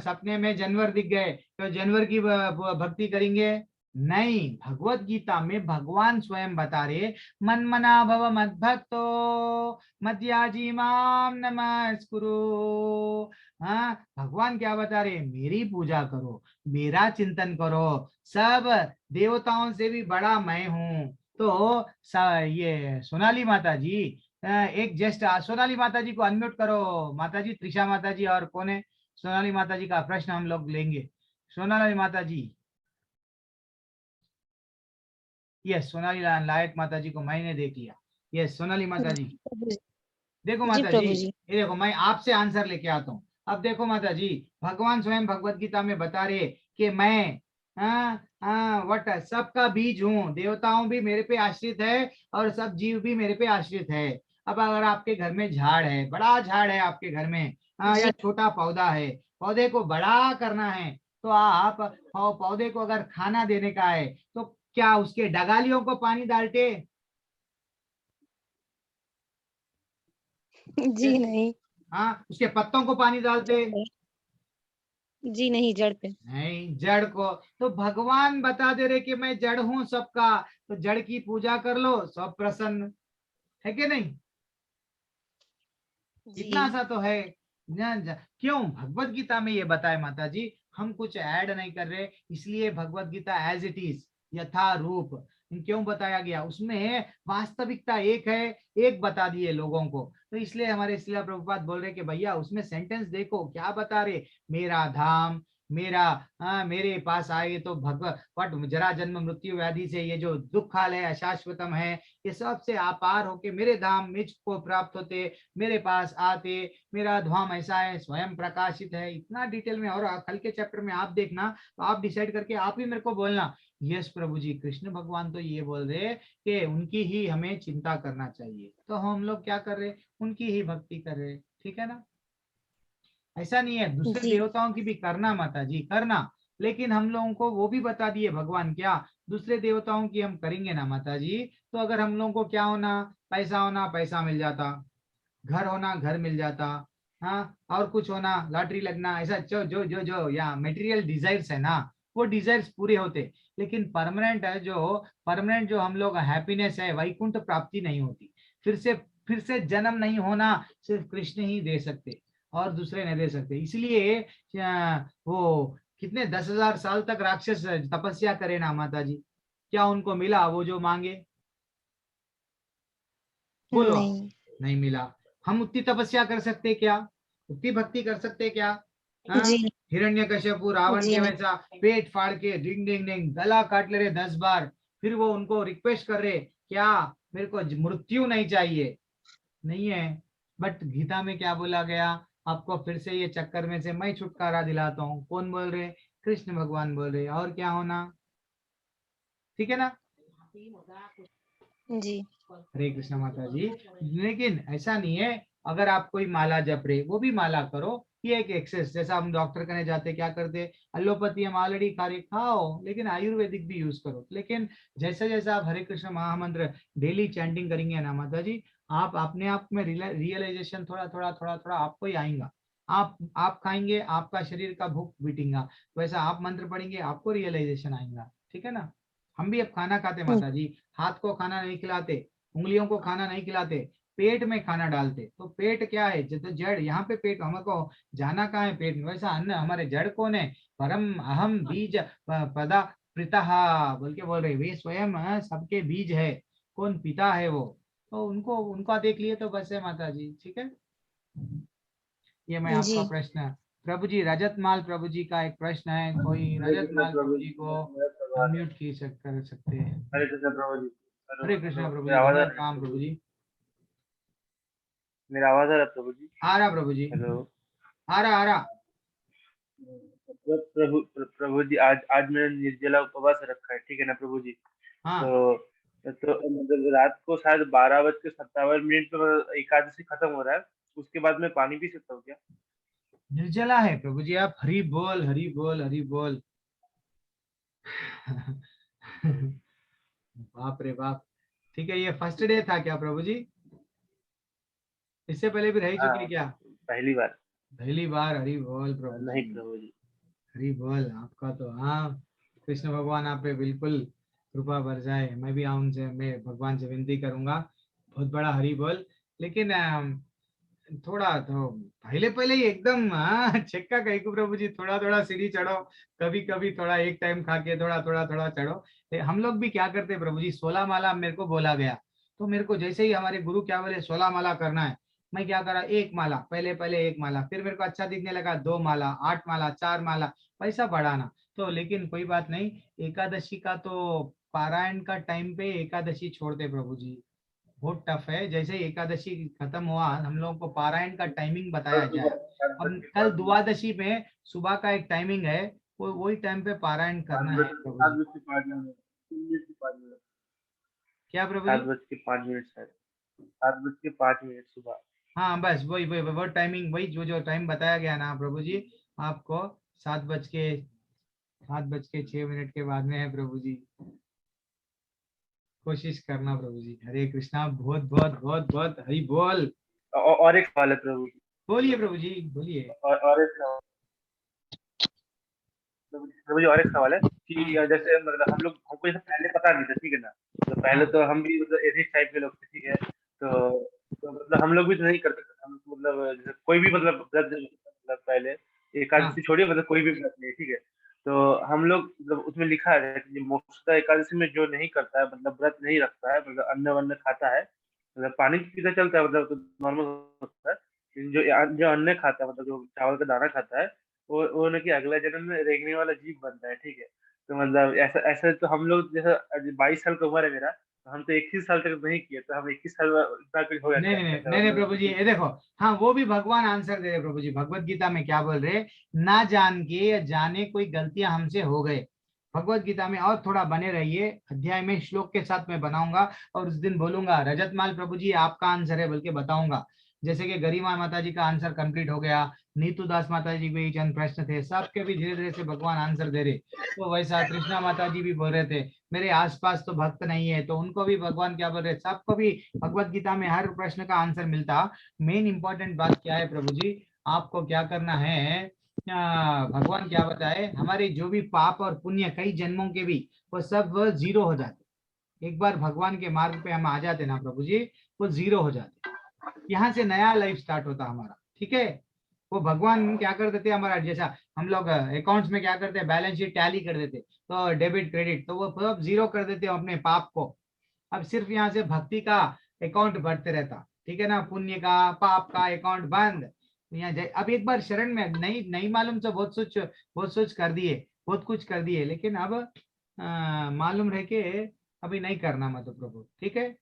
सपने में जानवर दिख गए तो जानवर की भक्ति करेंगे? नहीं, भगवत गीता में भगवान स्वयं बता रहे, मन मना भव मद भक्तो मध्याजी माम नमस्कुरु। हाँ, भगवान क्या बता रहे? मेरी पूजा करो, मेरा चिंतन करो, सब देवताओं से भी बड़ा मैं हूँ। तो ये सोनाली माता जी, एक जस्ट सोनाली माता जी को अनम्यूट करो। माता जी, त्रिशा माता जी और कौन है? सोनाली माता जी का प्रश्न हम लोग लेंगे। सोनाली माता जी, यस, सोनाली लायक माता जी को मैंने देख लिया। यस, सोनाली माता जी, देखो माता जी, ये देखो मैं आपसे आंसर लेके आता हूँ। अब देखो माता जी, भगवान स्वयं भगवत गीता में बता रहे कि मैं वट सबका बीज हूँ, देवताओं भी मेरे पे आश्रित है और सब जीव भी मेरे पे आश्रित है। अब अगर आपके घर में झाड़ है, बड़ा झाड़ है आपके घर में, या छोटा पौधा है, पौधे को बड़ा करना है, तो आप पौधे को अगर खाना देने का है तो क्या उसके डगालियों को पानी डालते? जी नहीं। हाँ, उसके पत्तों को पानी डालते? जी नहीं, जड़ पे। नहीं, जड़ को। तो भगवान बता दे रहे कि मैं जड़ हूं सबका, तो जड़ की पूजा कर लो, सब प्रसन्न है कि नहीं? इतना सा तो है। क्यों भगवत गीता में ये बताए माता जी, हम कुछ ऐड नहीं कर रहे, इसलिए Bhagavad Gita as it is, यथा रूप क्यों बताया गया, उसमें वास्तविकता एक है, एक बता दिए लोगों को। तो इसलिए हमारे श्रील प्रभुपाद बोल रहे कि भैया उसमें सेंटेंस देखो क्या बता रहे, मेरा धाम, मेरे पास आए तो भगवत जरा जन्म मृत्यु व्याधि से ये जो दुख हाल है अशाश्वतम है, ये सब से आपार होके मेरे धाम मुझ को प्राप्त होते, मेरे पास आते, मेरा धाम ऐसा है, स्वयं प्रकाशित है। इतना डिटेल में, और कल के चैप्टर में आप देखना, तो आप डिसाइड करके आप ही मेरे को बोलना, यस प्रभु जी, कृष्ण भगवान तो ये बोल रहे कि उनकी ही हमें चिंता करना चाहिए। तो हम लोग क्या कर रहे? उनकी ही भक्ति कर रहे। ठीक है ना? ऐसा नहीं है दूसरे देवताओं की भी करना माता जी, करना, लेकिन हम लोगों को वो भी बता दिए भगवान, क्या दूसरे देवताओं की हम करेंगे ना माता जी, तो अगर हम लोगों को क्या होना, पैसा होना, पैसा मिल जाता, घर होना, घर मिल जाता, हाँ, और कुछ होना, लॉटरी लगना, ऐसा जो जो जो जो या मटेरियल डिजायर्स है ना, वो डिजायर्स पूरे होते। लेकिन परमानेंट है, जो हम लोग हैप्पीनेस है, वैकुंठ प्राप्ति नहीं होती। फिर से जन्म नहीं होना सिर्फ कृष्ण ही दे सकते, और दूसरे नहीं दे सकते। इसलिए वो कितने 10,000 साल तक राक्षस तपस्या करे ना माता जी, क्या उनको मिला वो जो मांगे? बोलो, नहीं मिला। हम उतनी तपस्या कर सकते क्या? उतनी भक्ति कर सकते क्या? हिरण्यकश्यपु रावण के वैसा पेट फाड़ के डिंग डिंग डिंग गला काट ले रहे 10 बार, फिर वो उनको रिक्वेस्ट कर रहे, क्या मेरे को मृत्यु नहीं चाहिए? नहीं है। बट गीता में क्या बोला गया? आपको फिर से ये चक्कर में से मैं छुटकारा दिलाता हूँ। कौन बोल रहे? कृष्ण भगवान बोल रहे। और क्या होना? ठीक है ना जी? हरे कृष्ण माता जी। लेकिन ऐसा नहीं है, अगर आप कोई माला जप रहे, वो भी माला करो, ये एक एक्सेस। जैसा हम डॉक्टर करने जाते, क्या करते? एलोपैथी हम ऑलरेडी खा रहे, खाओ, लेकिन आयुर्वेदिक भी यूज करो। लेकिन जैसे जैसा आप हरे कृष्ण महामंत्र डेली चैंटिंग करेंगे ना माता जी, आप अपने आप में रियलाइजेशन थोड़ा थोड़ा थोड़ा थोड़ा आपको ही आएगा। आप खाएंगे, आपका शरीर का भूख बीटेगा, वैसा आप मंत्र पढ़ेंगे, आपको रियलाइजेशन आएगा। ठीक है ना? हम भी अब खाना खाते माता जी, हाथ को खाना नहीं खिलाते, उंगलियों को खाना नहीं खिलाते, पेट में खाना डालते। तो पेट क्या है? तो जड़, यहाँ पे पेट, हमको जाना कहाँ है पेट में? वैसा अन्न हमारे जड़ कौन है? परम अहम बीज पदा पिता बोल के बोल रहे, वे स्वयं सबके बीज है। कौन पिता है वो? तो उनका देख लिए तो बस है माता जी। ठीक है, ये मैं आपका प्रश्न। प्रभु जी, रजत माल प्रभु जी का एक प्रश्न है, कोई रजत माल प्रभु जी को अनम्यूट कर सकते हैं? हरे कृष्ण प्रभु जी। हरे कृष्ण प्रभु जी, काम प्रभु जी। मेरा आवाज आ रहा प्रभु जी? आ रहा प्रभु जी। हेलो, आ रहा। प्रभु जी, आज मैंने निर्जला उपवास रखा है, ठीक है ना प्रभु जी? हाँ। तो मतलब रात को शायद 12:57 पर एकादशी खत्म हो रहा है, उसके बाद मैं पानी पी सकता हूँ क्या? निर्जला है प्रभु जी, आप हरि बोल हरि बोल हरि बोल। बाप रे बाप। ठीक है, ये फर्स्ट डे था क्या प्रभु जी? इससे पहले भी रह चुके क्या? पहली बार। पहली बार हरि बोल प्रभु नहीं जी, प्रभु जी। हरि बोल। आपका तो हाँ, कृष्ण भगवान आप पे बिल्कुल कृपा बरसाए। मैं भी उनसे, मैं भगवान से विनती करूंगा, बहुत बड़ा हरि बोल। लेकिन थोड़ा तो पहले पहले ही एकदम छक्का कहीं को प्रभु जी, थोड़ा थोड़ा सीढ़ी चढ़ो, कभी कभी थोड़ा एक टाइम खा के थोड़ा थोड़ा थोड़ा चढ़ो। हम लोग भी क्या करते हैं प्रभु जी, 16 माला मेरे को बोला गया, तो मेरे को जैसे ही हमारे गुरु क्या बोले 16 माला करना है, मैं क्या करा, एक माला, पहले पहले एक माला, फिर मेरे को अच्छा दिखने लगा 2 माला, 8 माला, 4 माला, पैसा बढ़ाना। तो लेकिन कोई बात नहीं, एकादशी का तो पारायण का टाइम पे एकादशी छोड़ते प्रभु जी, बहुत टफ है। जैसे ही एकादशी खत्म हुआ, हम लोगों को पारायण का टाइमिंग बताया कल जाए। सुबह 7 अब बज के कल 5 मिनट द्वादशी में सुबह का एक टाइमिंग है, वो वही टाइम पे पारायण 7 करना है बज प्रभु 7 जी। बज के 5 मिनट 3 मिनट के 5 मिनट क्या प्रभु 7 जी? बज के 5 मिनट शायद 7 बज के 5 मिनट सुबह। हाँ बस वही वही वो टाइमिंग, वही जो जो टाइम बताया गया ना प्रभु जी आपको, 7 बज के 6 मिनट के बाद में है प्रभु जी। कोशिश करना प्रभु जी। हरे कृष्णा, बहुत बहुत बहुत बहुत हरि बोल। और एक सवाल है प्रभु जी, बोलिए प्रभु जी, बोलिए। और एक सवाल प्रभु जी, और एक सवाल है कि हाँ जैसे मतलब हम लोग, हमको ये सब पहले पता नहीं था, ठीक है ना, तो पहले हाँ तो हम भी मतलब एथिक टाइप के लोग थे, ठीक है, तो मतलब हम लोग भी तो नहीं करते थे, हम मतलब जैसे कोई भी मतलब व्रत मतलब पहले हाँ एकादशी छोड़िए, मतलब कोई भी व्रत नहीं, ठीक है, तो हम लोग मतलब उसमें लिखा है कि मोक्षदा एकादशी में जो नहीं करता है, मतलब व्रत नहीं रखता है, मतलब अन्न वन्न खाता है, मतलब पानी पीता चलता है, मतलब तो नॉर्मल होता है, लेकिन जो जो अन्न खाता है, मतलब जो चावल का दाना खाता है, वो ना कि अगला जन्म में रेंगने वाला जीव बनता है, ठीक है। तो मतलब ऐसा ऐसा तो हम लोग जैसे 22 साल का उम्र है मेरा, तो हम तो 21 साल तक नहीं किए, तो हम 21 साल में इतना कुछ हो नहीं जाता है नहीं नहीं ऐसा नहीं नहीं मतलब। प्रभु जी, ये देखो, हाँ वो भी भगवान आंसर दे रहे प्रभु जी। भगवत गीता में क्या बोल रहे, ना जान के या जाने कोई गलतियां हमसे हो गए। भगवत गीता में और थोड़ा बने रहिए, अध्याय में श्लोक के साथ मैं बनाऊंगा और उस दिन बोलूंगा रजतमाल प्रभु जी आपका आंसर है बोल के बताऊंगा। जैसे कि गरिमा माता जी का आंसर कंप्लीट हो गया, नीतू दास माता जी भी चंद प्रश्न थे, सबके भी धीरे धीरे से भगवान आंसर दे रहे। तो वैसा कृष्णा माता जी भी बोल रहे थे, मेरे आसपास तो भक्त नहीं है, तो उनको भी भगवान क्या बोल रहे, सबको भी भगवत गीता में हर प्रश्न का आंसर मिलता। मेन इंपॉर्टेंट बात क्या है प्रभु जी, आपको क्या करना है, भगवान क्या बताए, हमारे जो भी पाप और पुण्य कई जन्मों के भी, वो सब जीरो हो जाते। एक बार भगवान के मार्ग पे हम आ जाते ना प्रभु जी, वो जीरो हो जाते, यहाँ से नया लाइफ स्टार्ट होता हमारा, ठीक है। वो भगवान क्या कर देते हमारा, जैसा हम लोग अकाउंट्स में क्या करते हैं, बैलेंस शीट टैली कर देते, तो डेबिट क्रेडिट, तो वो सब जीरो कर देते हैं अपने पाप को। अब सिर्फ यहाँ से भक्ति का अकाउंट बढ़ते रहता, ठीक है ना, पुण्य का पाप का अकाउंट बंद। यहाँ अब एक बार शरण में नहीं नहीं मालूम तो बहुत सोच कर दिए, बहुत कुछ कर दिए, लेकिन अब मालूम रह के अभी नहीं करना मतलब प्रभु, ठीक है।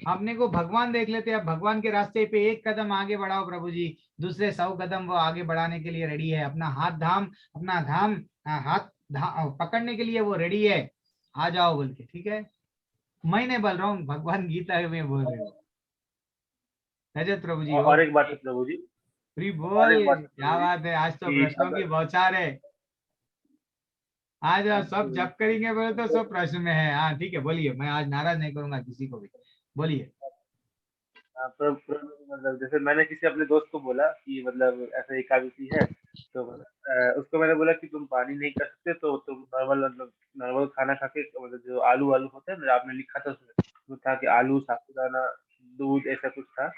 अपने को भगवान देख लेते हैं, अब भगवान के रास्ते पे एक कदम आगे बढ़ाओ प्रभु जी, दूसरे 100 कदम वो आगे बढ़ाने के लिए रेडी है। अपना धाम पकड़ने के लिए वो रेडी है, आ जाओ बोल के, ठीक है। मैं नहीं बोल रहा हूँ, भगवान गीता में बोल रहे हो। रजत प्रभु जी हो, और एक बात है प्रभु जी, फ्री और एक बोल, बात है क्या प्रभु जी बात है, आज तो कि प्रश्नों की अगर बौछार है। आज सब प्रभु जी, जब करेंगे बोले तो सब प्रश्न में है। हाँ ठीक है, बोलिए, मैं आज नाराज नहीं करूंगा किसी को भी, बोलिए। मतलब जैसे मैंने किसी अपने दोस्त को बोला कि मतलब ऐसा एकादशी है, तो उसको मैंने बोला कि तुम पानी नहीं कर सकते, तो तुम नॉर्मल मतलब नॉर्मल खाना खा के, मतलब जो आलू आलू होता है ना, आपने लिखा था उसमें, वो था कि आलू साबूदाना दूध ऐसा कुछ था,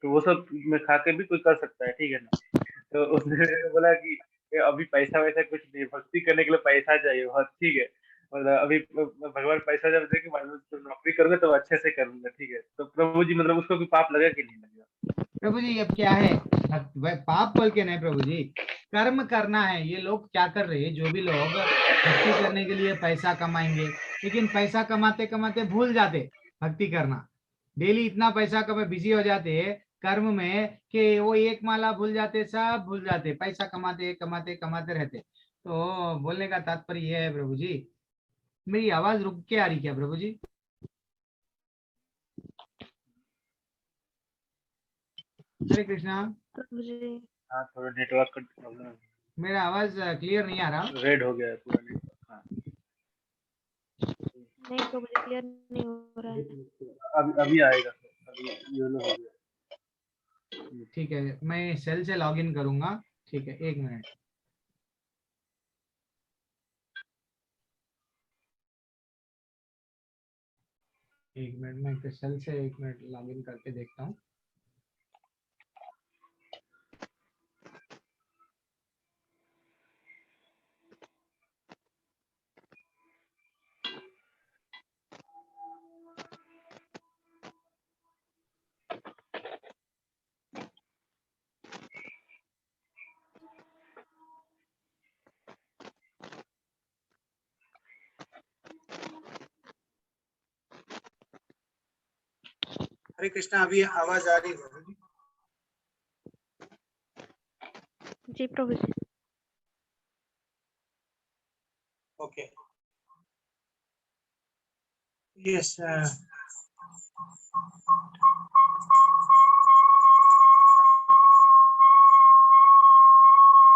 तो वो सब में खा के भी कोई कर सकता है, ठीक है ना। तो उसने मेरे को बोला कि अभी पैसा वैसा कुछ नहीं, भक्ति करने के लिए पैसा चाहिए बहुत, ठीक है, मतलब अभी भगवान पैसा जब देंगे, मतलब तो नौकरी करूंगा तो अच्छे से करूंगा, ठीक है। तो प्रभु जी मतलब उसको भी पाप लगा कि नहीं लगेगा? प्रभु जी अब क्या है, पाप बोल के नहीं प्रभु जी, कर्म करना है। ये लोग क्या कर रहे हैं, जो भी लोग भक्ति करने के लिए पैसा कमाएंगे, लेकिन पैसा कमाते कमाते भूल जाते भक्ति करना। डेली इतना पैसा कमा बिजी हो जाते हैं कर्म में कि वो एक माला भूल जाते, सब भूल जाते, पैसा कमाते कमाते कमाते रहते। तो बोलने का तात्पर्य यह है प्रभु जी, मेरी आवाज रुक के आ रही क्या प्रभु जी? हरे कृष्णा। प्रभु जी हाँ, थोड़ा नेटवर्क का प्रॉब्लम है, मेरा आवाज क्लियर नहीं आ रहा? रेड हो गया है पूरा नेटवर्क। हाँ, नहीं प्रभु जी, क्लियर नहीं हो रहा है। अभी अभी आएगा, अभी येलो हो गया। ठीक है, मैं सेल से लॉगिन करूंगा। ठीक है, 1 मिनट। मैं सेल से 1 मिनट लॉगिन करके देखता हूँ। हरे कृष्णा, अभी आवाज आ रही है? जी प्रभु जी। Okay. Yes.